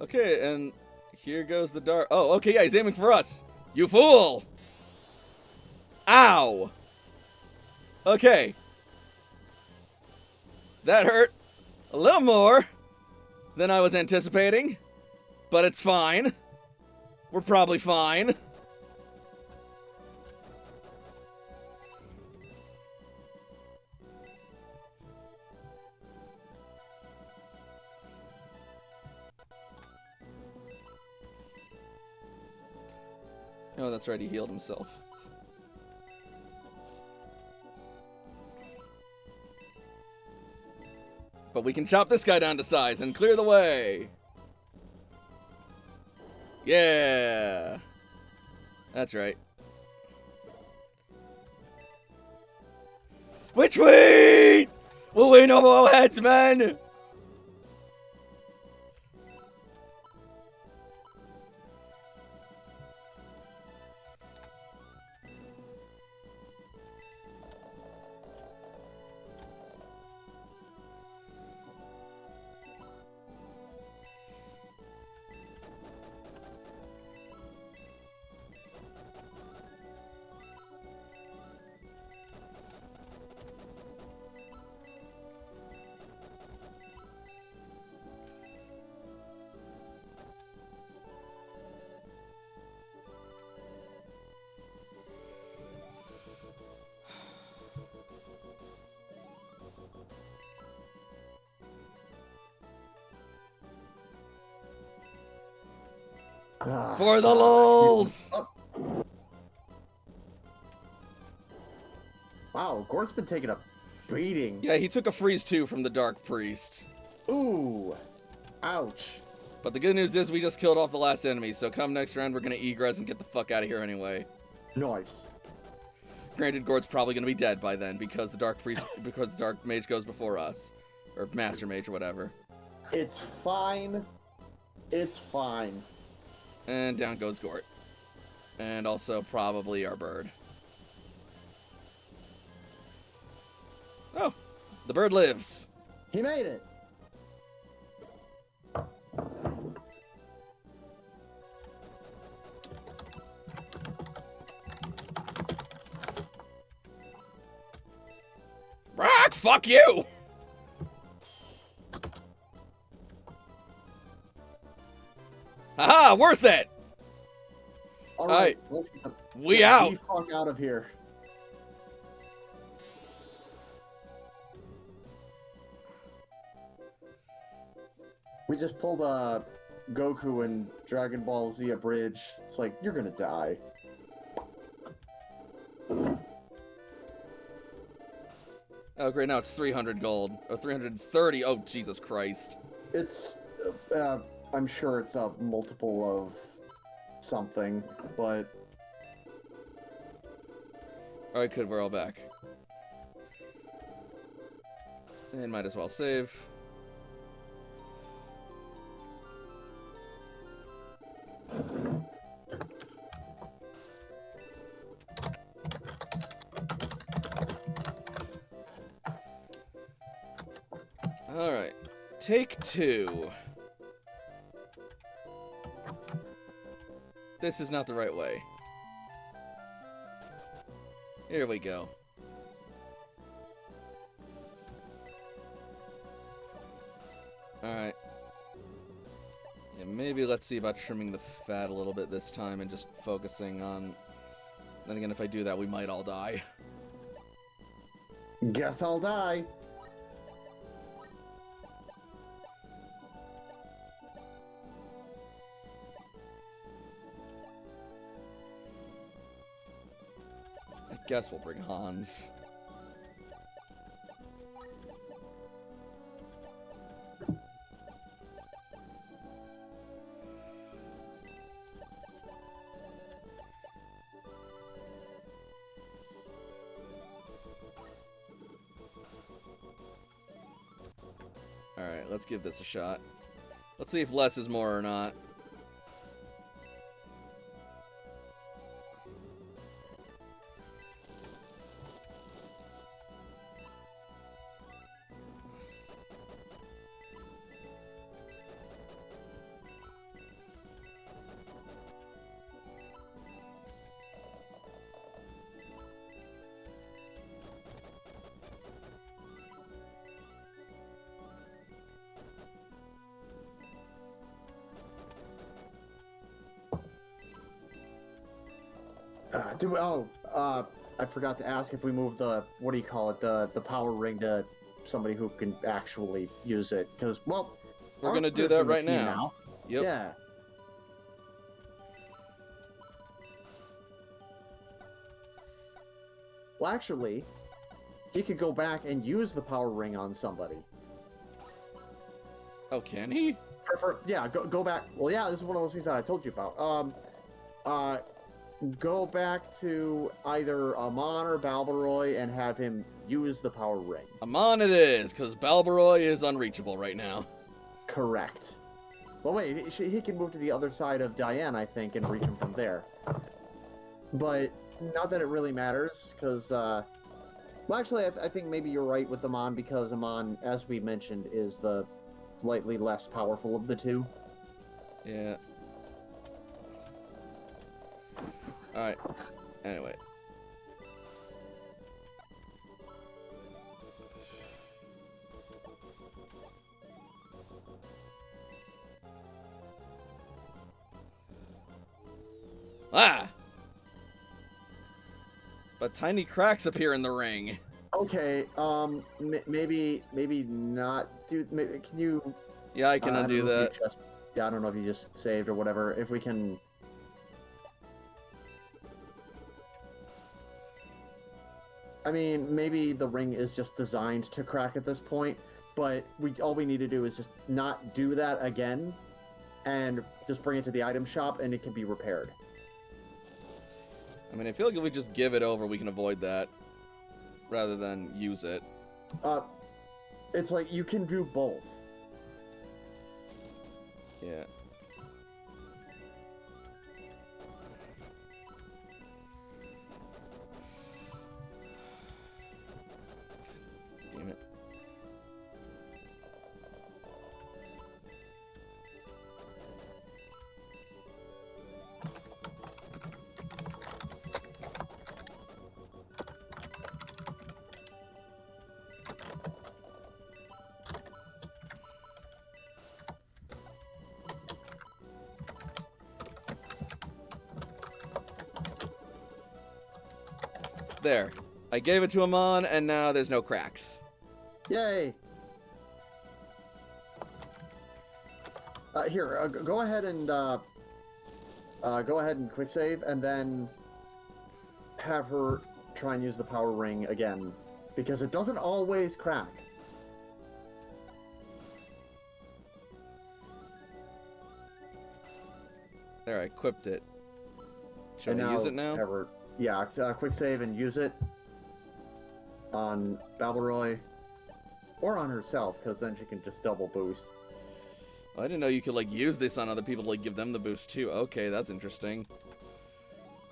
Okay, and here goes the dark. Oh, okay, yeah, he's aiming for us. You fool! Ow! Okay. That hurt a little more than I was anticipating, but it's fine. We're probably fine. Oh, that's right, he healed himself. But we can chop this guy down to size and clear the way. Yeah. That's right. Retreat! Will we know our headsmen? For the lulz! Wow, Gort's been taking a beating. Yeah, he took a freeze too from the Dark Priest. Ooh. Ouch. But the good news is we just killed off the last enemy, so come next round we're gonna egress and get the fuck out of here anyway. Nice. Granted, Gord's probably gonna be dead by then because the Dark Priest, because the Dark Mage goes before us. Or Master Mage or whatever. It's fine. It's fine. And down goes Gort. And also probably our bird. Oh, the bird lives. He made it. Rock, fuck you! Yeah, worth it. All right. right, let's get We the out. fuck out of here. We just pulled a Goku and Dragon Ball Z a bridge. It's like, you're gonna die. Oh, great. Now it's 300 gold. Or 330. Oh, Jesus Christ. It's, I'm sure it's a multiple of something, but Alright, good. We're all back. And might as well save. Alright. Take 2. This is not the right way. Here we go. Alright. Yeah, maybe let's see about trimming the fat a little bit this time and just focusing on... Then again, if I do that, we might all die. guess I'll die. I guess we'll bring Hans. Alright, let's give this a shot. Let's see if less is more or not. I forgot to ask if we moved the, what do you call it, the power ring to somebody who can actually use it. Because, well, We're gonna do Arthur's that in the right team now. Yep. Yeah. Well, actually, he could go back and use the power ring on somebody. Oh, can he? Yeah, go back. Well, yeah, this is one of those things that I told you about. Go back to either Amon or Balbaroy and have him use the power ring. Amon it is, because Balbaroy is unreachable right now. Correct. Well, wait, he can move to the other side of Diane, I think, and reach him from there. But not that it really matters, because, well, actually, I think maybe you're right with Amon, because Amon, as we mentioned, is the slightly less powerful of the two. Yeah. Alright. Anyway. Ah! But tiny cracks appear in the ring. Okay, maybe not. Dude, maybe, can you? Yeah, I can I don't undo know if you that. yeah, I don't know if you just saved or whatever. If we can. I mean, maybe the ring is just designed to crack at this point, but all we need to do is just not do that again, and just bring it to the item shop, and it can be repaired. I mean, I feel like if we just give it over, we can avoid that. Rather than use it. It's like you can do both. Yeah. Damn it. There. I gave it to Amon, and now there's no cracks. Yay! Here, go ahead and quick save, and then have her try and use the power ring again, because it doesn't always crack. There, I equipped it. Should And I use it now? Yeah, quick save and use it on Balbaroy, or on herself, because then she can just double boost. I didn't know you could, like, use this on other people to, like, give them the boost, too. Okay, that's interesting.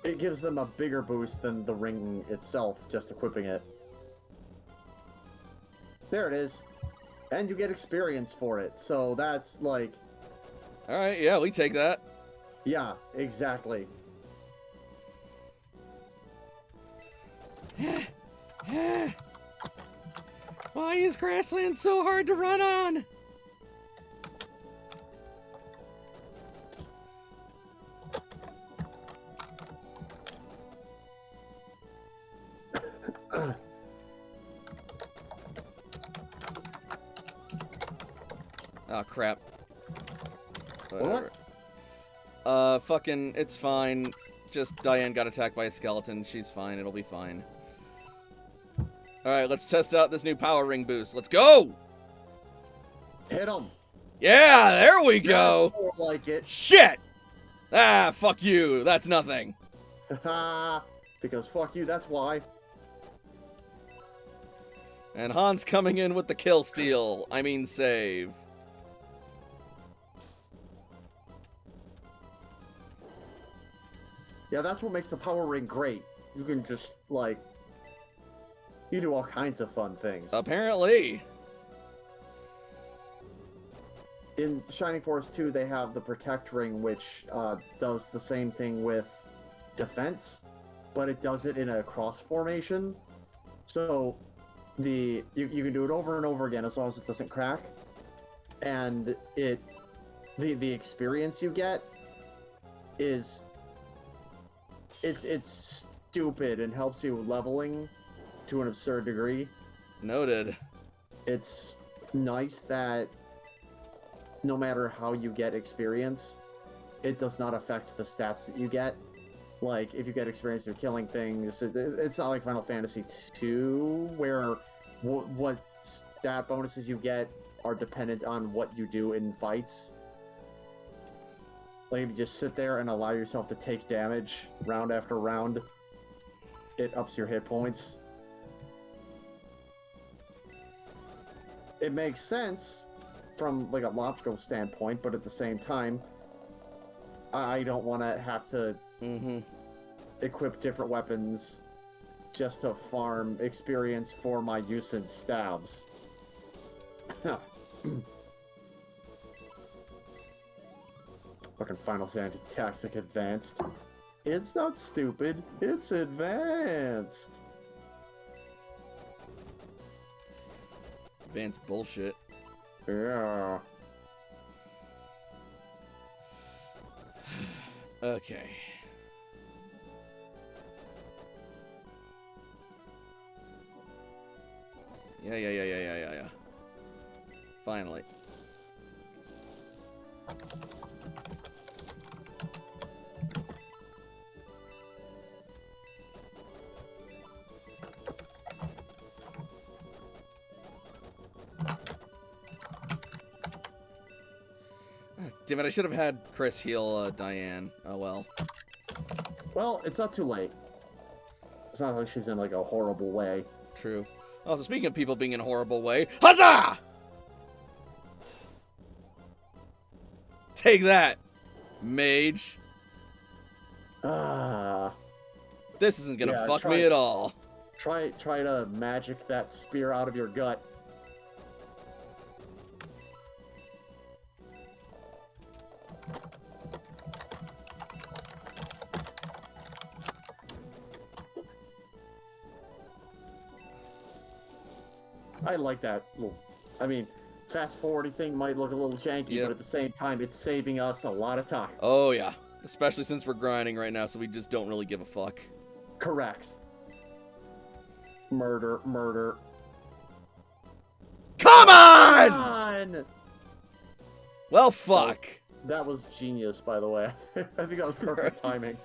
It gives them a bigger boost than the ring itself, just equipping it. There it is. And you get experience for it, so that's, like... Alright, yeah, we take that. Yeah, exactly. Why is Grassland so hard to run on? Oh, crap. Whatever. Fucking, it's fine. Just Diane got attacked by a skeleton. She's fine. It'll be fine. Alright, let's test out this new power ring boost. Let's go! Hit him. Yeah, there we go! More like it. Shit! Ah, fuck you. That's nothing. Because fuck you, that's why. And Han's coming in with the kill steal. I mean save. Yeah, that's what makes the power ring great. You can just, like... You do all kinds of fun things. Apparently. In Shining Force 2, they have the Protect Ring, which does the same thing with defense, but it does it in a cross formation. So you can do it over and over again as long as it doesn't crack. And the experience you get is it's stupid and helps you with leveling to an absurd degree. Noted. It's nice that no matter how you get experience, it does not affect the stats that you get. Like, if you get experience through killing things, it's not like Final Fantasy II, where what stat bonuses you get are dependent on what you do in fights. Like, if you just sit there and allow yourself to take damage round after round, it ups your hit points. It makes sense from, like, a logical standpoint, but at the same time, I don't want to have to equip different weapons just to farm experience for my use in staves. Fucking Final Fantasy Tactic Advanced. It's not stupid, it's advanced. Advanced bullshit. Yeah. Okay. Yeah. Finally. Damn it, I should have had Chris heal Diane. Oh well. Well, it's not too late. It's not like she's in, like, a horrible way. True. Also, speaking of people being in a horrible way, huzzah! Take that, mage. This isn't gonna fuck me at all. Try to magic that spear out of your gut. I like that little, I mean, fast-forwarding thing might look a little janky, but at the same time, it's saving us a lot of time. Oh, yeah. Especially since we're grinding right now, so we just don't really give a fuck. Correct. Murder, murder. Come on! On! Well, fuck. That was genius, by the way. I think that was perfect timing.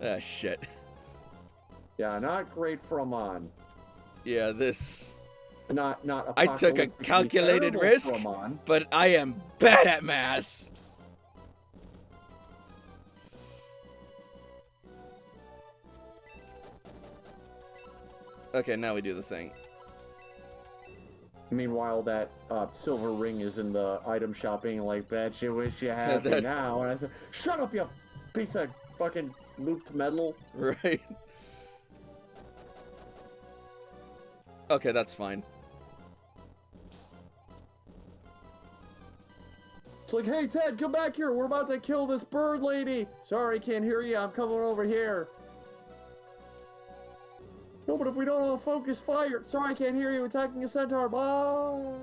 Ah, shit. Yeah, not great for Amon. Yeah, this... Not I took a apocalyptically calculated terrible risk, for Amon. but I am bad at math. Okay, now we do the thing. Meanwhile, that silver ring is in the item shop being like, bet you wish you had me That- now. And I said, shut up, you piece of fucking looped metal. Right? Okay, that's fine. It's like, hey, Ted, come back here. We're about to kill this bird lady. Sorry, can't hear you. I'm coming over here. No, but if we don't all focus fire. Sorry, I can't hear you. Attacking a centaur. Bye.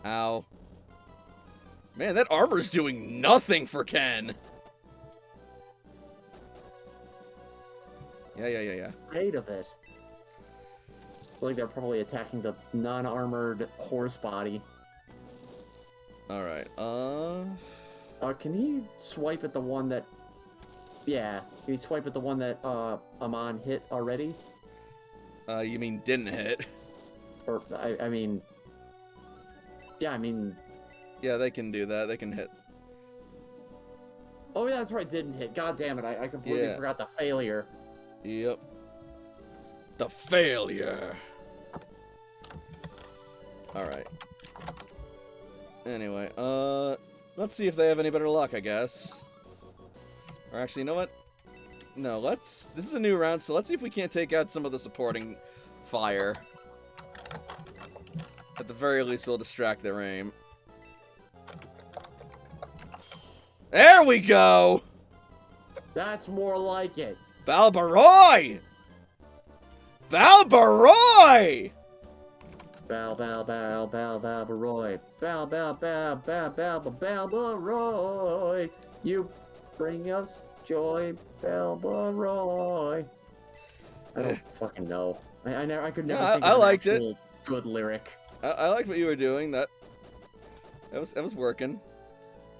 Ow. Man, that armor's doing nothing for Ken. Yeah. 8 of it. It's like they're probably attacking the non-armored horse body. Alright, Can he swipe at the one that... Yeah, can he swipe at the one that, Amon hit already? you mean didn't hit? Or, I mean... Yeah, I mean... Yeah, they can do that. They can hit. Oh, yeah, that's right, didn't hit. God damn it, I completely Yeah. forgot the failure. Yep. The failure. Alright. Anyway, let's see if they have any better luck, I guess. Or actually, you know what? No, this is a new round, so let's see if we can't take out some of the supporting fire. At the very least, we'll distract their aim. There we go! That's more like it. Balbaroy! Balbaroy! Bow, bow, bow, bow, bow, Baroy. Bow, bow, bow, bow, bow, bow, bow, Baroy. You bring us joy, bow, Baroy. I don't fucking know. I could never Yeah, think I of an liked it. actual good lyric. I like what you were doing. That was working.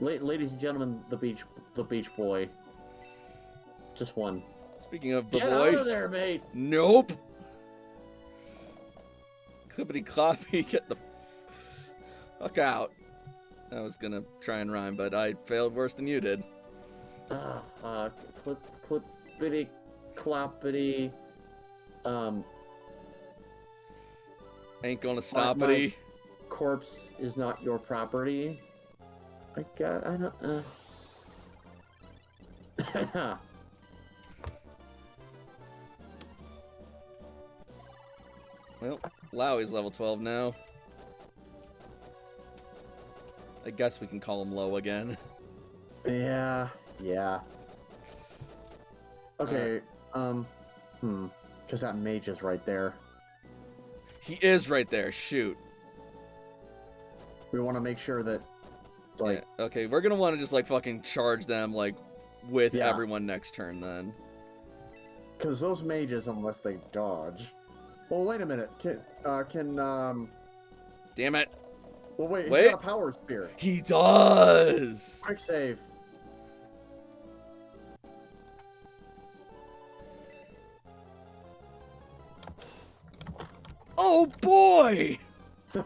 Ladies and gentlemen, the beach boy. Just one. Speaking of the Get boy, out of there, mate! nope. Clippity cloppy, get the fuck out. I was gonna try and rhyme, but I failed worse than you did. Clippity cloppity. Ain't gonna stop it. Corpse is not your property. I don't. Well, Lowie's level 12 now. I guess we can call him low again. Yeah. Okay. Because that mage is right there. He is right there. Shoot. We want to make sure that, like, Yeah, okay, we're gonna want to just like fucking charge them like with Yeah. everyone next turn then. because those mages, unless they dodge. Well, wait a minute. Damn it. Well, wait. Wait. He's got a power spear. He does. Quick save. Oh boy. I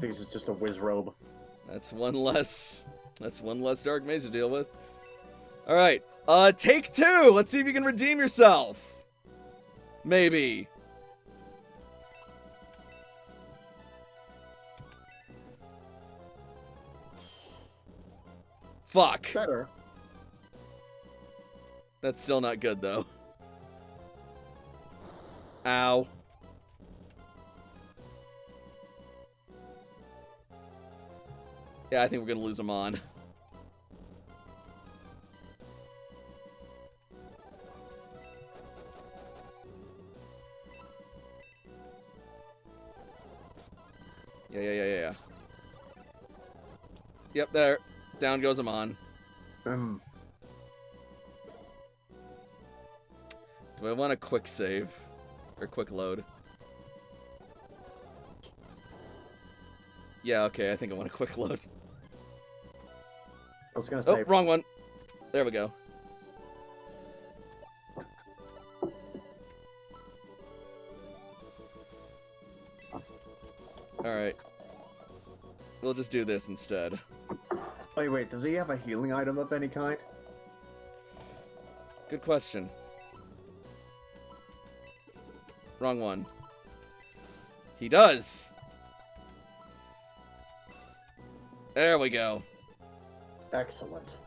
think this is just a whiz robe. That's one less dark mage to deal with. All right. Take 2. Let's see if you can redeem yourself. Maybe. Fuck. Better. That's still not good though. Ow. Yeah, I think we're gonna lose him on. Yeah. Yep, there. Down goes Amon. Do I want a quick save? Or quick load? Yeah, okay, I think I want a quick load. I was gonna Oh, say. wrong one. There we go. Alright. We'll just do this instead. Wait. Does he have a healing item of any kind? Good question. Wrong one. He does! There we go. Excellent.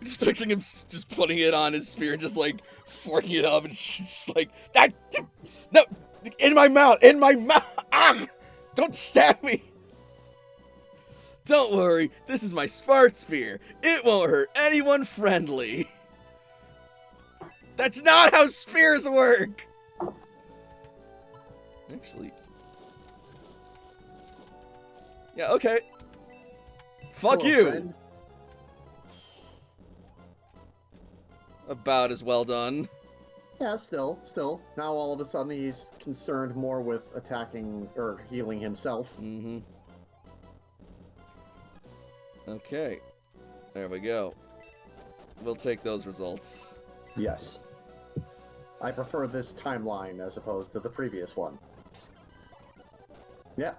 I'm just picturing him just putting it on his spear and just like forking it up and just like that. No, in my mouth, Ah! Don't stab me. Don't worry, this is my Spart spear. It won't hurt anyone friendly. That's not how spears work. Actually, yeah, okay. Fuck Hello, you. friend. About as well done. Yeah, still. Now all of a sudden he's concerned more with attacking or healing himself. Mm-hmm. Okay. There we go. We'll take those results. Yes. I prefer this timeline as opposed to the previous one. Yeah.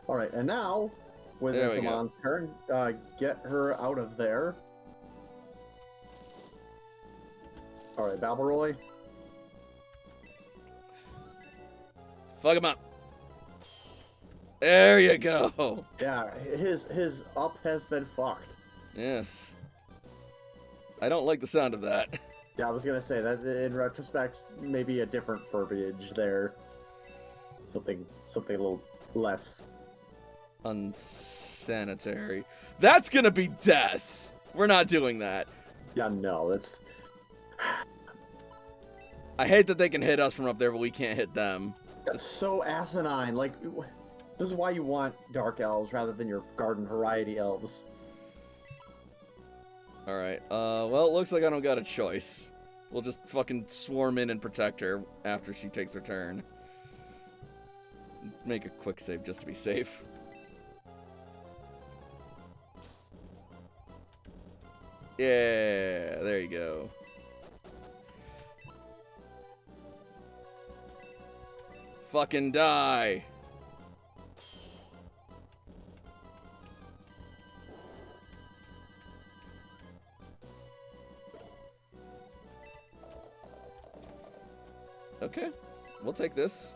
Alright, and now, with There we go. Intamon's turn, get her out of there. Alright, Balbaroy. Fuck him up. There you go. Yeah, his up has been fucked. Yes. I don't like the sound of that. Yeah, I was gonna say that in retrospect, maybe a different verbiage there. Something a little less. Unsanitary. That's gonna be death. We're not doing that. Yeah, no, that's. I hate that they can hit us from up there, but we can't hit them. That's so asinine. Like, this is why you want dark elves rather than your garden variety elves. Alright, well, it looks like I don't got a choice. We'll just fucking swarm in and protect her after she takes her turn. Make a quick save just to be safe. Yeah, there you go. Fucking die! Okay, we'll take this.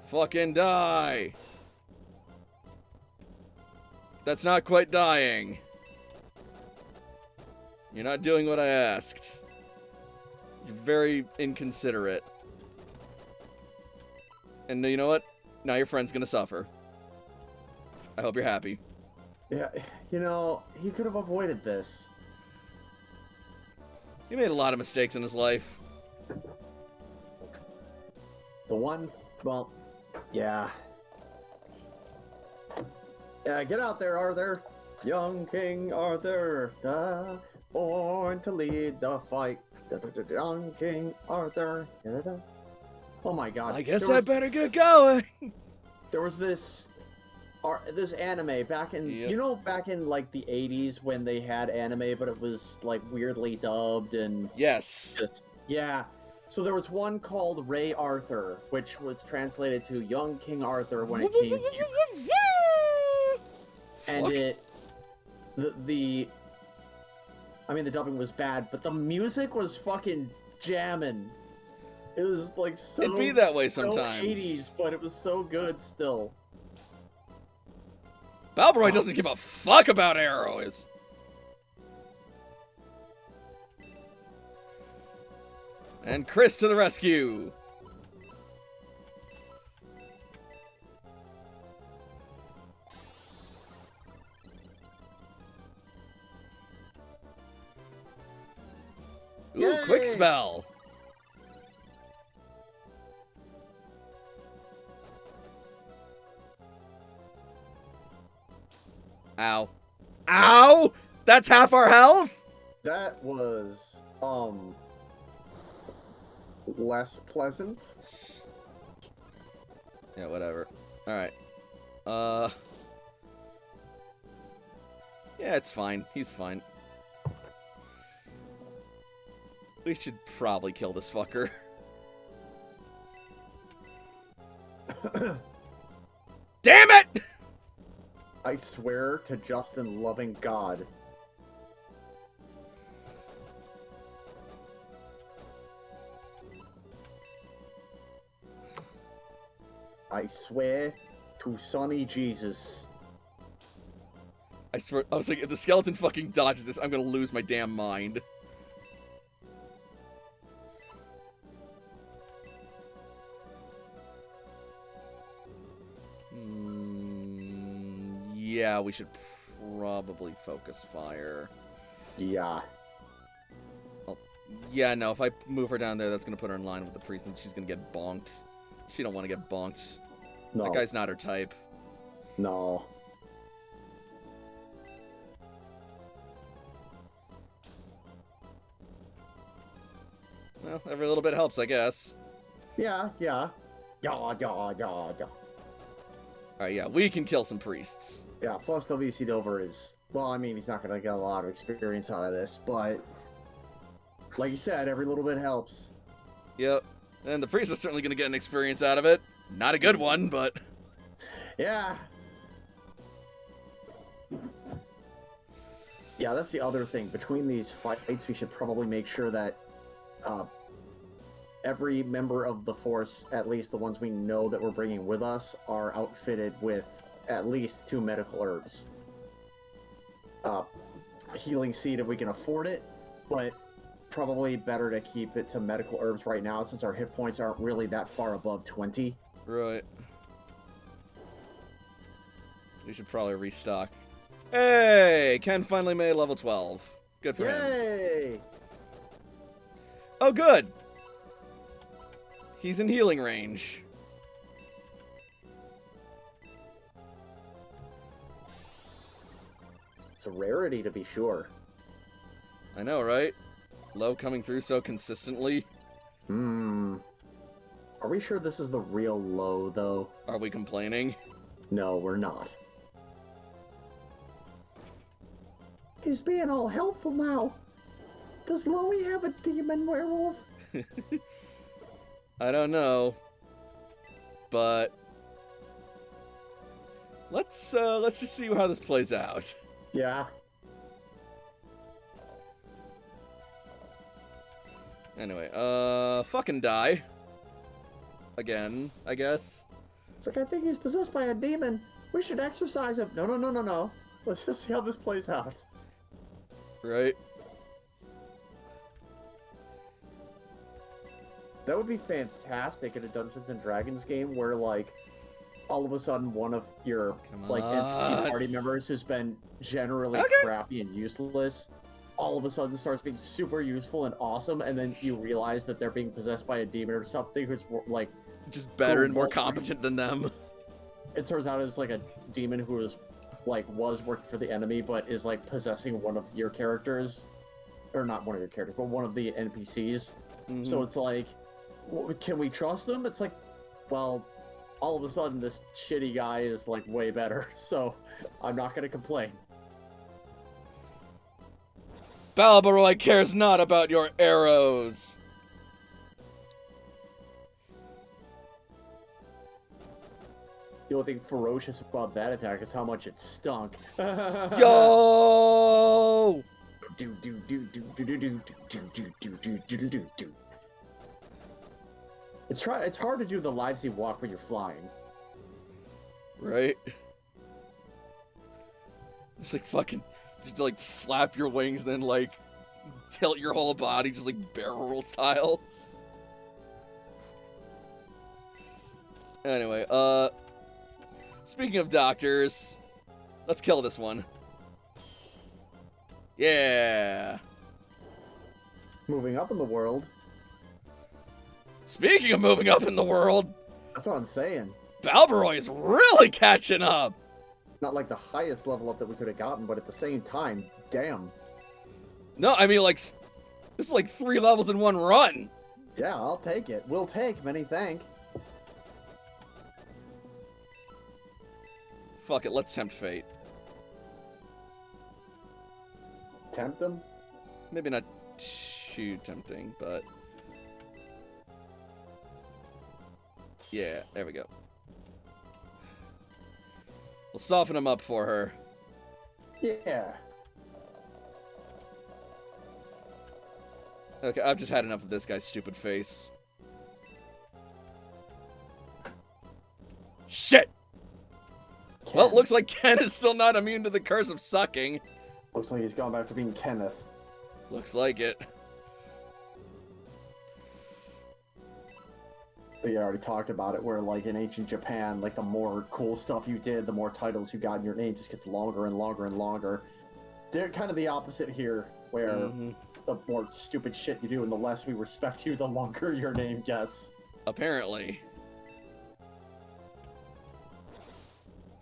Fucking die! That's not quite dying. You're not doing what I asked. You're very inconsiderate. And you know what? Now your friend's gonna suffer. I hope you're happy. Yeah, you know, he could have avoided this. He made a lot of mistakes in his life. The one, well, yeah. Yeah, get out there, Arthur. Young King Arthur, born to lead the fight. Young King Arthur. Oh my god. I guess There I was- better get going. There was this anime back in, Yep. you know, back in like the 80s when they had anime, but it was like weirdly dubbed and Yes. just, yeah. So there was one called Ray Arthur, which was translated to Young King Arthur when it came here. And Fuck. the dubbing was bad, but the music was fucking jamming. It was like so. It'd be that way so sometimes. 80s, but it was so good still. Balbaroy doesn't give a fuck about arrows. And Chris to the rescue. Ooh, quick Yay! spell. Ow. Ow! That's half our health? That was, less pleasant. Yeah, whatever. Alright. Yeah, it's fine. He's fine. We should probably kill this fucker. Damn it! I swear to Justin loving God. I swear to Sonny Jesus. I swear, I was like, if the skeleton fucking dodges this, I'm gonna lose my damn mind. Yeah, we should probably focus fire. Yeah. Oh, yeah, no, if I move her down there, that's gonna put her in line with the priest, and she's gonna get bonked. She don't want to get bonked. No. That guy's not her type. No. Well, every little bit helps, I guess. Yeah. Yeah. Alright, yeah, we can kill some priests. Yeah, plus WC Dover is, well, I mean, he's not going to get a lot of experience out of this, but like you said, every little bit helps. Yep. And the priest is certainly going to get an experience out of it. Not a good one, but... Yeah. Yeah, that's the other thing. Between these fights, we should probably make sure that every member of the Force, at least the ones we know that we're bringing with us, are outfitted with at least 2 medical herbs. Healing Seed if we can afford it, but probably better to keep it to medical herbs right now since our hit points aren't really that far above 20. Right. We should probably restock. Hey! Ken finally made level 12. Good for him. Yay! Oh, good! He's in healing range. It's a rarity to be sure. I know, right? Low coming through so consistently. Are we sure this is the real low, though? Are we complaining? No, we're not. He's being all helpful now. Does Loey have a demon werewolf? I don't know. But... Let's just see how this plays out. Yeah. Anyway, fucking die. Again, I guess. It's like, I think he's possessed by a demon. We should exorcise him. No. Let's just see how this plays out. Right? That would be fantastic in a Dungeons and Dragons game where, like, all of a sudden one of your, like, NPC party members who's been generally crappy and useless all of a sudden starts being super useful and awesome, and then you realize that they're being possessed by a demon or something who's, like... Just better and more competent than them. It turns out it's, like, a demon who was working for the enemy, but is, like, possessing one of your characters. Or not one of your characters, but one of the NPCs. Mm-hmm. So it's like, can we trust them? It's like, well, all of a sudden this shitty guy is, like, way better, so I'm not gonna complain. Balbaroi cares not about your arrows. The only thing ferocious about that attack is how much it stunk. Yo! It's hard to do the livesy walk when you're flying. Right? Just like fucking, just like flap your wings, then like tilt your whole body, just like barrel roll style. Anyway, speaking of doctors, let's kill this one. Yeah. Moving up in the world. Speaking of moving up in the world, That's what I'm saying. Balbaroi is really catching up. not like the highest level up that we could have gotten, but at the same time, damn. No, I mean, like, this is like 3 levels in one run. Yeah, I'll take it. We'll take, many thank. Fuck it, let's tempt fate. Tempt them? Maybe not too tempting, but... Yeah, there we go. We'll soften him up for her. Yeah. Okay, I've just had enough of this guy's stupid face. Shit! Well, it looks like Ken is still not immune to the curse of sucking. Looks like he's gone back to being Kenneth. Looks like it. We already talked about it, where like in ancient Japan, like the more cool stuff you did, the more titles you got, and your name just gets longer and longer and longer. They're kind of the opposite here, where the more stupid shit you do and the less we respect you, the longer your name gets. Apparently.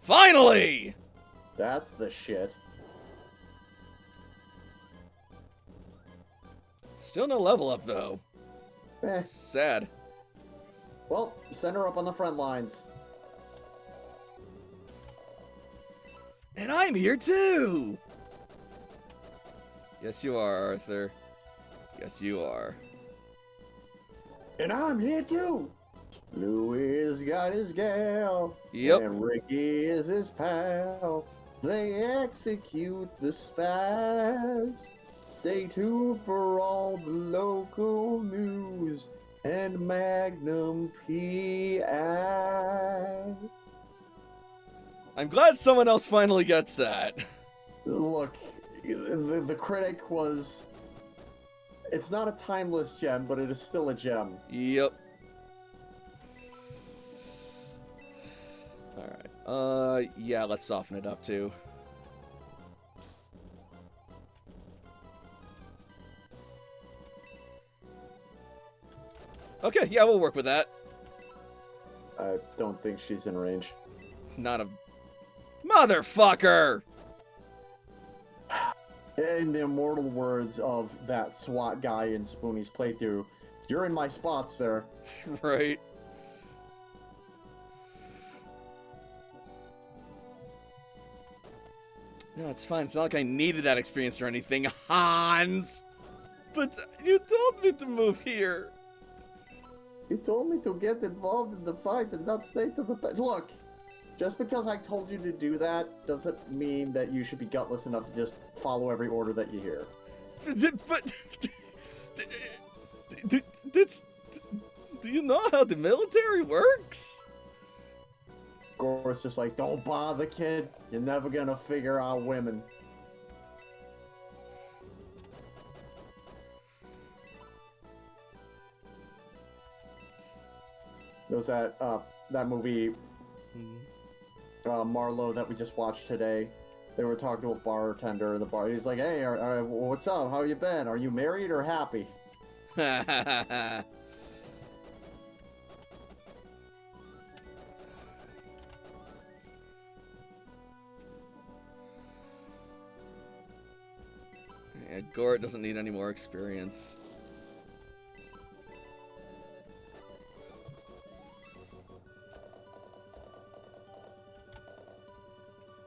Finally! That's the shit. Still no level up, though. Eh. Sad. Well, send her up on the front lines. And I'm here too! Yes, you are, Arthur. Yes, you are. And I'm here too! Louis got his gal. Yep. And Ricky is his pal. They execute the spies. Stay tuned for all the local news and Magnum P.I. I'm glad someone else finally gets that. Look, the critic was... It's not a timeless gem, but it is still a gem. Yep. Alright. Yeah, let's soften it up too. Okay, yeah, we'll work with that. I don't think she's in range. Not a... Motherfucker! In the immortal words of that SWAT guy in Spoonie's playthrough, you're in my spot, sir. Right. No, it's fine. It's not like I needed that experience or anything, Hans! But you told me to move here. You told me to get involved in the fight and not stay to the bed. Look, just because I told you to do that doesn't mean that you should be gutless enough to just follow every order that you hear. But do you know how the military works? Gore's just like, don't bother, kid. You're never gonna figure out women. There was that movie, Marlowe, that we just watched today. They were talking to a bartender in the bar. He's like, hey, what's up? How you been? Are you married or happy? Yeah, Gort doesn't need any more experience.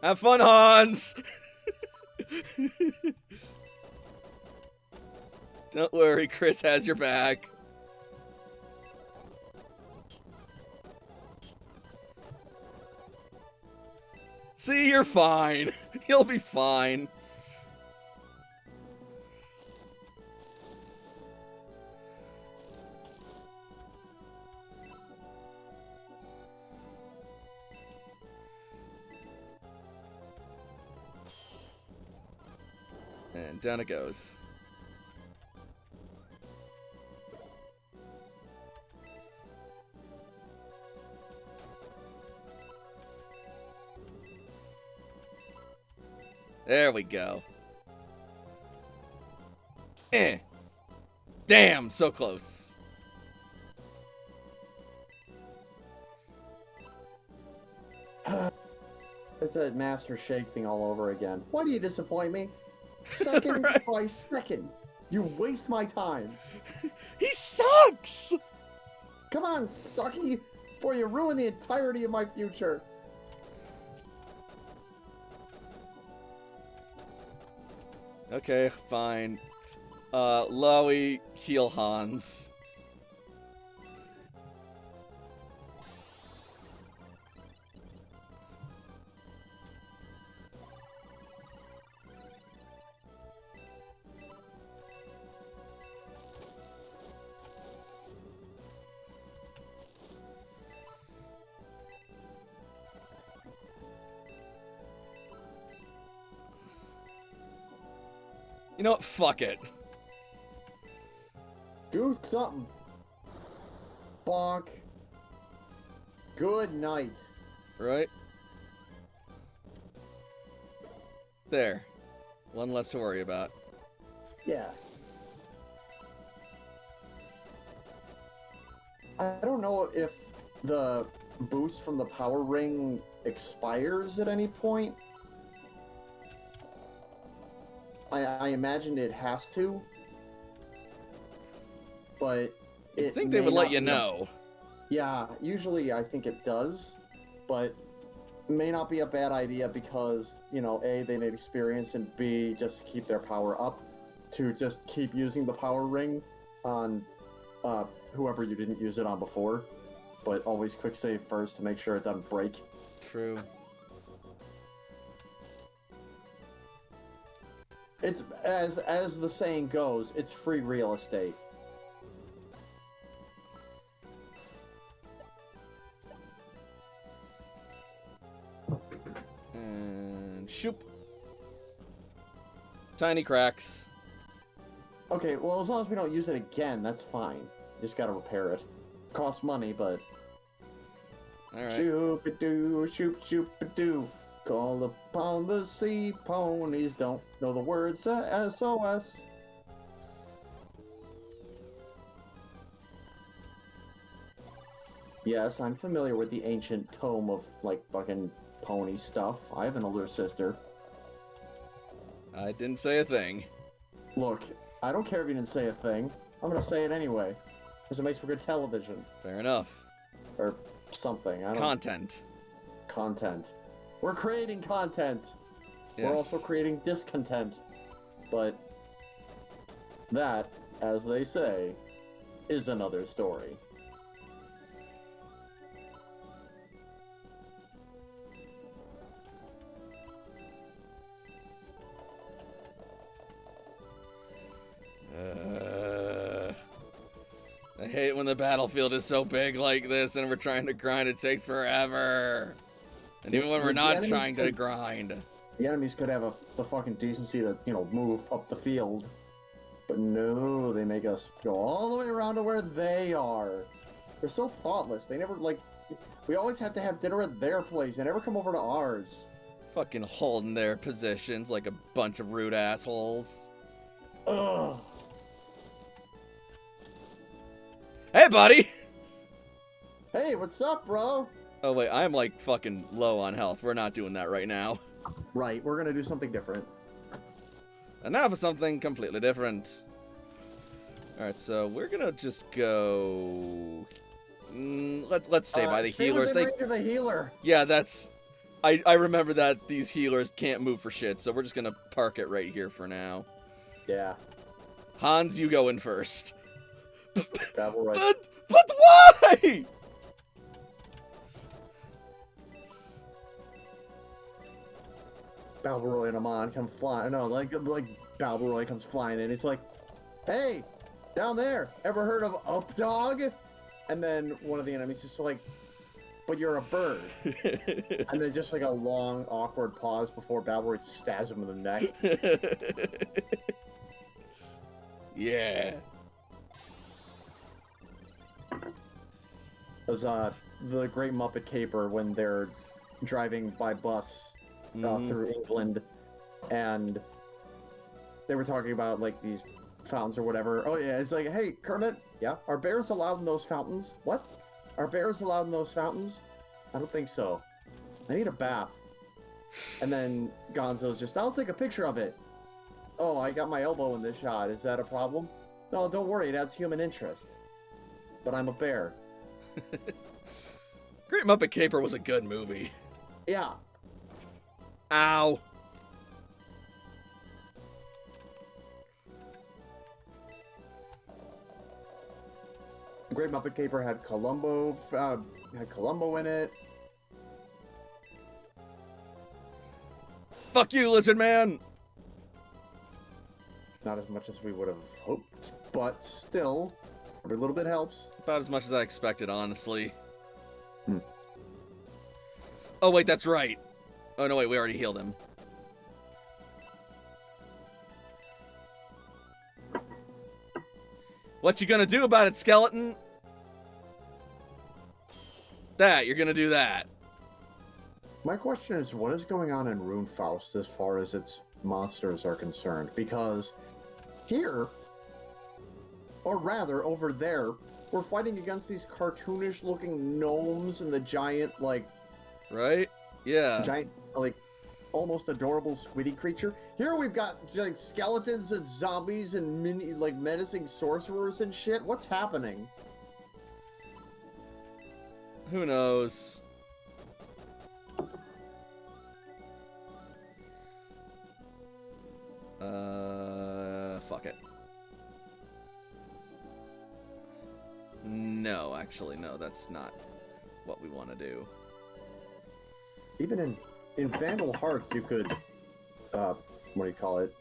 Have fun, Hans! Don't worry, Chris has your back. See, you're fine. You'll be fine. And down it goes. There we go. Damn, so close. It's that Master Shake thing all over again. Why do you disappoint me? Second Right. by second. You waste my time. He sucks! Come on, sucky, before you ruin the entirety of my future. Okay, fine. Lowy, heal Hans. You know what? Fuck it. Do something. Bonk. Good night. Right? There. One less to worry about. Yeah. I don't know if the boost from the power ring expires at any point. I imagine it has to. But I think they would let you know. Yeah, usually I think it does, but may not be a bad idea because, you know, A, they need experience, and B, just to keep their power up, to just keep using the power ring on whoever you didn't use it on before, but always quick save first to make sure it doesn't break. True. It's, as the saying goes, it's free real estate. And shoop. Tiny cracks. Okay, well, as long as we don't use it again, that's fine. Just gotta repair it. Costs money, but... Alright. Shoop-a-doo, shoop-shoop-a-doo. Call upon the sea ponies, don't know the words SOS. Yes, I'm familiar with the ancient tome of, like, fucking pony stuff. I have an older sister. I didn't say a thing. Look, I don't care if you didn't say a thing. I'm gonna say it anyway. Because it makes for good television. Fair enough. Or something. I don't Content. Content. We're creating content. Yes. We're also creating discontent. But that, as they say, is another story. I hate when the battlefield is so big like this and we're trying to grind. It takes forever. And even when we're The not enemies trying to could- grind. The enemies could have the fucking decency to, you know, move up the field. But no, they make us go all the way around to where they are. They're so thoughtless. They never, like... We always have to have dinner at their place. They never come over to ours. Fucking holding their positions like a bunch of rude assholes. Ugh. Hey, buddy! Hey, what's up, bro? Oh, wait, I'm like fucking low on health. We're not doing that right now. Right, we're gonna do something different. And now for something completely different. Alright, so we're gonna just go... let's stay by the stay healers. within range of a healer. Yeah, that's... I remember that these healers can't move for shit, so we're just gonna park it right here for now. Yeah, Hans, you go in first. Babel right. But why? Balberoy and Amon come flying. No, like Balberoy comes flying in. He's like, "Hey, down there, ever heard of Updog?" And then one of the enemies just like, "But you're a bird." And then just like a long, awkward pause before Balberoy just stabs him in the neck. Yeah. There's the Great Muppet Caper when they're driving by bus through England, and they were talking about like these fountains or whatever. Oh yeah, it's like, "Hey, Kermit, yeah, are bears allowed in those fountains? What? Are bears allowed in those fountains? I don't think so. I need a bath." And then Gonzo's just, I'll take a picture of it. Oh, I got my elbow in this shot. Is that a problem? No, don't worry. It adds human interest. But I'm a bear. Great Muppet Caper was a good movie. Yeah. Ow. Great Muppet Caper had Columbo in it. Fuck you, Lizard Man! Not as much as we would have hoped, but still, every little bit helps. About as much as I expected, honestly. Hmm. Oh, wait, that's right. Oh, no, wait, we already healed him. What you gonna do about it, skeleton? That, you're gonna do that. My question is, what is going on in Runefaust as far as its monsters are concerned? Because here, or rather over there, we're fighting against these cartoonish-looking gnomes and the giant, like... Right? Yeah. Giant, like, almost adorable squiddy creature. Here we've got, like, skeletons and zombies and mini, like, menacing sorcerers and shit. What's happening? Who knows? Fuck it. No, actually, no, that's not what we want to do. Even in Vandal Hearts, you could, what do you call it?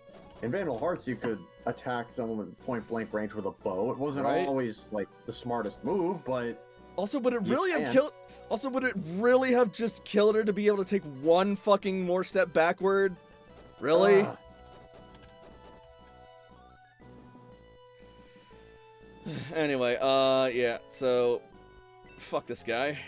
In Vandal Hearts, you could attack someone at point-blank range with a bow. It wasn't Right. always, like, the smartest move, but... Also, would it You really have can. killed... Also, would it really have just killed her to be able to take one fucking more step backward? Really? ah, Anyway, yeah, so... Fuck this guy.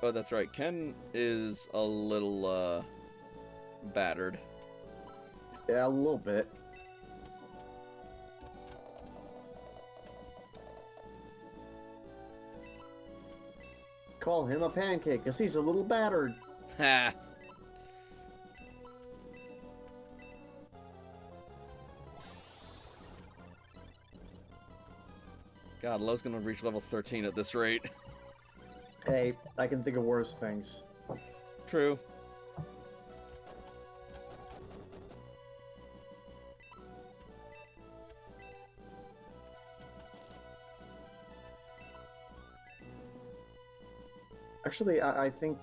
Oh, that's right. Ken is a little, battered. yeah, a little bit. Call him a pancake, because he's a little battered. Ha! God, Lo's gonna reach level 13 at this rate. Hey, I can think of worse things. True. Actually, I think...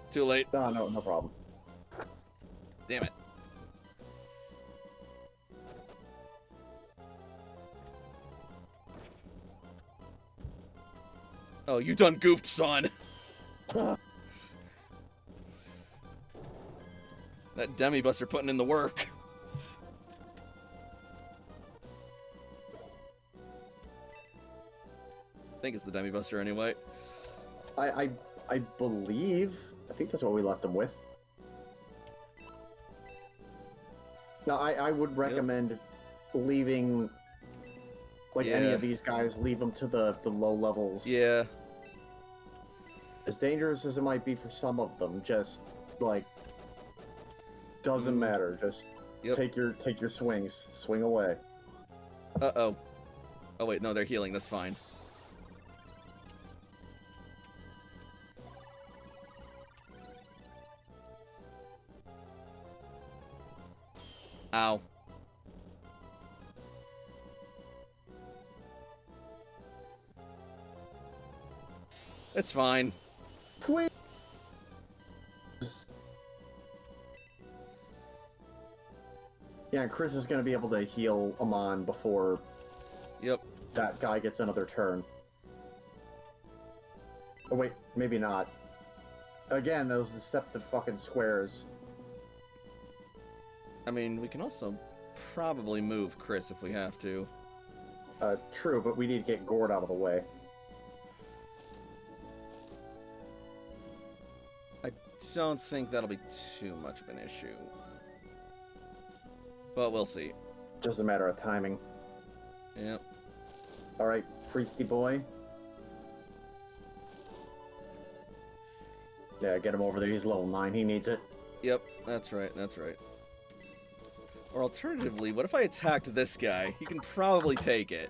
Too late. Oh, no problem. Damn it. Oh, you done goofed, son. That Demi-Buster putting in the work. I think it's the Demi-Buster anyway. I believe... I think that's what we left him with. Now, I would recommend leaving... Like, any Yeah. of these guys, leave them to the low levels. Yeah. As dangerous as it might be for some of them, just, like... Doesn't matter. Just Yep. take your swings. Swing away. Uh-oh. Oh, wait, no, they're healing. That's fine. Ow. It's fine. Please. Yeah, and Chris is going to be able to heal Amon before Yep. that guy gets another turn. Oh wait, maybe not. Again, those deceptive fucking squares. I mean, we can also probably move Chris if we have to. True, but we need to get Gord out of the way. don't think that'll be too much of an issue. But we'll see. Just a matter of timing. Yep. Alright, Priesty boy. Yeah, get him over there. He's level 9. He needs it. Yep, that's right, that's right. Or alternatively, what if I attacked this guy? He can probably take it.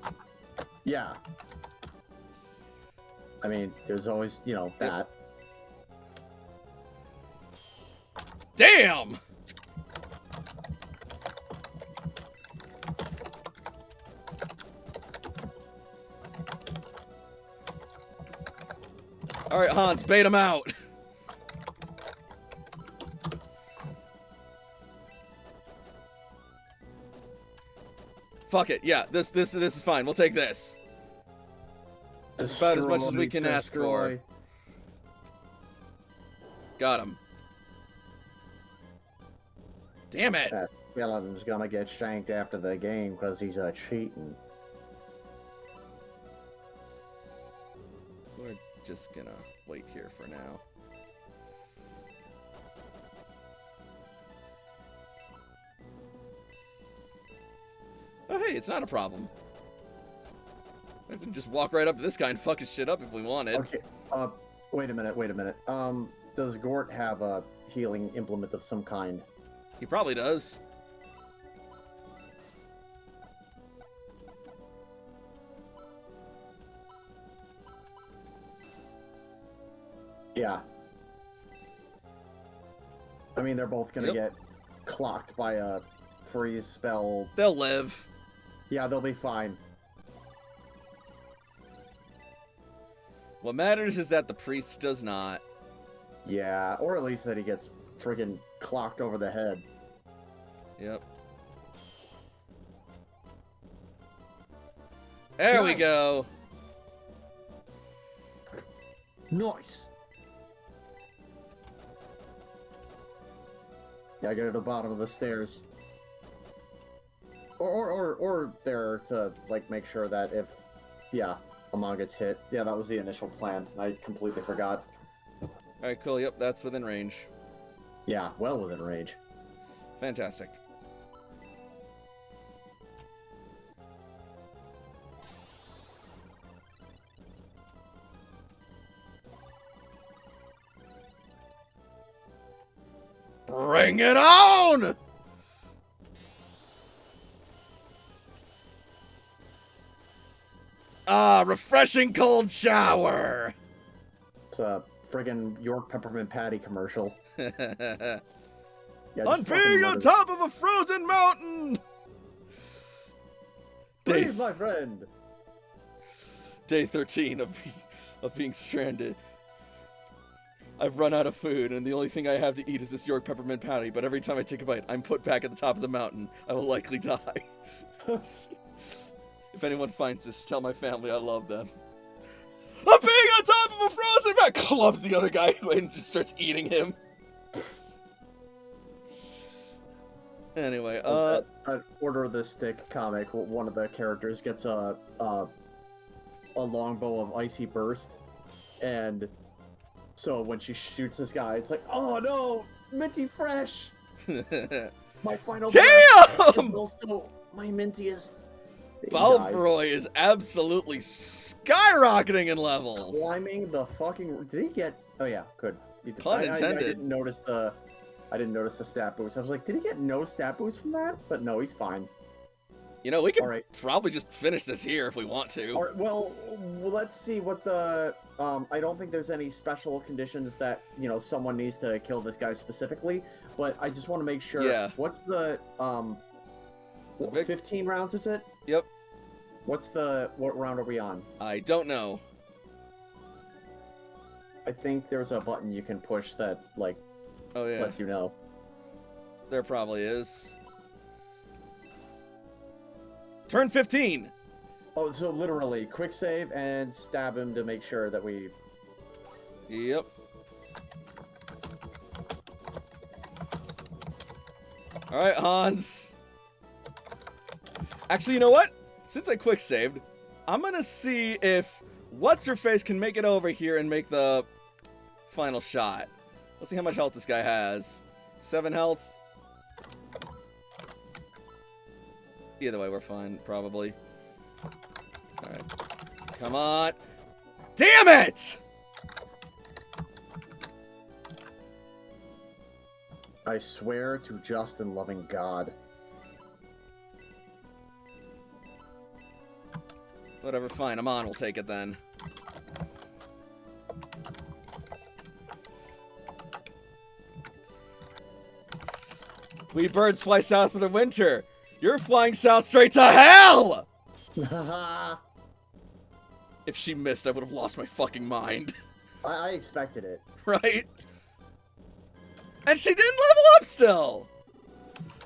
Yeah. I mean, there's always, you know, that. Damn! Alright, Hans, bait him out! Fuck it, yeah, this is fine. We'll take this. It's about as much as we can ask for. Got him. Damn it! That skeleton's gonna get shanked after the game because he's cheating. We're just gonna wait here for now. Oh hey, it's not a problem. We can just walk right up to this guy and fuck his shit up if we wanted. Okay, wait a minute. Does Gort have a healing implement of some kind? He probably does. Yeah. I mean, they're both gonna get clocked by a freeze spell. They'll live. Yeah, they'll be fine. What matters is that the priest does not. Yeah, or at least that he gets friggin' clocked over the head. Yep. There we Nice. go. Nice. Yeah, get to the bottom of the stairs. Or there to, like, make sure that if, yeah, Amon gets hit. Yeah, that was the initial plan. I completely forgot. Alright, cool. Yep, that's within range. Yeah, well within range. Fantastic. Bring it on! Ah, refreshing cold shower! It's a friggin' York Peppermint Patty commercial. Yeah, just On fucking being love on it. top of a frozen mountain! Please, my friend! Day 13 of being stranded. I've run out of food, and the only thing I have to eat is this York peppermint patty, but every time I take a bite, I'm put back at the top of the mountain. I will likely die. If anyone finds this, tell my family I love them. I'm being on top of a frozen mountain! Clubs the other guy and just starts eating him. Anyway, At Order of the Stick comic, one of the characters gets a longbow of Icy Burst, and so when she shoots this guy, it's like, oh no, minty fresh! My final Damn! breath is also my mintiest. He dies. Balbroy is absolutely skyrocketing in levels. Climbing the fucking. Did he get? Oh yeah, good. Pun I intended. didn't notice the. I didn't notice the stat boost. I was like, did he get no stat boost from that? But no, he's fine. You know, we could All right. probably just finish this here if we want to. All right, well, let's see what the. I don't think there's any special conditions that someone needs to kill this guy specifically, but I just want to make sure. Yeah. What's the The big- 15 rounds is it? Yep. What round are we on? I don't know. I think there's a button you can push that Oh yeah, lets you know. there probably is. Turn 15. Oh, so literally, quick save and stab him to make sure that we. Yep. All right, Hans. Actually, you know what? Since I quick saved, I'm gonna see if What's-Her-Face can make it over here and make the final shot. Let's see how much health this guy has. 7 health. Either way, we're fine, probably. Alright. Come on. Damn it! I swear to just and loving God. Whatever, fine. I'm on. We'll take it then. We birds fly south for the winter. You're flying south straight to hell! If she missed, I would have lost my fucking mind. I expected it. Right? And she didn't level up still!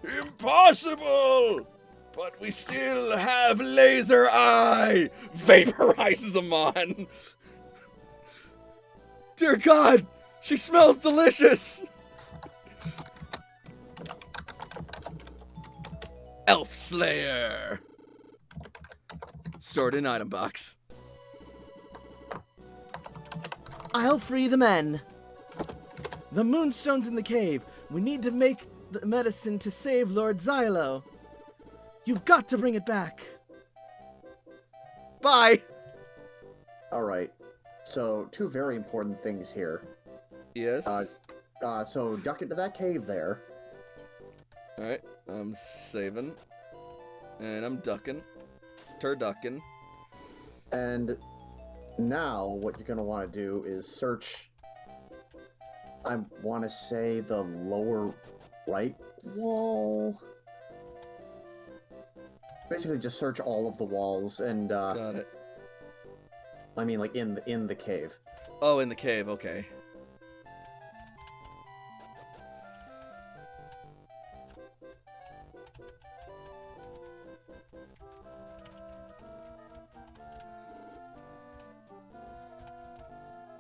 Impossible! But we still have laser eye! Vaporizes him on. Dear God! She smells delicious! Elf Slayer! Stored in item box. I'll free the men. The moonstone's in the cave. We need to make the medicine to save Lord Xylo. You've got to bring it back. Bye! Alright. So, two very important things here. Yes? So duck into that cave there. Alright, I'm saving. And I'm ducking. Turducking. And now what you're going to want to do is search, I want to say, the lower right wall. Basically just search all of the walls and, Got it. I mean, like, in the cave. Oh, in the cave, okay.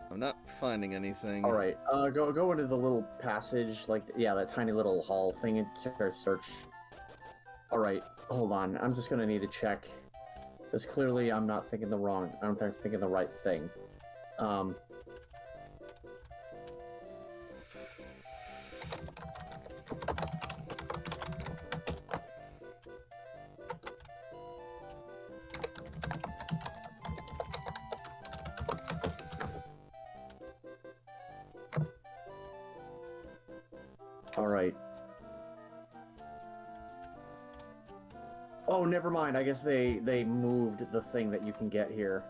I'm not finding anything. All right, go into the little passage, like, yeah, that tiny little hall thing, and search. All right, hold on. I'm just gonna need to check, because clearly I'm not thinking I'm thinking the right thing. All right. Oh, never mind. I guess they moved the thing that you can get here.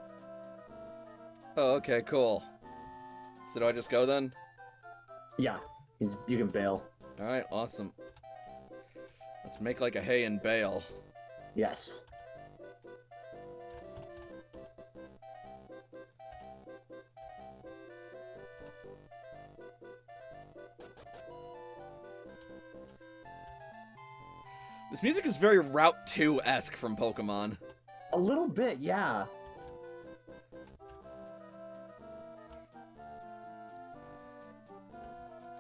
Oh, okay, cool. So do I just go then? Yeah, you can bail. Alright, awesome. Let's make like a hay and bale. Yes. This music is very Route 2-esque from Pokemon. A little bit, yeah.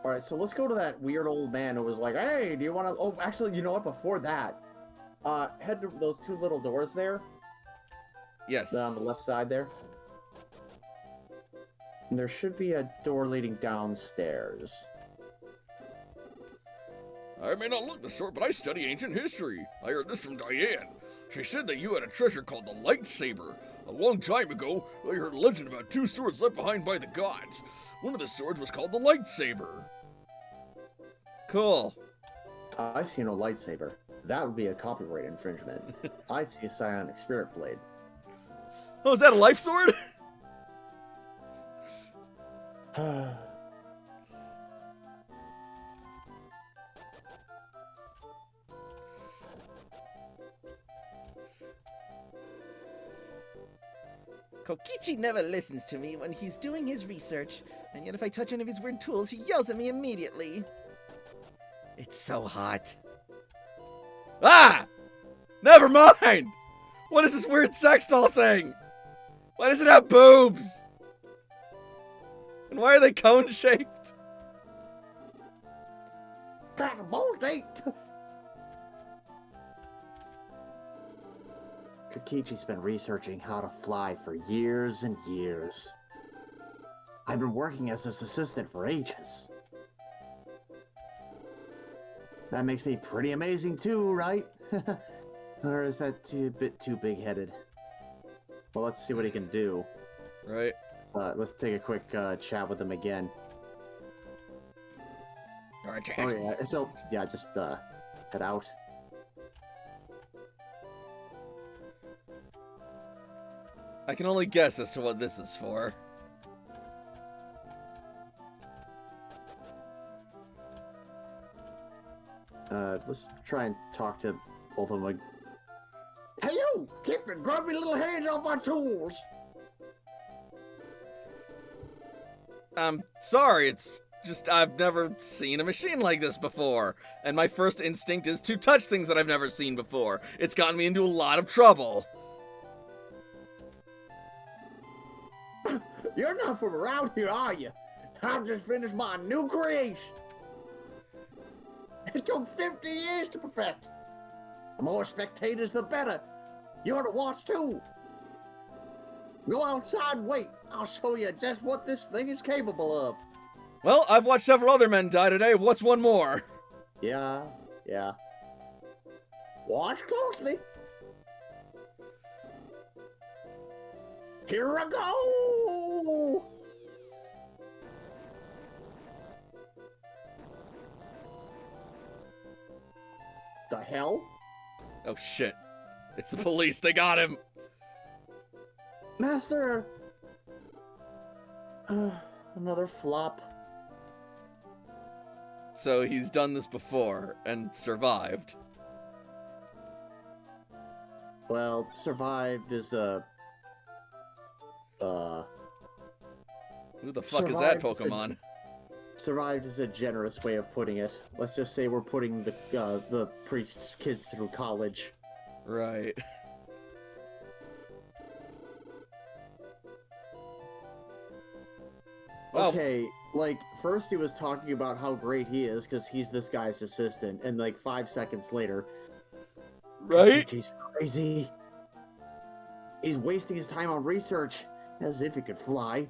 Alright, so let's go to that weird old man who was like, hey, do you want to... Oh, actually, you know what? Before that, head to those two little doors there. Yes. On the left side there. And there should be a door leading downstairs. I may not look the sort, but I study ancient history. I heard this from Diane. She said that you had a treasure called the Lightsaber. A long time ago, I heard a legend about two swords left behind by the gods. One of the swords was called the Lightsaber. Cool. I see no lightsaber. That would be a copyright infringement. I see a psionic spirit blade. Oh, is that a life sword? Kokichi never listens to me when he's doing his research, and yet if I touch any of his weird tools, he yells at me immediately. It's so hot. Ah! Never mind! What is this weird sex doll thing? Why does it have boobs? And why are they cone-shaped? Dragon Ball date! Kokichi's been researching how to fly for years and years. I've been working as his assistant for ages. That makes me pretty amazing too, right? Or is that a bit too big-headed? Well, let's see what he can do. Right? Let's take a quick chat with him again. Alright, Oh yeah, so yeah, just head out. I can only guess as to what this is for. Let's try and talk to both of them. Hey you! Keep your grubby little hands off my tools! I'm sorry, it's just I've never seen a machine like this before, and my first instinct is to touch things that I've never seen before. It's gotten me into a lot of trouble. You're not from around here, are you? I've just finished my new creation. It took 50 years to perfect. The more spectators, the better. You ought to watch too. Go outside and wait. I'll show you just what this thing is capable of. Well, I've watched several other men die today. What's one more? Yeah. Watch closely. Here I go! The hell? Oh shit. It's the police, they got him! Master! Another flop. So he's done this before, and survived. Well, survived is a... Who the fuck is that Survived is a- Pokemon? Survived is a generous way of putting it. Let's just say we're putting the priest's kids through college. Right. Well, Okay, like, first he was talking about how great he is because he's this guy's assistant, and like 5 seconds later, right? he's crazy. He's wasting his time on research, as if he could fly.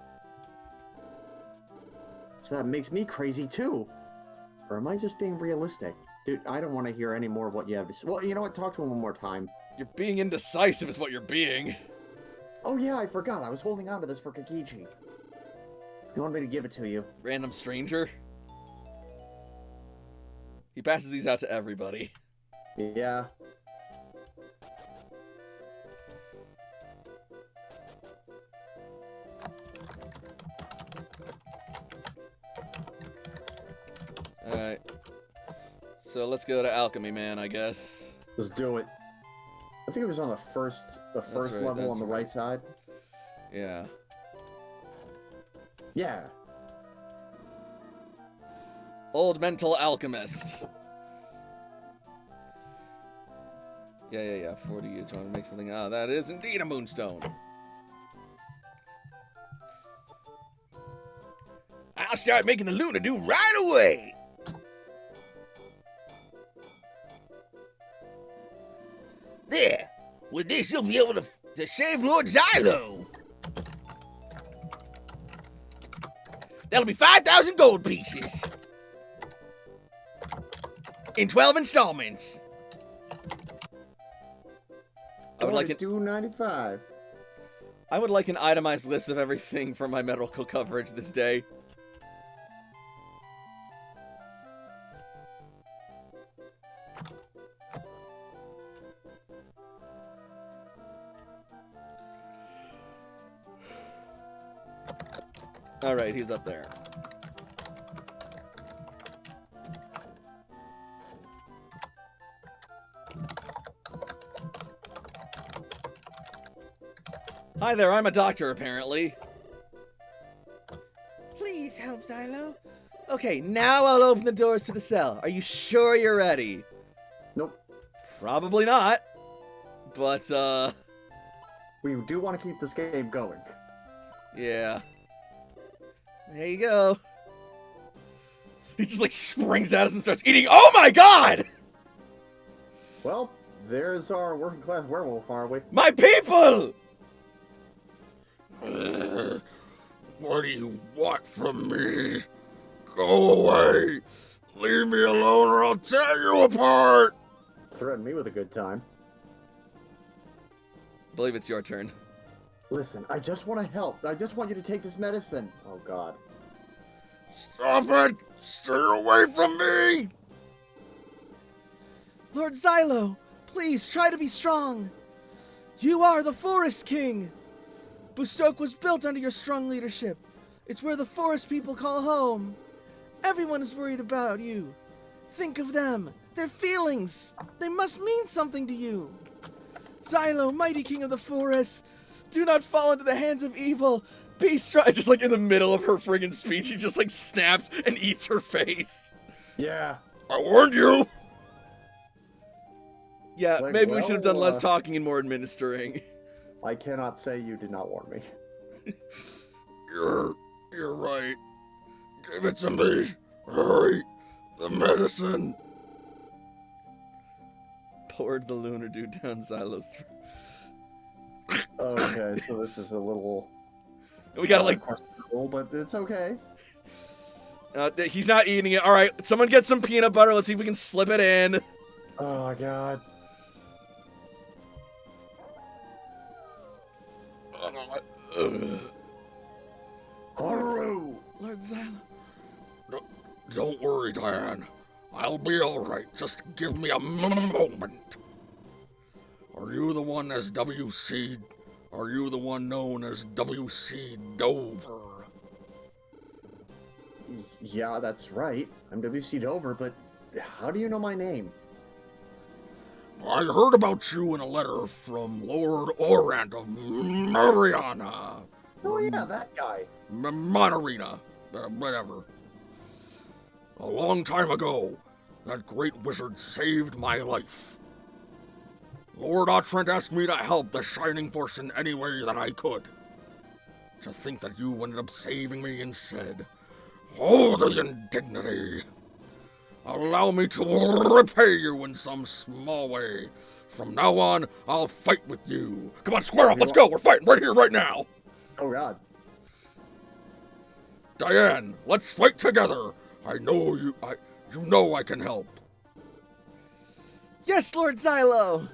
So that makes me crazy too. Or am I just being realistic? Dude, I don't want to hear any more of what you have to say. Well, you know what? Talk to him one more time. You're being indecisive is what you're being. Oh yeah, I forgot. I was holding on to this for Kokichi. You want me to give it to you? Random stranger. He passes these out to everybody. Yeah. Alright. So let's go to Alchemy Man, I guess. Let's do it. I think it was on the first right, level that's on the right side. Yeah. Yeah. Old Mental Alchemist. Yeah. 40 years trying to make something. Ah, that is indeed a moonstone. I'll start making the Luna do right away. There. With this, you'll be able to save Lord Xylo. That'll be 5,000 gold pieces. In 12 installments. I would like an $2.95. I would like an itemized list of everything for my medical coverage this day. Alright, he's up there. Hi there, I'm a doctor, apparently. Please help, Xylo. Okay, now I'll open the doors to the cell. Are you sure you're ready? Nope. Probably not. But, We do want to keep this game going. yeah. There you go. He just, like, springs at us and starts eating. Oh my god! Well, there's our working class werewolf, aren't we? My people! What do you want from me? Go away! Leave me alone or I'll tear you apart! Threaten me with a good time. I believe it's your turn. Listen, I just want to help. I just want you to take this medicine. Oh, God. Stop it! Stay away from me! Lord Xylo, please try to be strong. You are the Forest King. Bustoke was built under your strong leadership. It's where the forest people call home. Everyone is worried about you. Think of them, their feelings. They must mean something to you. Xylo, mighty king of the forest, do not fall into the hands of evil. Be strong. Just like in the middle of her friggin' speech, he just like snaps and eats her face. Yeah. I warned you! Yeah, It's like, maybe we should have done well, less talking and more administering. I cannot say you did not warn me. You're right. Give it to me. Hurry. The medicine. Poured the lunar dew down Xylo's throat. Okay, so this is a little... We gotta like, questionable, but it's okay. he's not eating it. All right, someone get some peanut butter. Let's see if we can slip it in. Oh, my God. Haru! Lord Xylo. Don't worry, Diane. I'll be alright. Just give me a moment. Are you the one as WC? Are you the one known as WC Dover? Yeah, that's right. I'm WC Dover, but how do you know my name? I heard about you in a letter from Lord Orant of Mariana. Oh, yeah, that guy. Monarena. Whatever. A long time ago, that great wizard saved my life. Lord Otrent asked me to help the Shining Force in any way that I could. To think that you ended up saving me instead. Oh, the indignity! Allow me to repay you in some small way. From now on, I'll fight with you. Come on, square up, let's go! We're fighting right here, right now! Oh, God. Diane, let's fight together! I know you know I can help. Yes, Lord Xylo.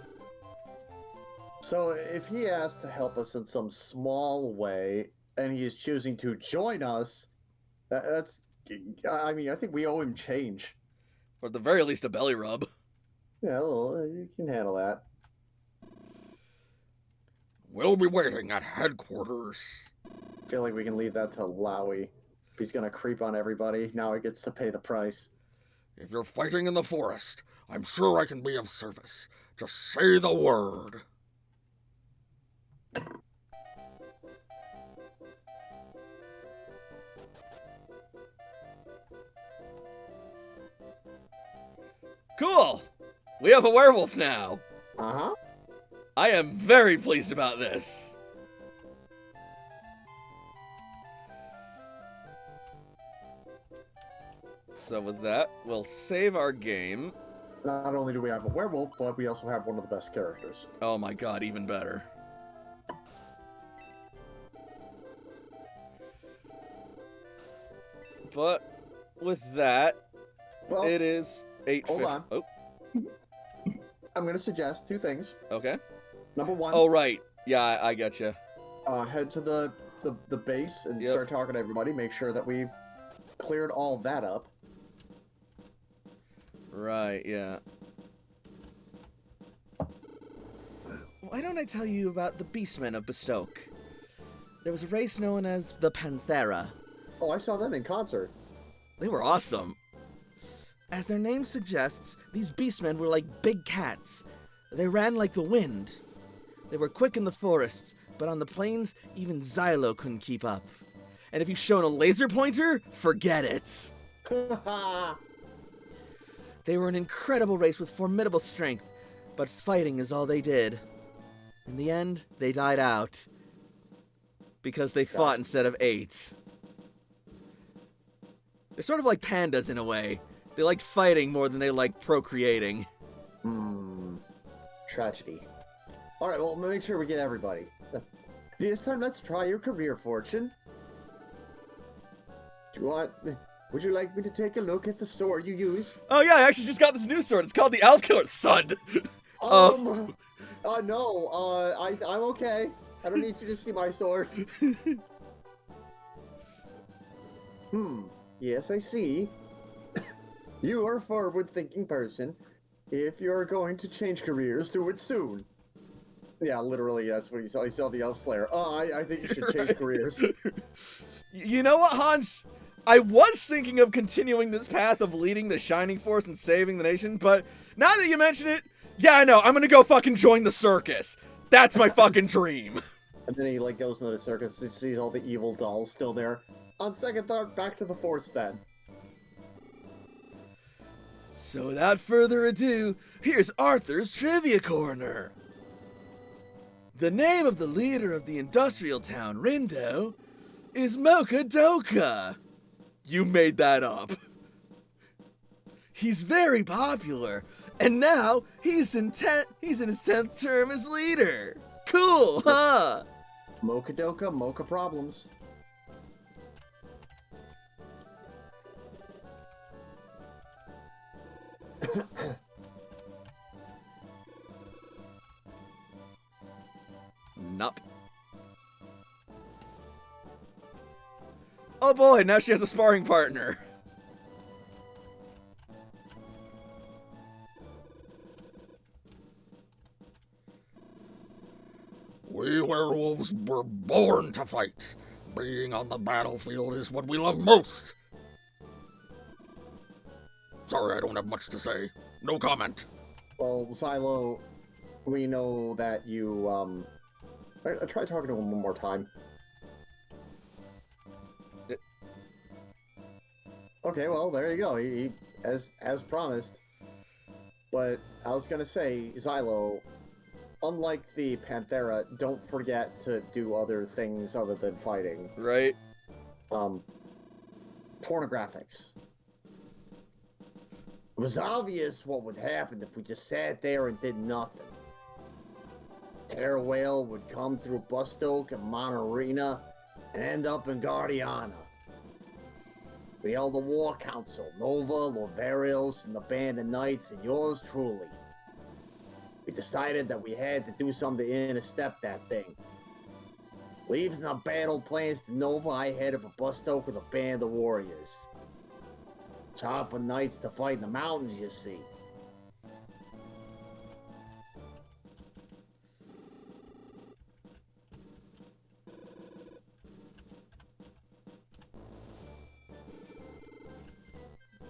So, if he asked to help us in some small way, and he is choosing to join us, that's... I mean, I think we owe him change. Or at the very least, a belly rub. Yeah, well, you can handle that. We'll be waiting at headquarters. I feel like we can leave that to Lowy. He's gonna creep on everybody. Now he gets to pay the price. If you're fighting in the forest, I'm sure I can be of service. Just say the word. Cool! We have a werewolf now. Uh-huh. I am very pleased about this. So with that, we'll save our game. Not only do we have a werewolf, but we also have one of the best characters. Oh my god, even better. But with that, Well, it is 8:50. hold on. Oh, I'm gonna suggest two things. okay. Number one, Oh, right. Yeah, I get you. head to the base and Yep. start talking to everybody. Make sure that we've cleared all that up. Right, yeah. Why don't I tell you about the Beastmen of Bustoke? There was a race known as the Panthera. Oh, I saw them in concert. They were awesome. As their name suggests, these beastmen were like big cats. They ran like the wind. They were quick in the forests, but on the plains, even Xylo couldn't keep up. And if you've shown a laser pointer, forget it. They were an incredible race with formidable strength, but fighting is all they did. In the end, they died out. Because they fought instead of ate. They're sort of like pandas in a way. They liked fighting more than they liked procreating. Tragedy. All right, well, make sure we get everybody. This time, let's try your career fortune. Do you want Would you like me to take a look at the sword you use? Oh yeah, I actually just got this new sword. It's called the Elf Killer. Thud. No. I'm okay. I don't need you to see my sword. Yes, I see. You are a forward-thinking person. If you're going to change careers, do it soon. Yeah, literally, that's what he saw. He saw the Elf Slayer. I think you should change careers. You know what, Hans? I was thinking of continuing this path of leading the Shining Force and saving the nation, but now that you mention it, yeah, I know. I'm gonna go fucking join the circus. That's my fucking dream. And then he like goes into the circus and sees all the evil dolls still there. On second thought, back to the Force then. So without further ado, here's Arthur's Trivia Corner. The name of the leader of the industrial town, Rindo, is Mocha Doka. You made that up. He's very popular, and now he's in his 10th term as leader. Cool, huh? Mocha Doka, mocha problems. Nope. Oh boy, now she has a sparring partner. We werewolves were born to fight. Being on the battlefield is what we love most. Sorry, I don't have much to say. No comment. Well, Silo, we know that you, I try talking to him one more time. Okay, well, there you go. He as promised. But I was gonna say, Xylo, unlike the Panthera, don't forget to do other things other than fighting. Right? Pornographics. It was obvious what would happen if we just sat there and did nothing. Terror Whale would come through Bustoke and Monarena and end up in Guardiana. We held a war council, Nova, Lovarios, and the Band of Knights, and yours truly. We decided that we had to do something to intercept that thing. Leaves our battle plans to Nova, I headed for Bustoke with a band of warriors. It's hard for knights to fight in the mountains, you see.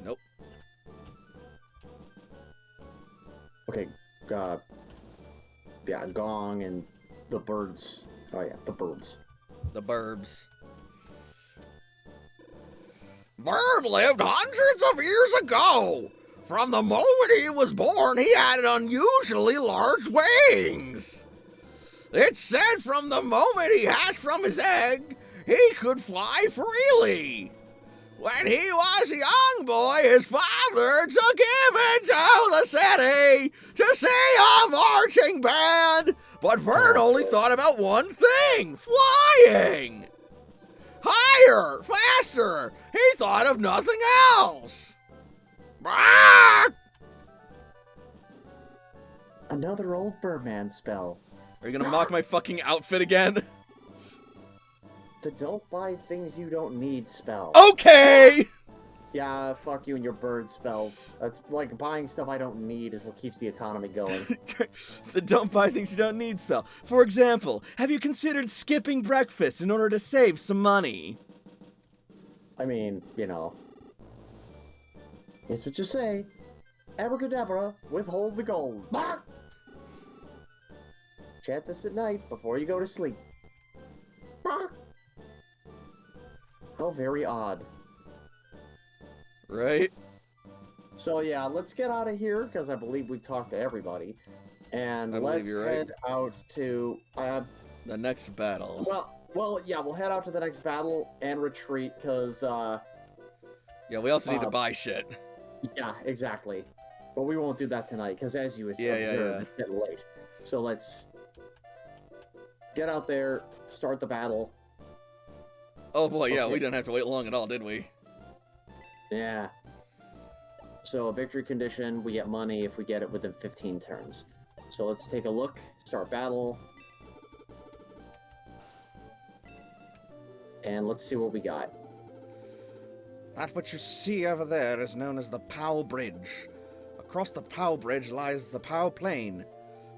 Nope. Okay, yeah, Gong and the birds. Oh yeah, the birds. The burbs. Bird lived hundreds of years ago. From the moment he was born, he had unusually large wings. It's said from the moment he hatched from his egg, he could fly freely. When he was a young boy, his father took him into the city to see a marching band. But Vern only thought about one thing, flying. Higher, faster. He thought of nothing else. Bark! Another old Birdman spell. Are you gonna mock my fucking outfit again? The don't buy things you don't need spell. Okay! Yeah, fuck you and your bird spells. That's like buying stuff I don't need is what keeps the economy going. The don't buy things you don't need spell. For example, have you considered skipping breakfast in order to save some money? I mean, you know. It's what you say. Abracadabra, withhold the gold. Bark! Chant this at night before you go to sleep. Bark! How very odd. Right? So yeah, let's get out of here because I believe we've talked to everybody, and I believe let's you're right. head out to. The next battle. Well, yeah, we'll head out to the next battle and retreat because. Yeah, we also need to buy shit. Yeah, exactly. But we won't do that tonight because, as you Yeah, observed, it's getting late. So let's get out there, start the battle. Oh boy, yeah, Okay. we didn't have to wait long at all, did we? Yeah. So a victory condition, we get money if we get it within 15 turns. So let's take a look. Start battle. And let's see what we got. That what you see over there is known as the Pow Bridge. Across the Pow Bridge lies the Pow Plain.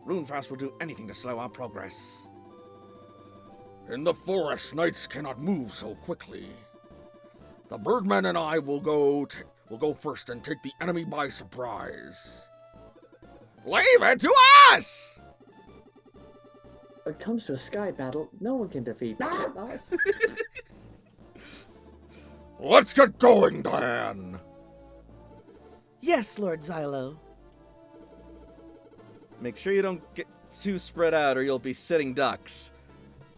Runefast will do anything to slow our progress. In the forest, knights cannot move so quickly. The Birdman and I will go first and take the enemy by surprise. Leave it to us! When it comes to a sky battle, no one can defeat us. Let's get going, Diane! Yes, Lord Xylo. Make sure you don't get too spread out or you'll be sitting ducks.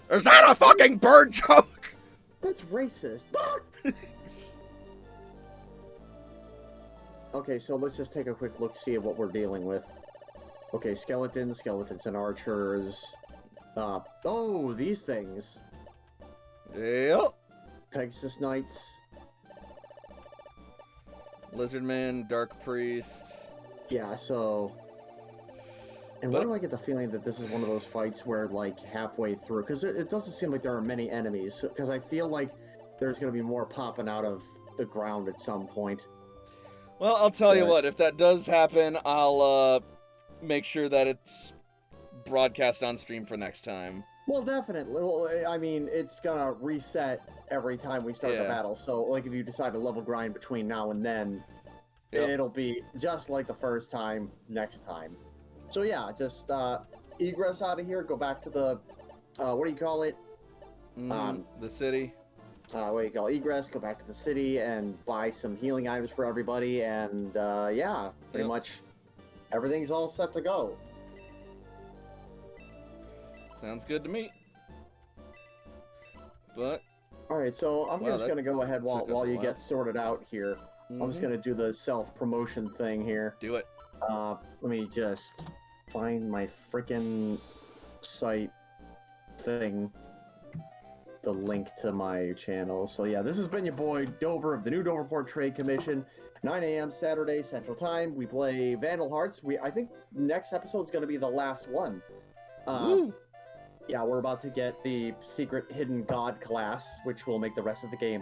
Is that a fucking bird joke? That's racist. Okay, so let's just take a quick look, see at what we're dealing with. Okay, skeletons and archers. Oh, these things. Yep. Pegasus Knights. Lizardman, Dark Priest. Yeah, so... And why do I get the feeling that this is one of those fights where, like, halfway through... Because it doesn't seem like there are many enemies, because I feel like there's going to be more popping out of the ground at some point. Well, I'll tell you what, if that does happen, I'll make sure that it's broadcast on stream for next time. Well, definitely. Well, I mean, it's gonna reset every time we start the battle. So, like, if you decide to level grind between now and then, it'll be just like the first time next time. So, yeah, just egress out of here, go back to the, what do you call it? The city. What do you call it? Egress, go back to the city and buy some healing items for everybody. And, yeah, pretty much everything's all set to go. Sounds good to me. But all right, so I'm just gonna go ahead while you get while. sorted out here. I'm just gonna do the self-promotion thing here. Do it. Let me just find my freaking site thing, the link to my channel. So yeah, this has been your boy Dover of the New Doverport Trade Commission. 9 a.m. Saturday Central Time. We play Vandal Hearts. I think next episode is gonna be the last one. Woo! Yeah, we're about to get the secret hidden god class, which will make the rest of the game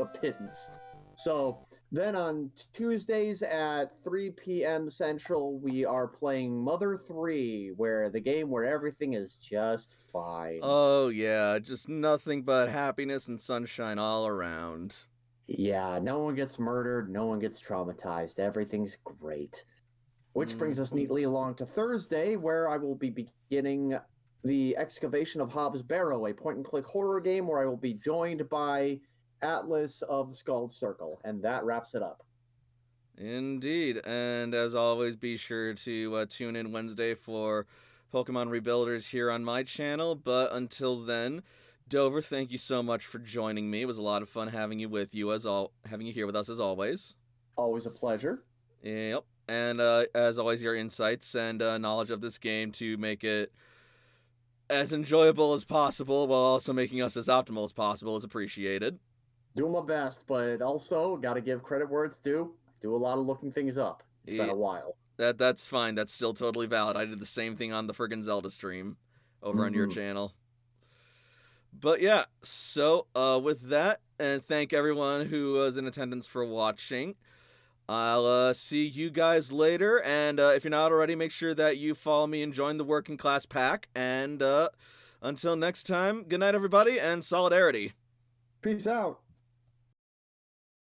a pittance. So then on Tuesdays at 3 p.m. Central, we are playing Mother 3, where the game where everything is just fine. Oh yeah, just nothing but happiness and sunshine all around. Yeah, no one gets murdered, no one gets traumatized, everything's great. Which brings us neatly along to Thursday, where I will be beginning the excavation of Hobbs Barrow, a point-and-click horror game where I will be joined by Atlas of the Skulled Circle, and that wraps it up. Indeed, and as always, be sure to tune in Wednesday for Pokemon Rebuilders here on my channel, but until then, Dover, thank you so much for joining me. It was a lot of fun having you having you here with us as always. Always a pleasure. Yep, and as always, your insights and knowledge of this game to make it as enjoyable as possible while also making us as optimal as possible is appreciated. Doing my best, but also got to give credit where it's due. Do a lot of looking things up. It's been a while. That's fine. That's still totally valid. I did the same thing on the friggin' Zelda stream over on your channel. But yeah, so with that, and thank everyone who was in attendance for watching. I'll see you guys later, and if you're not already, make sure that you follow me and join the Working Class Pack, and until next time, good night everybody, and solidarity. Peace out.